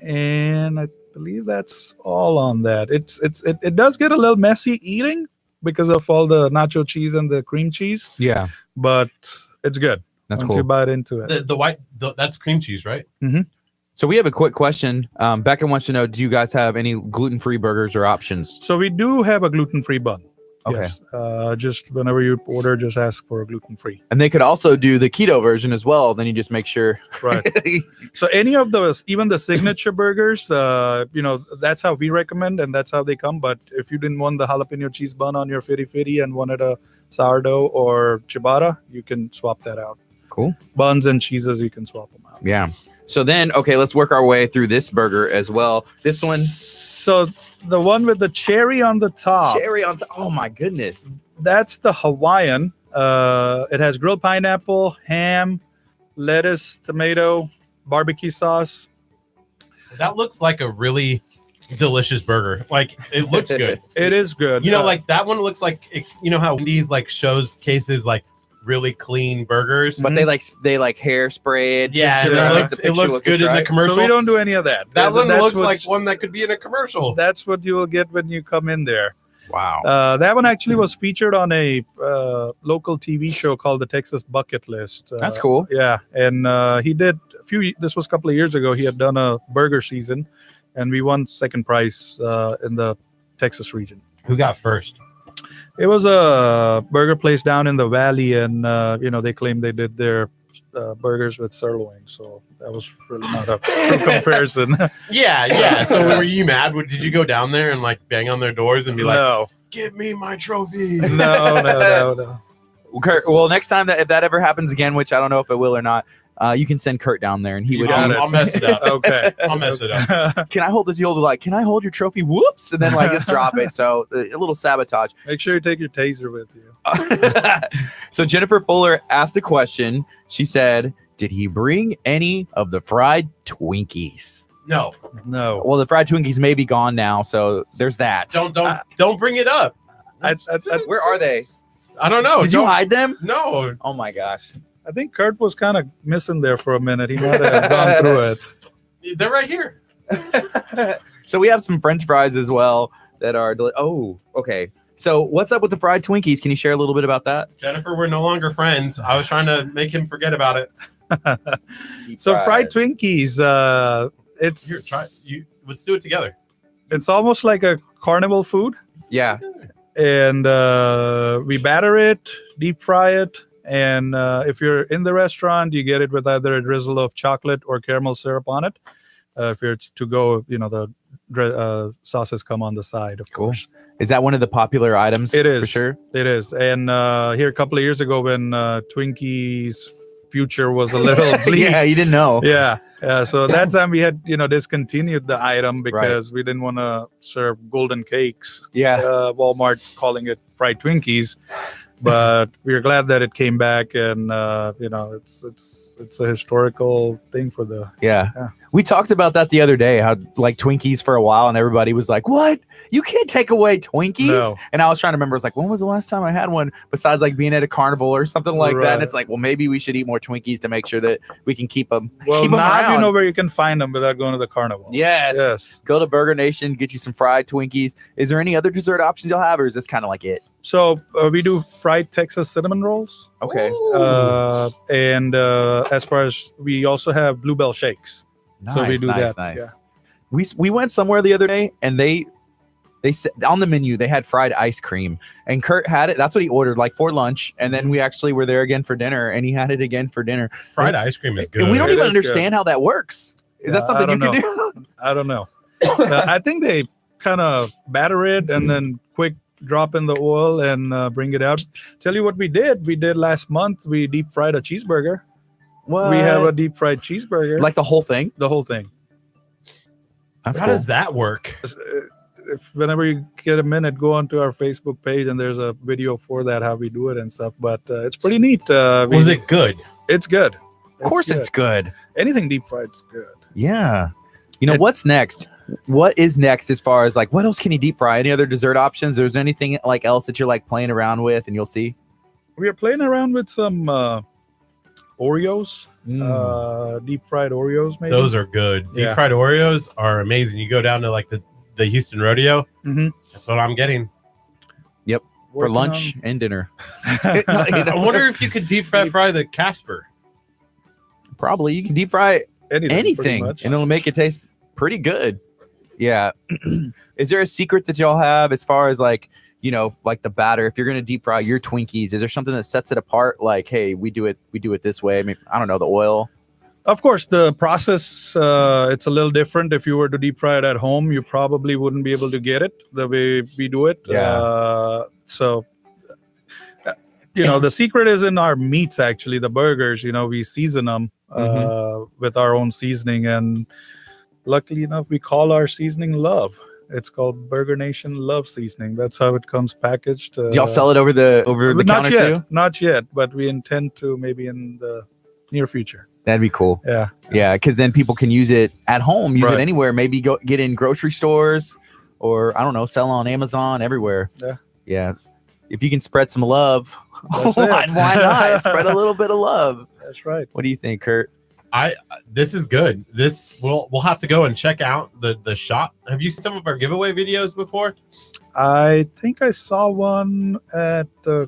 and I believe that's all on that. It does get a little messy eating because of all the nacho cheese and the cream cheese, Yeah. but it's good That's once cool. you bite into it. The white. That's cream cheese, right? So we have a quick question. Becca wants to know, do you guys have any gluten-free burgers or options? So we do have a gluten-free bun. Okay. Yes. Just whenever you order, just ask for a gluten-free. And they could also do the keto version as well. Then you just make sure. Right. So any of those, even the signature burgers, that's how we recommend, and that's how they come. But if you didn't want the jalapeno cheese bun on your Fitty Fitty and wanted a sourdough or ciabatta, you can swap that out. Cool. Buns and cheeses, you can swap them out. Yeah. So then, okay, let's work our way through this burger as well. This one, So the one with the cherry on the top, cherry on top. Oh my goodness. that's the Hawaiian. It has grilled pineapple, ham, lettuce, tomato, barbecue sauce. That looks like a really delicious burger. Like it looks good. It is good. Like that one looks like how Wendy's like shows cases like really clean burgers. But they like hairspray it. Yeah, to and make it the it picture looks look good in the right. commercial. So we don't do any of that. that one That's looks what- like one that could be in a commercial. That's what you will get when you come in there. Wow. That one actually was featured on a local TV show called the Texas Bucket List. That's cool. Yeah, and he did this was a couple of years ago. He had done a burger season, and we won second prize in the Texas region. Who got first? It was a burger place down in the valley, and they claimed they did their burgers with sirloin. So that was really not a true comparison. Yeah. So were you mad? Did you go down there and like bang on their doors and be like, No, "Give me my trophy"? no. Kurt, well, next time if that ever happens again, which I don't know if it will or not, you can send Curt down there, and he would. got it. I'll mess it up. Okay. I'll mess it up. Can I hold the deal to like? Can I hold your trophy? Whoops, and then like just drop it. So a little sabotage. Make sure you take your taser with you. So Jennifer Fuller asked a question. She said, "Did he bring any of the fried Twinkies?" No, No. Well, the fried Twinkies may be gone now, so there's that. don't bring it up. Where are they? I don't know. Did you Don't- hide them? No, Oh my gosh. I think Curt was kind of missing there for a minute. He might have gone through it. they're right here. So we have some French fries as well that are. Okay. So what's up with the fried Twinkies? Can you share a little bit about that? Jennifer, we're no longer friends. I was trying to make him forget about it. So fried Twinkies, Here, try. Let's do it together. it's almost like a carnival food. Yeah. And we batter it, deep fry it, and if you're in the restaurant, you get it with either a drizzle of chocolate or caramel syrup on it. If it's to go, the sauces come on the side, of course. Is that one of the popular items? It is for sure. It is. And here a couple of years ago, when Twinkies' future was a little bleak, Yeah, you didn't know. yeah. So that time we had, discontinued the item because we didn't want to serve golden cakes. Yeah. Walmart calling it fried Twinkies, but we are glad that it came back, and it's a historical thing for the. Yeah. Yeah. We talked about that the other day, how like Twinkies for a while, and everybody was like, "What? You can't take away Twinkies?" No. And I was trying to remember, it's like, when was the last time I had one besides like being at a carnival or something like that? And Right. it's like, well, maybe we should eat more Twinkies to make sure that we can keep them. Well, keep 'em now around. you know where you can find them without going to the carnival. Yes. Yes. Go to Burger Nation, get you some fried Twinkies. Is there any other dessert options you'll have, or is this kind of like it? So we do fried Texas cinnamon rolls, Okay. and as far as we also have bluebell shakes. So we do that, yeah. We went somewhere the other day, and they said on the menu they had fried ice cream, and Curt had it. That's what he ordered like for lunch, and then we actually were there again for dinner, and he had it again for dinner. Fried ice cream is good. And we don't It even is understand how that works. Is that Yeah, something I you don't can do? I don't know. I think they kind of batter it and then quick drop in the oil and bring it out. Tell you what we did. We did last month. We deep fried a cheeseburger. What? We have a deep fried cheeseburger. like the whole thing. the whole thing. That's How cool. does that work? If whenever you get a minute, go onto our Facebook page and there's a video for that, how we do it and stuff. But it's pretty neat. Was it good? It's good. Of course, it's good. Anything deep fried is good. Yeah. You know It- what's next? What is next as far as like what else can you deep fry? Any other dessert options? Or is there anything like else that you're like playing around with and you'll see? We are playing around with some Oreos, deep fried Oreos. Maybe Those are good. Deep Yeah. fried Oreos are amazing. You go down to like the Houston Rodeo. Mhm. That's what I'm getting. For Working lunch and dinner. I wonder if you could deep fry the Casper. Probably you can deep fry on pretty anything much. and it'll make it taste pretty good. Yeah. Is there a secret that y'all have as far as like, like the batter? If you're gonna deep fry your Twinkies, is there something that sets it apart? Like, hey, we do it this way. I mean, I don't know, the oil. Of course, the process, it's a little different. If you were to deep fry it at home, you probably wouldn't be able to get it the way we do it. Yeah. The secret is in our meats, actually, the burgers. We season them with our own seasoning. And luckily enough, we call our seasoning Love. It's called Burger Nation Love Seasoning. That's how it comes packaged. Do y'all sell it over the not counter yet, too? Not yet, but we intend to maybe in the near future. That'd be cool. Yeah. Yeah, because then people can use it at home, use it Right. anywhere. Maybe go get in grocery stores, or I don't know, sell on Amazon, everywhere. Yeah. Yeah. If you can spread some love, That's why it. not spread a little bit of love? That's right. What do you think, Curt? This is good. We'll have to go and check out the shop. Have you seen some of our giveaway videos before? I think I saw one at the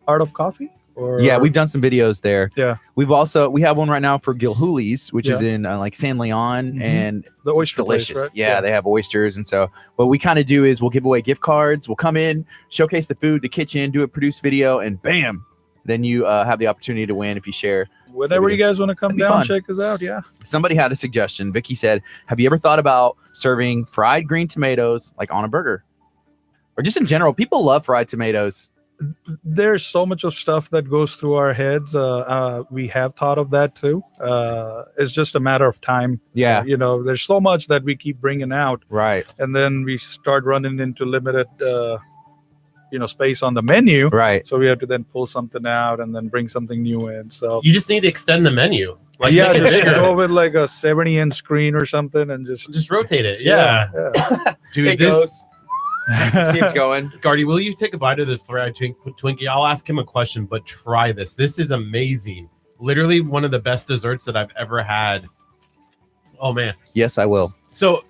Art of Coffee. Yeah, we've done some videos there. Yeah. we have one right now for Gilhooly's, which is in like San Leon, Mhm. and the it's oyster place, delicious. right? Yeah, they have oysters, and so what we kind of do is we'll give away gift cards. We'll come in, showcase the food, the kitchen, do a produce video, and bam, then you have the opportunity to win if you share. Whenever you guys want to come That'd be down, fun. check us out. Yeah. Somebody had a suggestion. Vicky said, "Have you ever thought about serving fried green tomatoes like on a burger, or just in general? People love fried tomatoes." there's so much of stuff that goes through our heads. We have thought of that too. It's just a matter of time. Yeah. There's so much that we keep bringing out, Right. and then we start running into limited, space on the menu. Right. So we have to then pull something out and then bring something new in. So You just need to extend the menu. Like yeah, make it just bigger. go with like a 70-inch screen or something, and just rotate it. Yeah. Dude, It this goes. It keeps going. Gardy, will you take a bite of the fried Twinkie? I'll ask him a question, but try this. This is amazing. Literally one of the best desserts that I've ever had. Oh man. Yes, I will. So,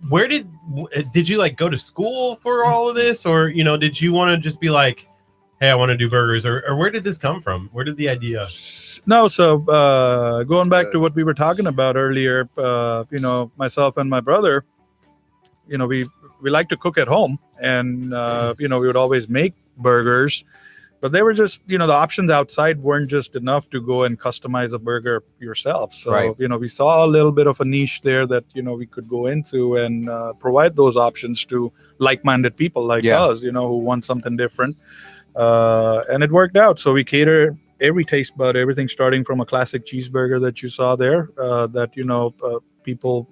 where did you like go to school for all of this, or did you want to just be like, hey, I want to do burgers, or where did this come from? Where did the idea? No, so going back to what we were talking about earlier, myself and my brother, we like to cook at home, and we would always make burgers, but they were just the options outside weren't just enough to go and customize a burger yourself. So Right. we saw a little bit of a niche there that we could go into and provide those options to like-minded people like us, who want something different, and it worked out. So we cater every taste bud, everything starting from a classic cheeseburger that you saw there, that people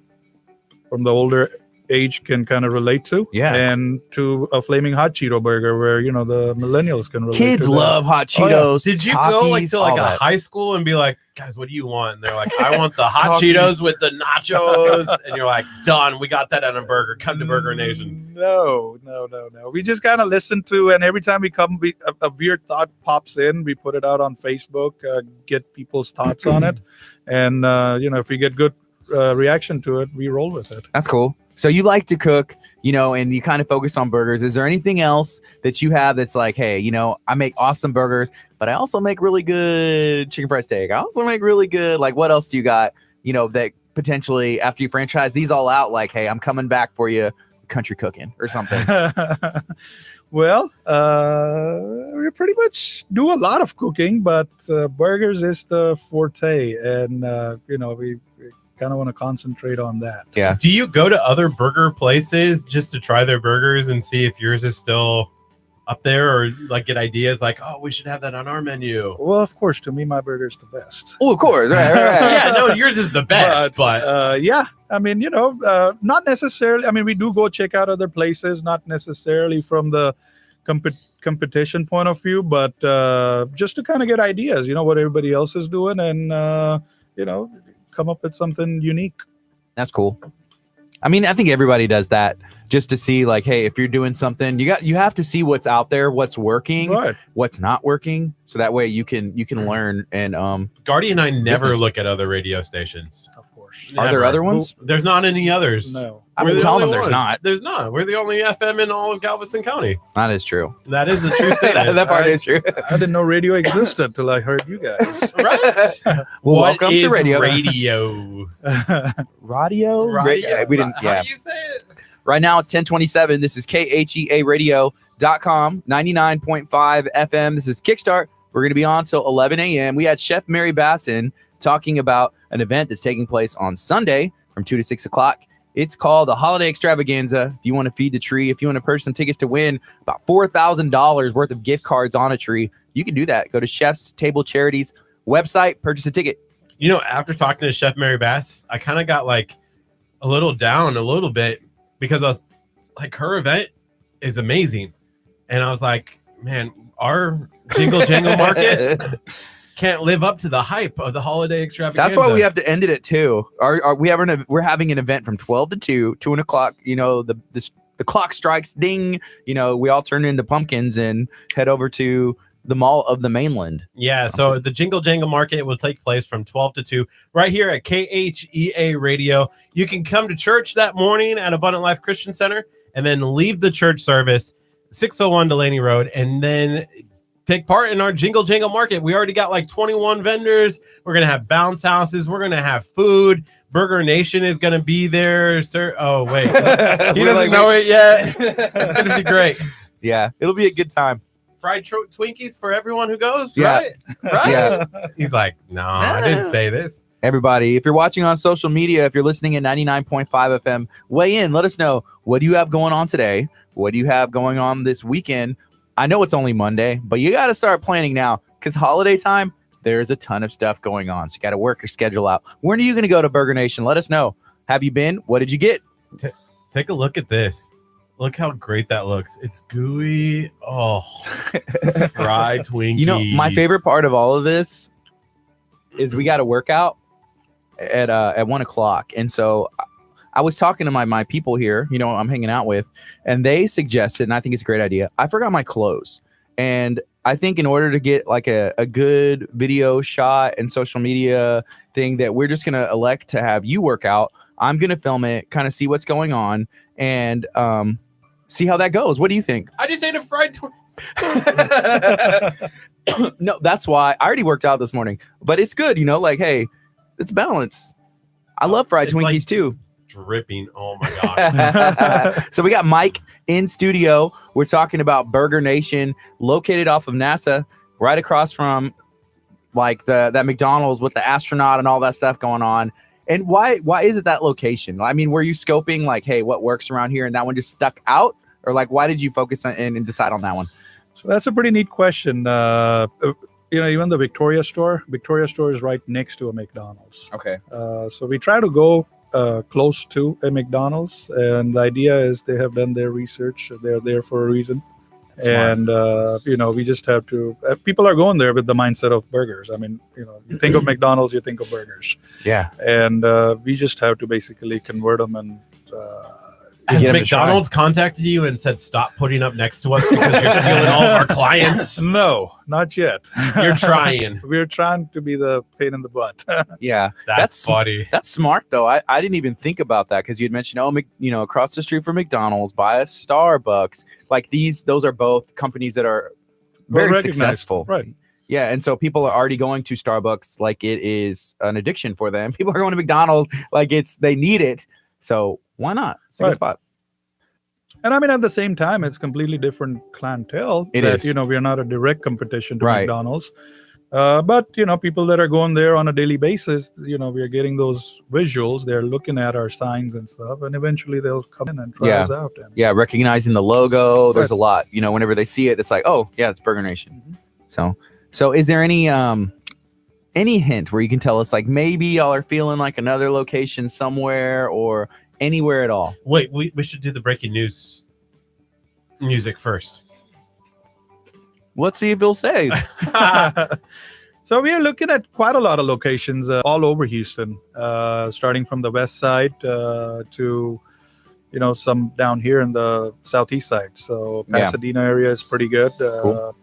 from the older age can kind of relate to, and to a flaming hot Cheeto burger where the millennials can relate. Kids to that. love hot Oh, yeah. Cheetos. Did you go like Takis, to like all a that. high school and be like, guys, what do you want? And they're like, I want the hot Takis. Cheetos with the nachos. And you're like, done. We got that on a burger. Come to Burger Nation. No. We just kind of listen to, and every time we come, a weird thought pops in. We put it out on Facebook, get people's thoughts on it, and if we get good reaction to it, we roll with it. That's cool. So you like to cook, and you kind of focus on burgers. Is there anything else that you have that's like, hey, I make awesome burgers, but I also make really good chicken fried steak. I also make really good, like, what else do you got, that potentially after you franchise these all out, like, hey, I'm coming back for you, country cooking or something. Well, we pretty much do a lot of cooking, but burgers is the forte, and we kind of want to concentrate on that. Yeah. Do you go to other burger places just to try their burgers and see if yours is still up there, or like get ideas like, oh, we should have that on our menu? Well, of course, to me, my burger's the best. Oh, of course. Right. Yeah, no, yours is the best, but yeah, I mean, not necessarily. I mean, we do go check out other places, not necessarily from the competition point of view, but just to kind of get ideas, what everybody else is doing, and come up with something unique. That's cool. I mean, I think everybody does that just to see, like, hey, if you're doing something, you have to see what's out there, what's working, Right. what's not working, so that way you can learn. And Gardy and I never Business. look at other radio stations. Of course. are there Never. other ones? There's not any others. No. I've We're been the telling only them there's ones. not. There's not. We're the only FM in all of Galveston County. That is true. That is a true statement. That part is true. I didn't know radio existed till I heard you guys. Right? Well, What welcome to is radio. Radio. Radio? Radio? We didn't. How Yeah. do you say it? Right now it's 10:27. This is KHEARadio.com, 99.5 FM. This is Kickstart. We're going to be on till 11 a.m. We had Chef Mary Bassin talking about an event that's taking place on Sunday from 2 to 6 o'clock. It's called the Holiday Extravaganza. If you want to feed the tree, if you want to purchase some tickets to win about $4,000 worth of gift cards on a tree, you can do that. Go to Chef's Table Charities website, purchase a ticket. After talking to Chef Mary Bass, I kind of got like a little down a little bit because I was like, her event is amazing. And I was like, man, our Jingle Jangle Market can't live up to the hype of the Holiday Extravaganza. That's why we have to end it at 2. We're having an event from 12 to 2 o'clock. The clock strikes, ding. We all turn into pumpkins and head over to the Mall of the Mainland. Yeah, so the Jingle Jangle Market will take place from 12 to 2 right here at KHEA Radio. You can come to church that morning at Abundant Life Christian Center and then leave the church service 601 Delaney Road and then take part in our Jingle Jangle Market. We already got like 21 vendors. We're going to have bounce houses. We're going to have food. Burger Nation is going to be there, sir. Oh, wait. He doesn't know it yet. It's going to be great. Yeah, it'll be a good time. Fried Twinkies for everyone who goes, Yeah. right? Right? Yeah. He's like, no, I didn't say this. Everybody, if you're watching on social media, if you're listening at 99.5 FM, weigh in. Let us know, what do you have going on today? What do you have going on this weekend? I know it's only Monday, but you got to start planning now because holiday time, there's a ton of stuff going on. So you got to work your schedule out. When are you going to go to Burger Nation? Let us know. Have you been? What did you get? Take a look at this. Look how great that looks. It's gooey. Oh, fried Twinkies. You know, my favorite part of all of this is we got to work out at 1:00. And so I was talking to my people here, you know, I'm hanging out with, and they suggested, and I think it's a great idea. I forgot my clothes. And I think in order to get like a good video shot and social media thing that we're just going to elect to have you work out, I'm going to film it, kind of see what's going on and see how that goes. What do you think? I just ate a fried Twinkie. No, that's why I already worked out this morning, but it's good. You know, like, hey, it's balance. I love fried It's Twinkies like too. Dripping. Oh my gosh. So we got Mike in studio. We're talking about Burger Nation, located off of NASA, right across from like that McDonald's with the astronaut and all that stuff going on. And why is it that location? I mean, were you scoping like, hey, what works around here, and that one just stuck out, or like why did you focus on and decide on that one? So that's a pretty neat question. You know, even the Victoria store is right next to a McDonald's. Okay. So we try to go close to a McDonald's, and the idea is they have done their research. They're there for a reason. Smart. And you know, we just have to people are going there with the mindset of burgers. I mean, you know, you think of McDonald's, you think of burgers. Yeah. And we just have to basically convert them and Has Get 'em to McDonald's contacted you and said, stop putting up next to us because you're stealing all of our clients? no, not yet. You're trying. We're trying to be the pain in the butt. Yeah. That's funny. That's smart though. I didn't even think about that because you had mentioned, you know, across the street from McDonald's, by a Starbucks. Like those are both companies that are very recognized. successful. Right. Yeah, and so people are already going to Starbucks like it is an addiction for them. People are going to McDonald's like they need it. So why not? It's a good Right. spot. And I mean, at the same time, it's completely different clientele. It that, is. You know, we're not a direct competition to Right. McDonald's. But, you know, people that are going there on a daily basis, you know, we are getting those visuals. They're looking at our signs and stuff. And eventually they'll come in and try Yeah. us out. And Yeah, recognizing the logo. There's Right. a lot. You know, whenever they see it, it's like, oh yeah, it's Burger Nation. Mhm. So is there any hint where you can tell us like maybe y'all are feeling like another location somewhere or anywhere at all? Wait, we should do the breaking news music first. Let's see if he'll say. So we are looking at quite a lot of locations all over Houston, starting from the west side to, you know, some down here in the southeast side. So Yeah. Pasadena area is pretty good. Cool.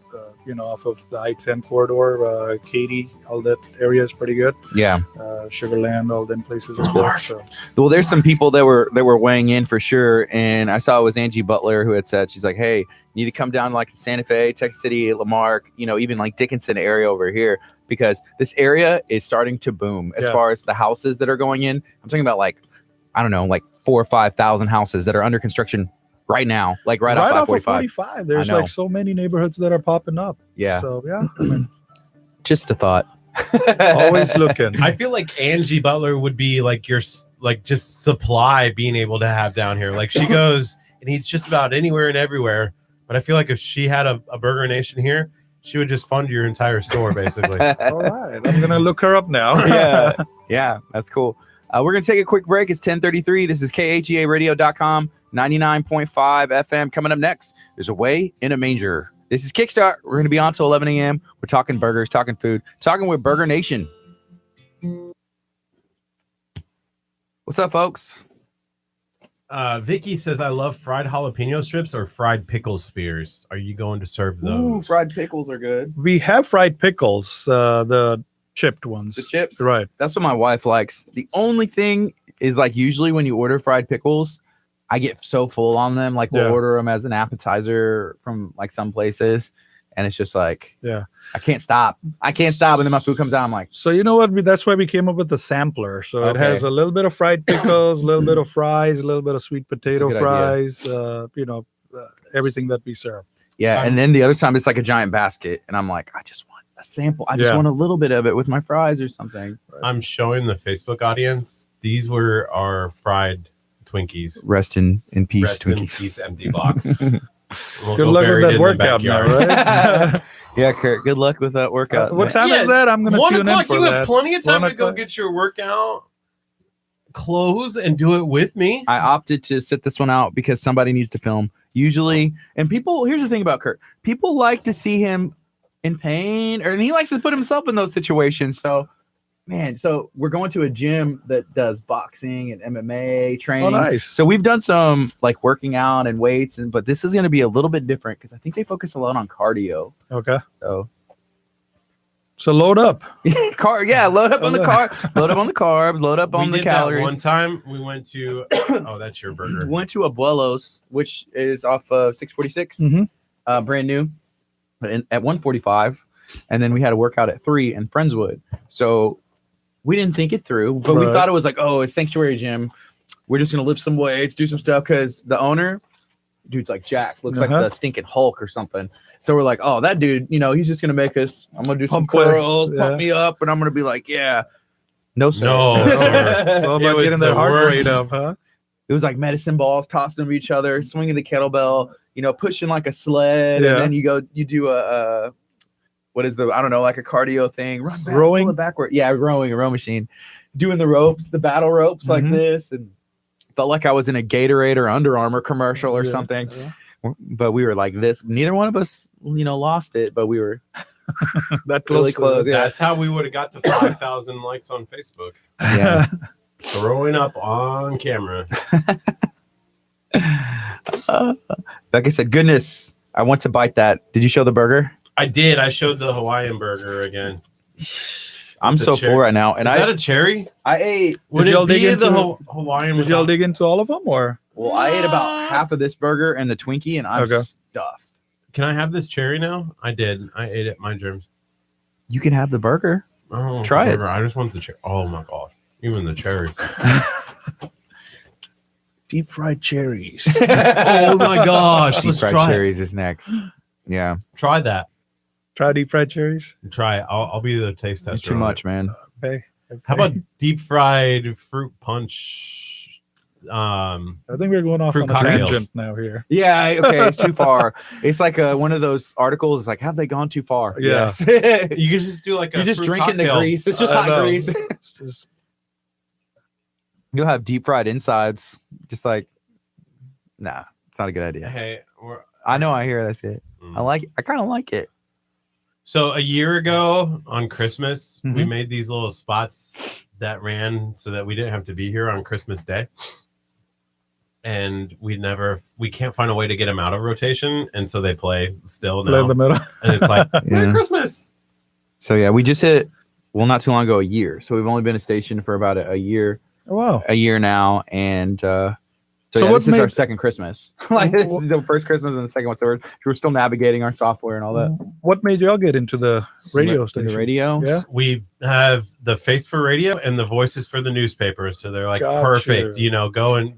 You know, off of the I-10 corridor, Katy, all that area is pretty good. Yeah. Sugarland, all them places as well. So Well, there's some people that were weighing in for sure, and I saw it was Angie Butler who had said, she's like, hey, you need to come down like Santa Fe, Texas City, Lamarck, you know, even like Dickinson area over here, because this area is starting to boom as Yeah. far as the houses that are going in. I'm talking about like, I don't know, like 4,000 or 5,000 houses that are under construction right now, like right off of 545. 45, there's I know. like so many neighborhoods that are popping up. Yeah, So yeah, I mean, just a thought. always looking. I feel like Angie Butler would be like your like just supply being able to have down here. Like she goes and eats just about anywhere and everywhere. But I feel like if she had a Burger Nation here, she would just fund your entire store basically. All right, I'm gonna look her up now. Yeah, that's cool. We're going to take a quick break. It's 10:33. This is KHEARadio.com, 99.5 FM. Coming up next, there's a way in a manger. This is Kickstart. We're going to be on till 11 a.m. We're talking burgers, talking food, talking with Burger Nation. What's up, folks? Vicky says, I love fried jalapeno strips or fried pickle spears. Are you going to serve those? Fried pickles are good. We have fried pickles, the chipped ones. The chips? Right. That's what my wife likes. The only thing is like usually when you order fried pickles, I get so full on them. Like we'll Yeah. order them as an appetizer from like some places. And it's just like, Yeah. I can't stop. And then my food comes out. I'm like, So you know what? That's why we came up with the sampler. So it Okay. has a little bit of fried pickles, a little bit of fries, a little bit of sweet potato good fries. You know, everything that we serve. yeah. And then the other time it's like a giant basket. And I'm like, I just want a sample. I just Yeah. want a little bit of it with my fries or something. I'm showing the Facebook audience. These were our fried Twinkies. Rest in peace, Rest in Twinkies. peace, empty box. We'll Good go luck with bury it that in the workout now, backyard. right? Yeah, Kurt. Good luck with that workout. What time Yeah, is that? I'm gonna 1 tune in o'clock. for You that. have plenty of time 1 to go o'clock. get your workout clothes and do it with me. I opted to sit this one out because somebody needs to film. Usually, and people. Here's the thing about Kurt. People like to see him in pain, and he likes to put himself in those situations. So, man. So we're going to a gym that does boxing and MMA training. Oh, nice. So we've done some like working out and weights, but this is going to be a little bit different because I think they focus a lot on cardio. Okay. So load up. load up on the car, load up on the carbs, load up on We the did that calories. one time we went to. Oh, that's your burger. Went to Abuelos, which is off 646, Mhm. brand new, at 145, and then we had a workout at 3 in Friendswood. So we didn't think it through, but we Right. thought it was like, oh, it's Sanctuary Gym. We're just gonna lift some weights, do some stuff, because the owner, dude's like Jack, looks like the stinking Hulk or something. So we're like, oh, that dude, he's just gonna make us. I'm gonna do some Pump legs, curls, yeah. pump me up, and I'm gonna be like, yeah. No, sir. No, sir. It's all It about was getting the that heart worst. rate up, huh? It was like medicine balls, tossing them to each other, swinging the kettlebell, pushing like a sled, Yeah. and then you do a what is the, I don't know, like a cardio thing, run back, Rowing? pull it backward. Yeah, rowing, a row machine, doing the ropes, the battle ropes like Mhm. this, and felt like I was in a Gatorade or Under Armour commercial or Yeah. something. Yeah. But we were like this. Neither one of us, lost it, but we were That really close. close. Yeah. That's how we would have got to 5,000 likes on Facebook. Yeah. Throwing up on camera. Like I said, goodness, I want to bite that. Did you show the burger? I did. I showed the Hawaiian burger again. I'm The so cherry. full right now, and Is that a cherry? I ate. Would Did y'all it be dig the into- Hawaiian? Did y'all without- dig into all of them, or Well, I ate about half of this burger and the Twinkie, and I'm Okay. stuffed. Can I have this cherry now? I did. I ate it. My germs. You can have the burger. Oh, Try it. whatever. I just want the cherry. Oh my gosh. Even the cherry. deep fried cherries? Oh my gosh. Deep Let's fried try it. cherries is next. Yeah, Try that. Try deep fried cherries. Try it. I'll be the taste it's tester. too on much, it. man. Okay. How about deep fried fruit punch? I think we're going off Fruit on a cocktails. tangent now here. Yeah, okay, it's too far. It's like one of those articles. It's like, have they gone too far? Yeah. Yes. You can just do like a You're just fruit drinking the cocktail. grease. It's just I hot know. grease. It's just You'll have deep fried insides. Just like, nah, it's not a good idea. Hey, I know. I hear it. I see it. Mm. I like it. I kind of like it. So a year ago on Christmas, we Mhm. made these little spots that ran so that we didn't have to be here on Christmas Day. And we can't find a way to get them out of rotation. And so they play still play in now. the middle. And it's like, Merry Yeah. Christmas. So yeah, we just hit. Well, not too long ago, a year. So we've only been a station for about a year. Wow. A year now, and so So yeah, what this is our made- second Christmas. Like this is the first Christmas and the second one. So we're still navigating our software and all that. What made y'all get into the radio The station? radio. Yeah. We have the face for radio and the voices for the newspaper. So they're like, Gotcha. perfect,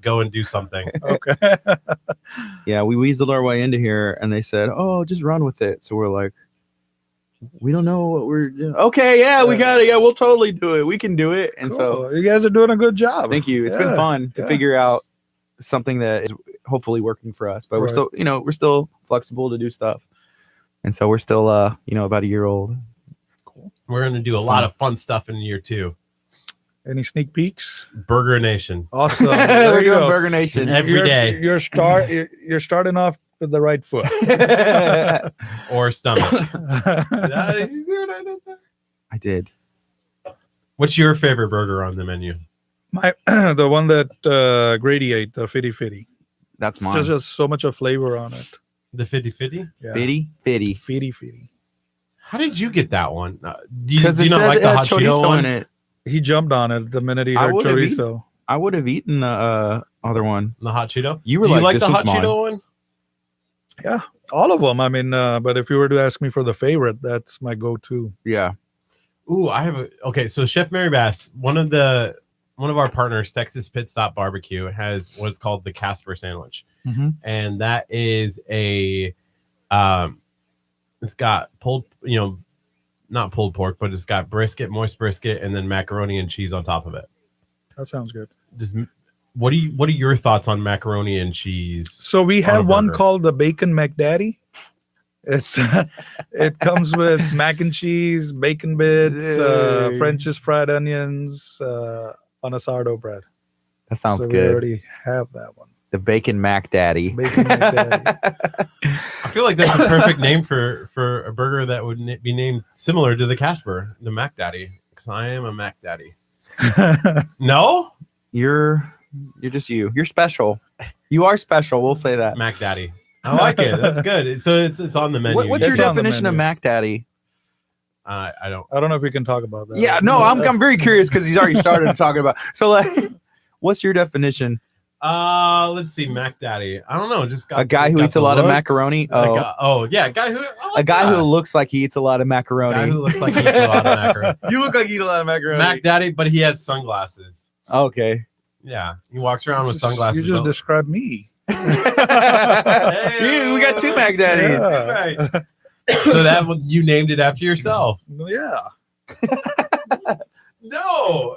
go and do something. Okay. Yeah, we weaseled our way into here, and they said, "Oh, just run with it." So we're like, "We don't know what we're doing." Okay, yeah, we got it. Yeah, we'll totally do it. We can do it. And so, Cool. you guys are doing a good job. thank you. It's been Yeah, fun to yeah. figure out something that is hopefully working for us. But we're Right. still, we're still flexible to do stuff, and so we're still, about a year old. We're going to do a lot of fun stuff in year 2. Any sneak peeks? Burger Nation. Awesome. We're There you doing go. Burger Nation. Every you're, day. You're starting off with the right foot. Or stomach. Did you see what I did there? I did. What's your favorite burger on the menu? My the one that Grady ate, the fitty fitty. That's It's mine. just so much of flavor on it. The 50-50? Yeah. Fitty. Fitty fitty. How did you get that one? Do you, Because do you not like the hot Cheeto one? in it. He jumped on it the minute he I heard would've chorizo. I would have eaten the other one. The hot Cheeto? You were Do you like, like "This the one's hot mine." Cheeto one? All of them. I mean, but if you were to ask me for the favorite, that's my go-to. Yeah. Ooh, I have a okay. So Chef Mary Bass, one of our partners, Texas Pit Stop Barbecue, has what's called the Casper sandwich, Mhm. and that is a, it's got pulled, not pulled pork, but it's got brisket, moist brisket, and then macaroni and cheese on top of it. That sounds good. Just What are your thoughts on macaroni and cheese? So we on a have one burger? called the Bacon McDaddy. It's it comes with mac and cheese, bacon bits, Dude. French's fried onions on a sourdough bread. That sounds So we good. already have that one. The Bacon Mac Daddy. Bacon McDaddy. I feel like that's a perfect name for a burger that would be named similar to the Casper, the Mac Daddy, because I am a Mac Daddy. No, You're just you. You're special. You are special. We'll say that. Mac Daddy. I like it. That's good. So it's on the menu. What's your It's on the definition of menu. Mac Daddy? I don't. I don't know if we can talk about that. Yeah, no, I'm very curious because he's already started talking about. So, like, what's your definition? Let's see, Mac Daddy. I don't know. Just got A guy who got eats a the lot of looks. macaroni? Yeah, a guy who A guy who looks like he eats a lot of macaroni. guy who looks like he eats a lot of macaroni. You look like you eat a lot of macaroni. Mac Daddy, but he has sunglasses. Okay. Yeah, he walks around with sunglasses. You just but- described me. We got two Mac Daddies. Yeah. Right. So that you named it after yourself. Yeah. No.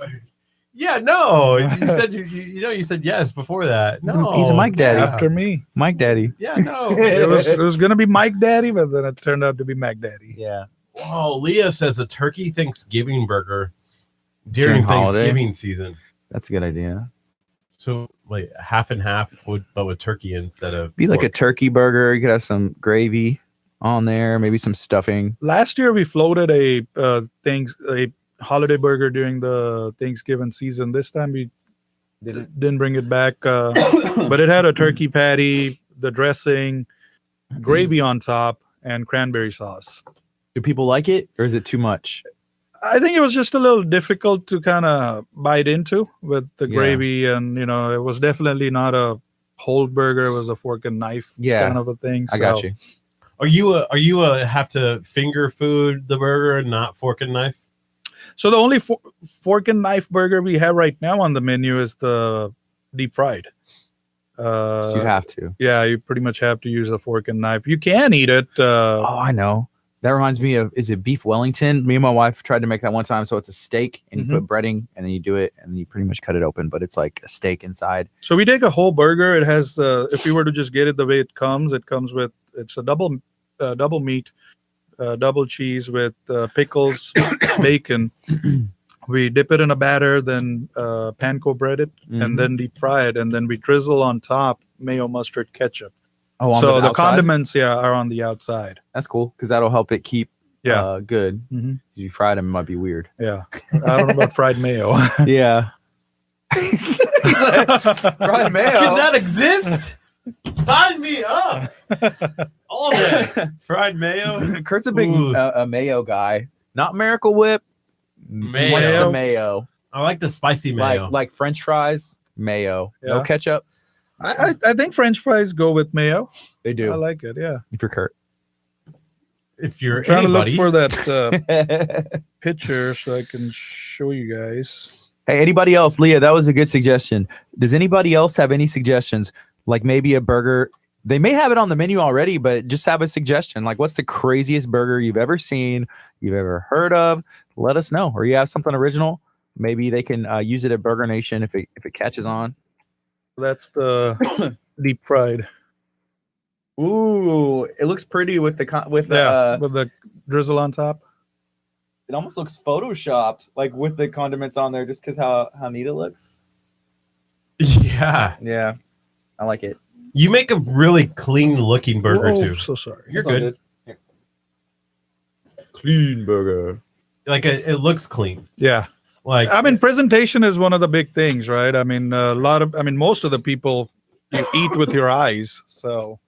Yeah, no. You said you said yes before that. No, He's a Mike Daddy. After me. Mike Daddy. Yeah, no. It was gonna be Mike Daddy, but then it turned out to be Mac Daddy. Yeah. Whoa, Leah says a turkey Thanksgiving burger During during holiday? Thanksgiving season. That's a good idea. So like half and half, but with turkey instead of Be like a pork. turkey burger. You could have some gravy on there, maybe some stuffing. Last year we floated a holiday burger during the Thanksgiving season. This time we didn't bring it back, but it had a turkey patty, the dressing, gravy on top, and cranberry sauce. Do people like it, or is it too much? I think it was just a little difficult to kind of bite into with the Yeah. gravy, and it was definitely not a whole burger. It was a fork and knife kind of a thing. I got you. Are you a have to finger food the burger and not fork and knife? So the only fork and knife burger we have right now on the menu is the deep fried. So you have to. Yeah, you pretty much have to use a fork and knife. You can eat it. Oh, I know. That reminds me of, is it beef Wellington? Me and my wife tried to make that one time. So it's a steak and you put breading and then you do it and you pretty much cut it open, but it's like a steak inside. So we take a whole burger. It has, if we were to just get it the way it comes with, it's a double meat, double cheese with pickles, bacon. We dip it in a batter, then panko bread it, and then deep fry it, and then we drizzle on top mayo, mustard, ketchup. Oh, So the outside? condiments, are on the outside. That's cool because that'll help it keep good. Mhm. If you fried them, it might be weird. Yeah, I don't know about fried mayo. Yeah. Fried mayo. Can that exist? Sign me up. All of that. Fried mayo. Kurt's a big Ooh. a mayo guy. Not Miracle Whip. Mayo. What's the mayo? I like the spicy mayo. Like French fries, mayo. No Yeah. ketchup. I think French fries go with mayo. They do. I like it. Yeah. If you're Kurt. if you're I'm trying anybody, to look for that picture so I can show you guys. Hey, anybody else? Leah, that was a good suggestion. Does anybody else have any suggestions? Like maybe a burger. They may have it on the menu already, but just have a suggestion. Like, what's the craziest burger you've ever seen, you've ever heard of? Let us know. Or you have something original. Maybe they can use it at Burger Nation if it catches on. That's the deep fried. Ooh, it looks pretty with the with the drizzle on top. it almost looks photoshopped, like with the condiments on there, just because how neat it looks. yeah, Yeah, I like it. you make a really clean looking burger Whoa, too. So sorry. You're It's all good. Here. Clean burger. Like it looks clean. Yeah. Like I mean, presentation is one of the big things, right? I mean, most of the people you eat with your eyes. So,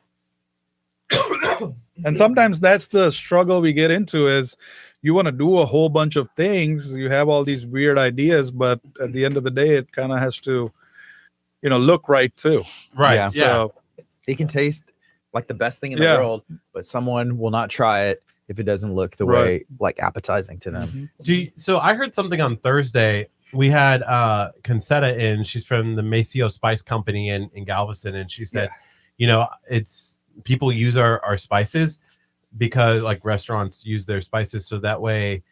and sometimes that's the struggle we get into is you want to do a whole bunch of things. You have all these weird ideas, but at the end of the day, it kind of has to, look right too. right. Yeah. Yeah. So, It can taste like the best thing in the Yeah. world, but someone will not try it if it doesn't look the Right. way like appetizing to them. So I heard something on Thursday. We had Concetta in. She's from the Maceo Spice Company in Galveston, and she said, it's people use our spices because like restaurants use their spices so that way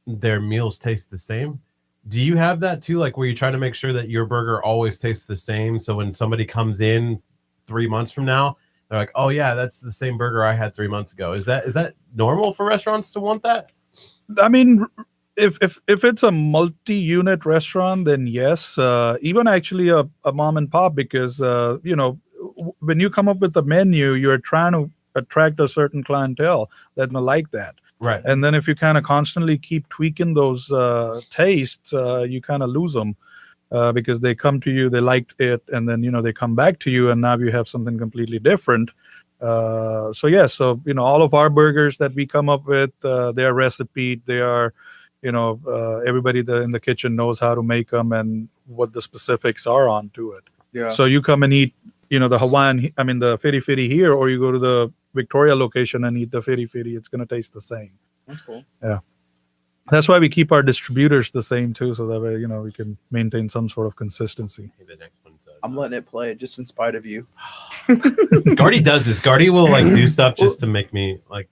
their meals taste the same. Do you have that too? Like where you try to make sure that your burger always tastes the same. So when somebody comes in 3 months from now, they're like, oh yeah, that's the same burger I had 3 months ago. Is that normal for restaurants to want that? I mean, if it's a multi-unit restaurant, then yes. Even actually a mom and pop, because when you come up with a menu, you're trying to attract a certain clientele that will like that. Right. And then if you kind of constantly keep tweaking those tastes, you kind of lose them because they come to you, they liked it, and then they come back to you, and now you have something completely different. So all of our burgers that we come up with, they are recipe. They are, everybody in the kitchen knows how to make them and what the specifics are onto it. Yeah. So you come and eat, the Hawaiian, the firi firi here, or you go to the Victoria location and eat the firi firi, it's going to taste the same. That's cool. Yeah. That's why we keep our distributors the same too, so that way, we can maintain some sort of consistency. The next one's I'm letting it play just in spite of you. Gardy does this. Gardy will like do stuff just to make me like.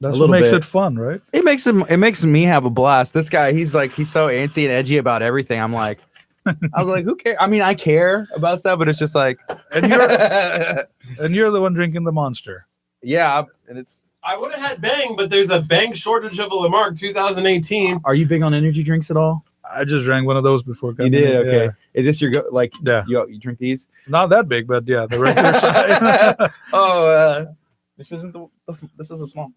That's A what little makes bit. it fun, right? It makes me have a blast. This guy, he's so antsy and edgy about everything. I'm like, I was like, who cares? I mean, I care about stuff, but it's just like, And you're the one drinking the Monster. yeah, and it's. I would have had Bang, but there's a Bang shortage of a Lamarck 2018. Are you big on energy drinks at all? I just drank one of those before You coming did, in. okay. Yeah. Is this your Yeah. You drink these? Not that big, but yeah, the regular size. This isn't this is a small.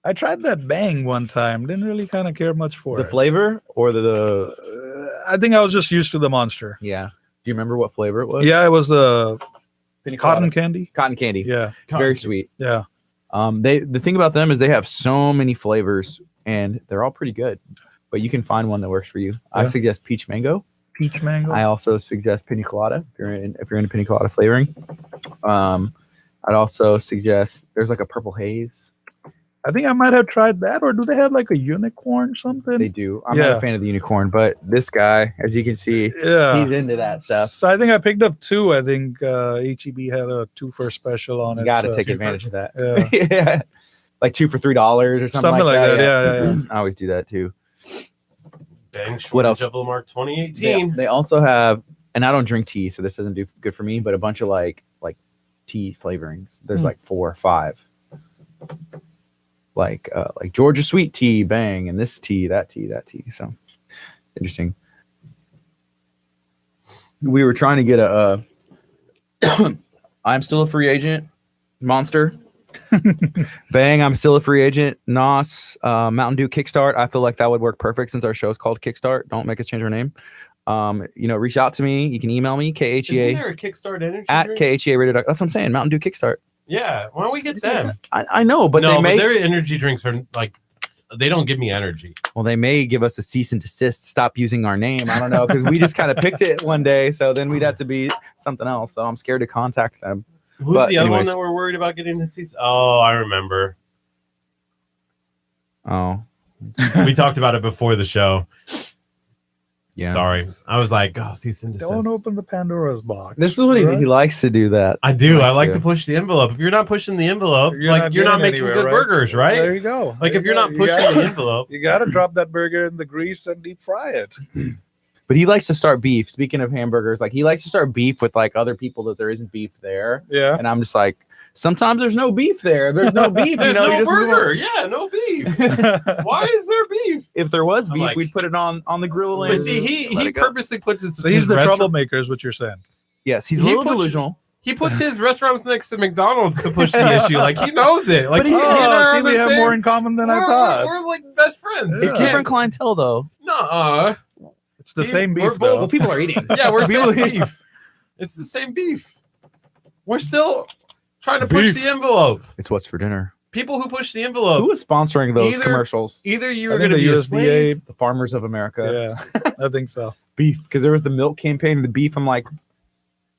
I tried that Bang one time. Didn't really kind of care much for The it. flavor or the I think I was just used to the Monster. yeah. Do you remember what flavor it was? Yeah, it was Pina cotton colada. candy. Cotton candy. Yeah, It's very sweet. yeah. The thing about them is they have so many flavors and they're all pretty good. But you can find one that works for you. I Yeah. suggest peach mango. Peach mango. I also suggest pina colada if you're into pina colada flavoring. I'd also suggest there's like a purple haze. I think I might have tried that, or do they have like a unicorn something? They do. I'm not Yeah. a fan of the unicorn, but this guy, as you can see, Yeah. he's into that stuff. So I think I picked up two. I think HEB had a 2 for special on You it. got to so- take advantage of that. Yeah. Yeah. Like 2 for $3 or something like that. Yeah. Yeah. I always do that too. Bang shortage What else? of Lamarck 2018. They also have, and I don't drink tea, so this doesn't do good for me, but a bunch of like tea flavorings. There's like 4 or 5. Like Georgia sweet tea, Bang, and this tea, that tea, that tea. So interesting. We were trying to get a I'm still a free agent Monster. Bang, I'm still a free agent. NOS, Mountain Dew Kickstart. I feel like that would work perfect since our show is called Kickstart. Don't make us change our name. Reach out to me. You can email me, Isn't KHEA there a Kickstart energy at drink? KHEA Radio. That's what I'm saying. Mountain Dew Kickstart. Yeah, why don't we get them? I know, but no, they may but their energy drinks are like, they don't give me energy. well, they may give us a cease and desist. Stop using our name. I don't know, because we just kind of picked it one day. So then we'd have to be something else. So I'm scared to contact them. Who's But the other one anyways. that we're worried about getting the cease? Oh, I remember. Oh, We talked about it before the show. yeah. Sorry. I was like, oh, cease and desist. Don't open the Pandora's box. This is what he likes to do. That I do. I Likes like to. to push the envelope. If you're not pushing the envelope, you're not getting making anywhere, good right? burgers, right? There you go. Like There if you're you not go. pushing the envelope. You got to drop that burger in the grease and deep fry it. But he likes to start beef. Speaking of hamburgers, like he likes to start beef with like other people that there isn't beef there. Yeah. And I'm just like, sometimes there's no beef there. There's no beef. There's you no just move on. burger. Yeah, no beef. Why is there beef? If there was I'm beef, like- we'd put it on the grill. But And see, let he it go. purposely puts his. So he's his the restaurant- troublemaker, is what you're saying. Yes, he's a He little puts- delusional. He puts his restaurants next to McDonald's to push the issue. Like he knows it. Like But he's- he and I are see, the we have same- more in common than I we're- thought. We're like best friends. Yeah. It's different clientele though. Nuh-uh. It's the same We're beef, both- though. Well, people are eating. Yeah, we're People- same beef. It's the same beef. We're still trying to push Beef. the envelope. It's what's for dinner. People who push the envelope. Who is sponsoring those Either- commercials? Either you I are think going to the be a slave. USDA. The Farmers of America. Yeah, I think so. Beef, because there was the milk campaign and the beef. I'm like,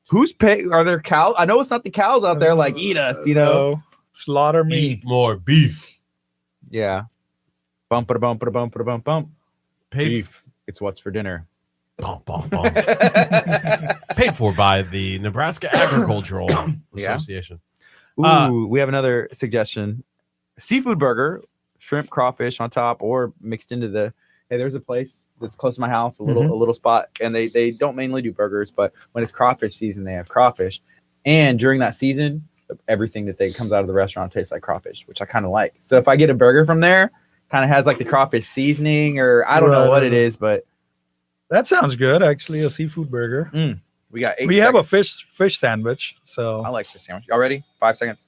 who's paying? Are there cows? I know it's not the cows out there. Like, eat us, you know? No. Slaughter Eat me. more beef. Yeah. Bump, bump, bump, bump, bump. Paid, Beef. It's what's for dinner. bum, bum, bum. Paid for by the Nebraska Agricultural Yeah. Association. Ooh, we have another suggestion: seafood burger, shrimp, crawfish on top, or mixed into the hey, there's a place that's close to my house, a little spot, and they don't mainly do burgers, but when it's crawfish season, they have crawfish, and during that season, everything that comes out of the restaurant tastes like crawfish, which I kind of like. So if I get a burger from there, kind of has like the crawfish seasoning, or I don't know what it is, but that sounds good. Actually, a seafood burger. We got 8 We have a seconds. fish sandwich. So I like fish sandwich. Y'all ready? 5 seconds.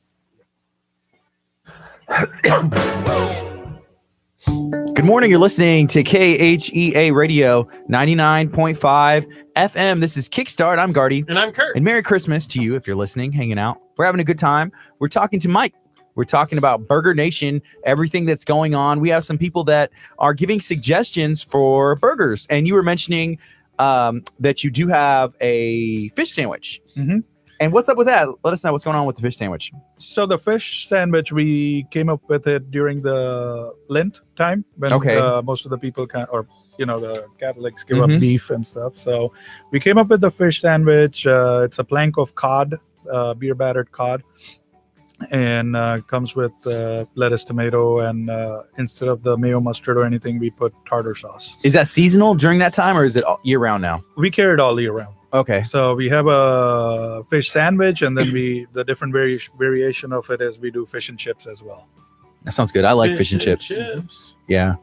Good morning. You're listening to KHEA Radio 99.5 FM. This is Kickstart. I'm Gardy. And I'm Curt. And Merry Christmas to you if you're listening, hanging out. We're having a good time. We're talking to Mike. We're talking about Burger Nation, everything that's going on. We have some people that are giving suggestions for burgers. And you were mentioning that you do have a fish sandwich. Mm-hmm. And what's up with that? Let us know what's going on with the fish sandwich. So the fish sandwich, we came up with it during the Lent time when most of the people the Catholics give up beef and stuff. So we came up with the fish sandwich. It's a plank of cod, beer battered cod, and comes with lettuce, tomato, and instead of the mayo, mustard, or anything, we put tartar sauce. Is that seasonal during that time, or is it year round now? We carry it all year round. Okay. So we have a fish sandwich, and then the different variation of it is we do fish and chips as well. That sounds good. I like fish and chips. Yeah.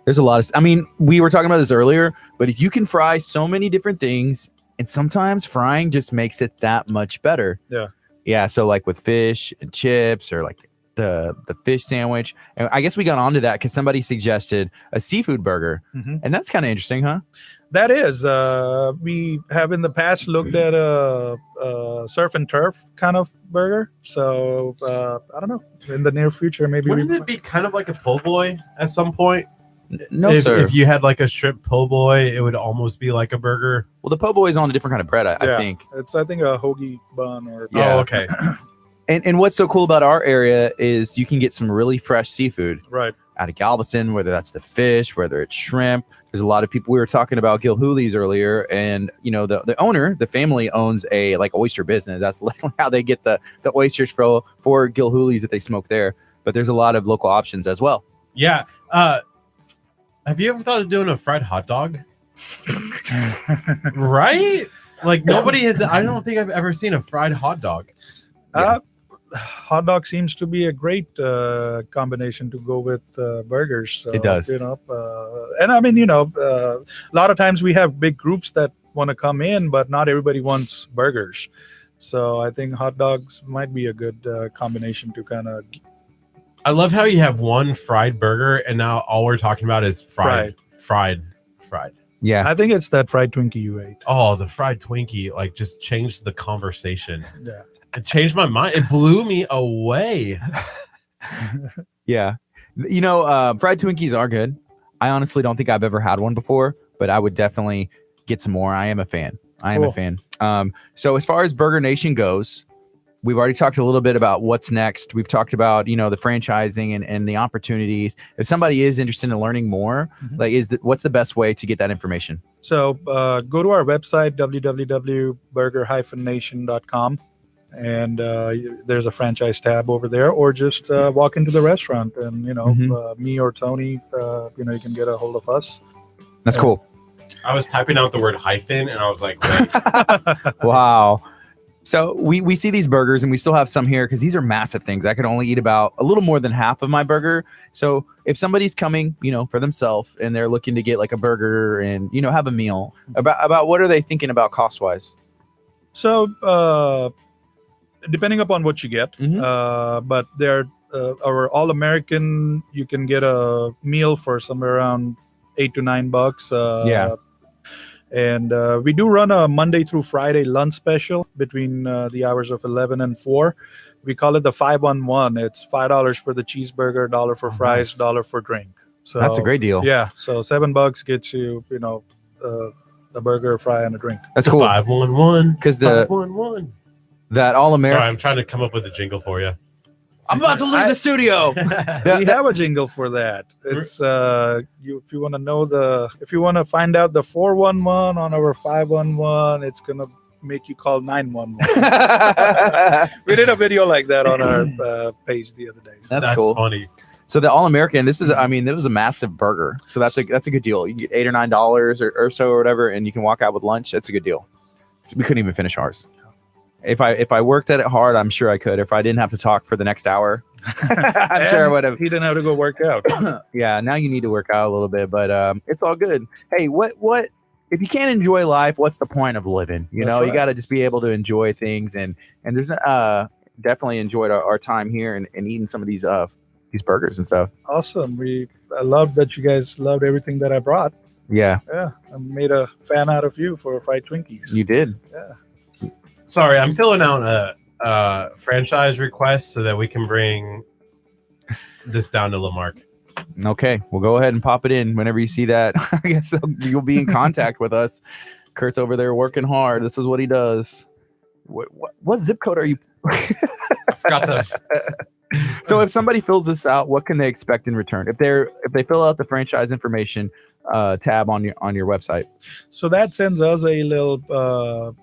There's a lot of, we were talking about this earlier, but if you can fry so many different things, and sometimes frying just makes it that much better. Yeah. Yeah. So like with fish and chips, or like the fish sandwich. And I guess we got onto that because somebody suggested a seafood burger. And that's kind of interesting, huh? That is. We have in the past looked at a surf and turf kind of burger. So I don't know. In the near future, maybe. Wouldn't it be kind of like a po' boy at some point? No, sir. If you had like a shrimp po' boy, it would almost be like a burger. Well, the po' boy is on a different kind of bread, I think. It's, I think, a hoagie bun or. Yeah. Oh, okay. And what's so cool about our area is you can get some really fresh seafood. Right. Out of Galveston, whether that's the fish, whether it's shrimp. There's a lot of people. We were talking about Gilhooly's earlier, and the owner, the family owns a like oyster business. That's literally how they get the oysters for Gilhooly's that they smoke there. But there's a lot of local options as well. Yeah. Have you ever thought of doing a fried hot dog? Right? Like nobody has. I don't think I've ever seen a fried hot dog. Hot dog seems to be a great combination to go with burgers. So, it does. And a lot of times we have big groups that want to come in, but not everybody wants burgers. So I think hot dogs might be a good combination to kind of. I love how you have one fried burger, and now all we're talking about is fried. Yeah. I think it's that fried Twinkie you ate. Oh, the fried Twinkie like just changed the conversation. Yeah. It changed my mind. It blew me away. Yeah. Fried Twinkies are good. I honestly don't think I've ever had one before, but I would definitely get some more. I am a fan. So as far as Burger Nation goes, we've already talked a little bit about what's next. We've talked about, the franchising and the opportunities. If somebody is interested in learning more, what's the best way to get that information? So go to our website, www.burger-nation.com. And there's a franchise tab over there, or just walk into the restaurant and me or Tony, you can get a hold of us. That's cool. I was typing out the word hyphen and I was like, wait. Wow. So we see these burgers, and we still have some here because these are massive things. I could only eat about a little more than half of my burger. So if somebody's coming, for themselves, and they're looking to get like a burger and have a meal, about what are they thinking about cost wise? So depending upon what you get, but they're our all-American, you can get a meal for somewhere around $8 to $9. And we do run a Monday through Friday lunch special between the hours of 11 and 4. We call it the 5-on-1. It's $5 for the cheeseburger, $1 for fries, $1 for drink. So that's a great deal. Yeah. So $7 gets you, a burger, a fry, and a drink. That's cool. 5-1-1. Because 5-1-1. That all-American. Sorry, I'm trying to come up with a jingle for you. I'm about to leave the studio. We have a jingle for that. It's if you want to know if you want to find out the 411 on our 511, it's gonna make you call 911. We did a video like that on our page the other day. So. That's cool. Funny. So the All American, this is, I mean, it was a massive burger. So that's a good deal. You get $8 or $9 or so or whatever, and you can walk out with lunch. That's a good deal. So we couldn't even finish ours. If I worked at it hard, I'm sure I could. If I didn't have to talk for the next hour, I'm sure I would have. He didn't have to go work out. Yeah, now you need to work out a little bit, but it's all good. Hey, what if you can't enjoy life, what's the point of living? You know, That's you right. got to just be able to enjoy things, and there's definitely enjoyed our time here and eating some of these burgers and stuff. Awesome. I love that you guys loved everything that I brought. Yeah, Yeah, I made a fan out of you for fried Twinkies. you did. Yeah. Sorry, I'm filling out a franchise request so that we can bring this down to Lamarck. Okay, well, go ahead and pop it in whenever you see that. I guess you'll be in contact with us. Kurt's over there working hard. This is what he does. What zip code are you? I forgot the. So if somebody fills this out, what can they expect in return? If they fill out the franchise information tab on your website. So that sends us a little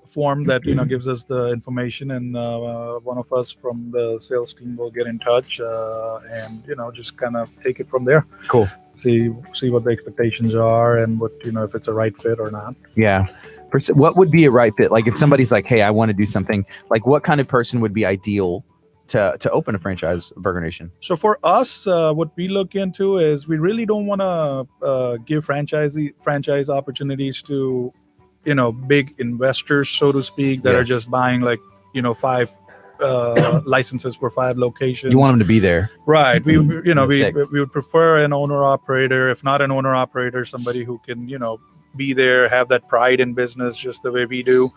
form that gives us the information, and one of us from the sales team will get in touch and just kind of take it from there. Cool. See what the expectations are, and what if it's a right fit or not. Yeah. What would be a right fit? Like if somebody's like, hey, I want to do something, like what kind of person would be ideal to open a franchise, Burger Nation? So for us, what we look into is we really don't want to give franchise opportunities to, big investors, so to speak, that are Yes. just buying 5 licenses for 5 locations. You want them to be there. Right. We Sick. we would prefer an owner operator. If not an owner operator, somebody who can be there, have that pride in business, just the way we do.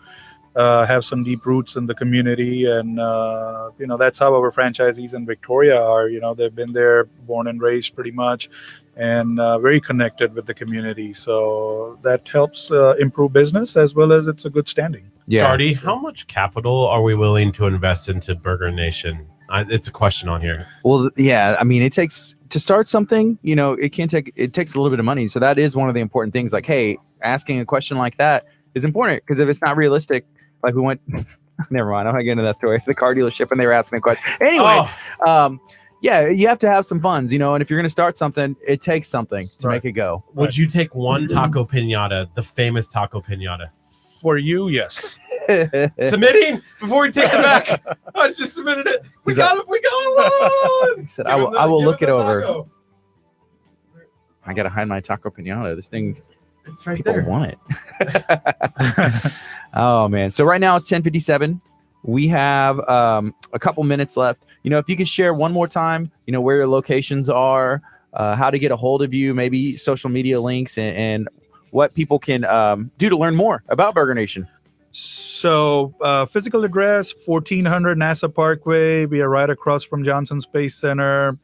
Have some deep roots in the community, and that's how our franchisees in Victoria are. They've been there, born and raised pretty much, and very connected with the community. So that helps improve business, as well as it's a good standing. Yeah. Gardy, how much capital are we willing to invest into Burger Nation? It's a question on here. Well, yeah. I mean, it takes to start something. It takes a little bit of money. So that is one of the important things. Like, hey, asking a question like that is important, because if it's not realistic, like we went. Never mind. I'm not getting into that story. The car dealership, and they were asking a question. Anyway, yeah, you have to have some funds, and if you're going to start something, it takes something to Right. make it go. Would you take one taco pinata, the famous taco pinata? For you, yes. Submitting before we take it back. I just submitted it. We He's got it. We got one. He said, I will look it over. I got to hide my taco pinata. This thing, It's right people there. want it. Oh, man. So right now it's 10:57. We have a couple minutes left. If you could share one more time, where your locations are, how to get a hold of you, maybe social media links, and what people can do to learn more about Burger Nation. So physical address, 1400 NASA Parkway. We are right across from Johnson Space Center,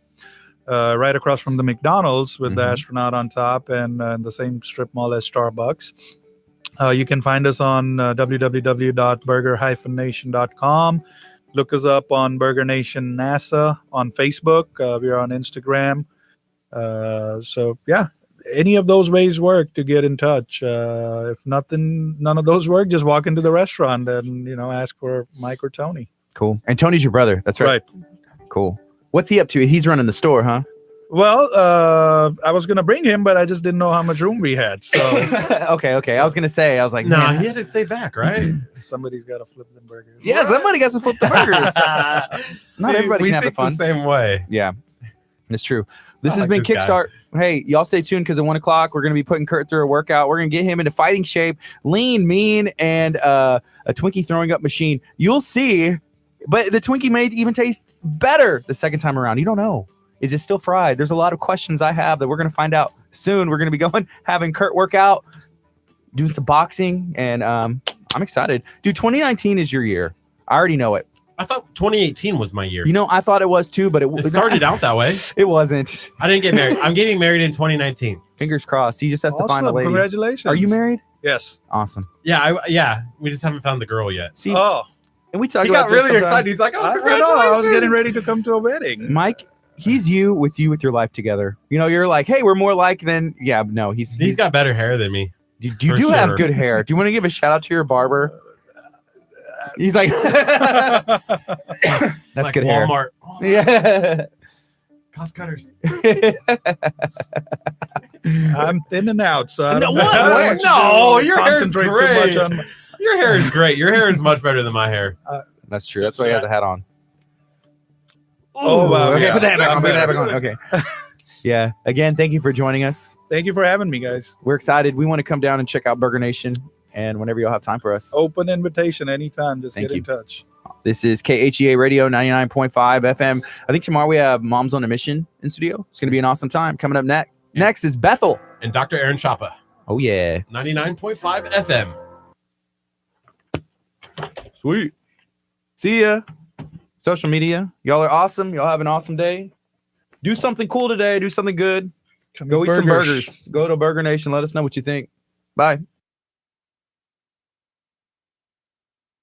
right across from the McDonald's with the Mhm. astronaut on top, and the same strip mall as Starbucks. You can find us on www.burger-nation.com. Look us up on Burger Nation NASA on Facebook. We are on Instagram. So yeah, any of those ways work to get in touch. If none of those work, just walk into the restaurant and ask for Mike or Tony. Cool. And Tony's your brother. That's right. Cool. What's he up to? He's running the store, huh? Well, I was gonna bring him, but I just didn't know how much room we had. So Okay. I was gonna say, like, No, man, he had to stay back, right? somebody's got to flip the burger. yeah, somebody got to flip the burgers. Not everybody we can have the think fun. the same way. Yeah, it's true. This I has like been this guy. Kickstart. Hey, y'all stay tuned, because at 1 o'clock we're gonna be putting Kurt through a workout. We're gonna get him into fighting shape, lean, mean, and a Twinkie throwing up machine. You'll see, but the Twinkie may even taste better the second time around. You don't know. Is it still fried? There's a lot of questions I have that we're gonna find out soon. We're gonna be going, having Kurt work out, doing some boxing, and I'm excited. Dude, 2019 is your year. I already know it. I thought 2018 was my year. I thought it was too, but It started out that way. It wasn't. I didn't get married. I'm getting married in 2019. Fingers crossed. He just has to find a Awesome. lady. Congratulations. Are you married? Yes. Awesome. Yeah. We just haven't found the girl yet. See, Oh, and we talked He about got this really sometime. excited. He's like, "Oh, I congratulations!" know. I was getting ready to come to a wedding. Mike, he's you with your life together. You're like, hey, we're more like than. Yeah, no, he's He's got better hair than me. you for do have sure. good hair. Do you want to give a shout out to your barber? He's like, It's that's like good hair. Walmart. Yeah. Cost cutters. I'm thin and out, so I No, don't know what? how Where? much No, to your hair's concentrate too great. much on. Your hair is great. Your hair is much better than my hair. That's true. That's why he has a hat on. Oh, wow. Okay, yeah, put that back I'm on. Put that better. back on. Okay. Yeah. Again, thank you for joining us. Thank you for having me, guys. We're excited. We want to come down and check out Burger Nation, and whenever you'll have time for us. Open invitation anytime. Just Thank get you. in touch. This is KHEA Radio 99.5 FM. I think tomorrow we have Moms on a Mission in studio. It's going to be an awesome time. Coming up next. Yeah. Next is Bethel. And Dr. Aaron Chapa, Oh, yeah. 99.5 FM. Sweet. See ya. Social media. Y'all are awesome. Y'all have an awesome day. Do something cool today. Do something good. Come Go eat eat some burgers. Go to Burger Nation. Let us know what you think. Bye.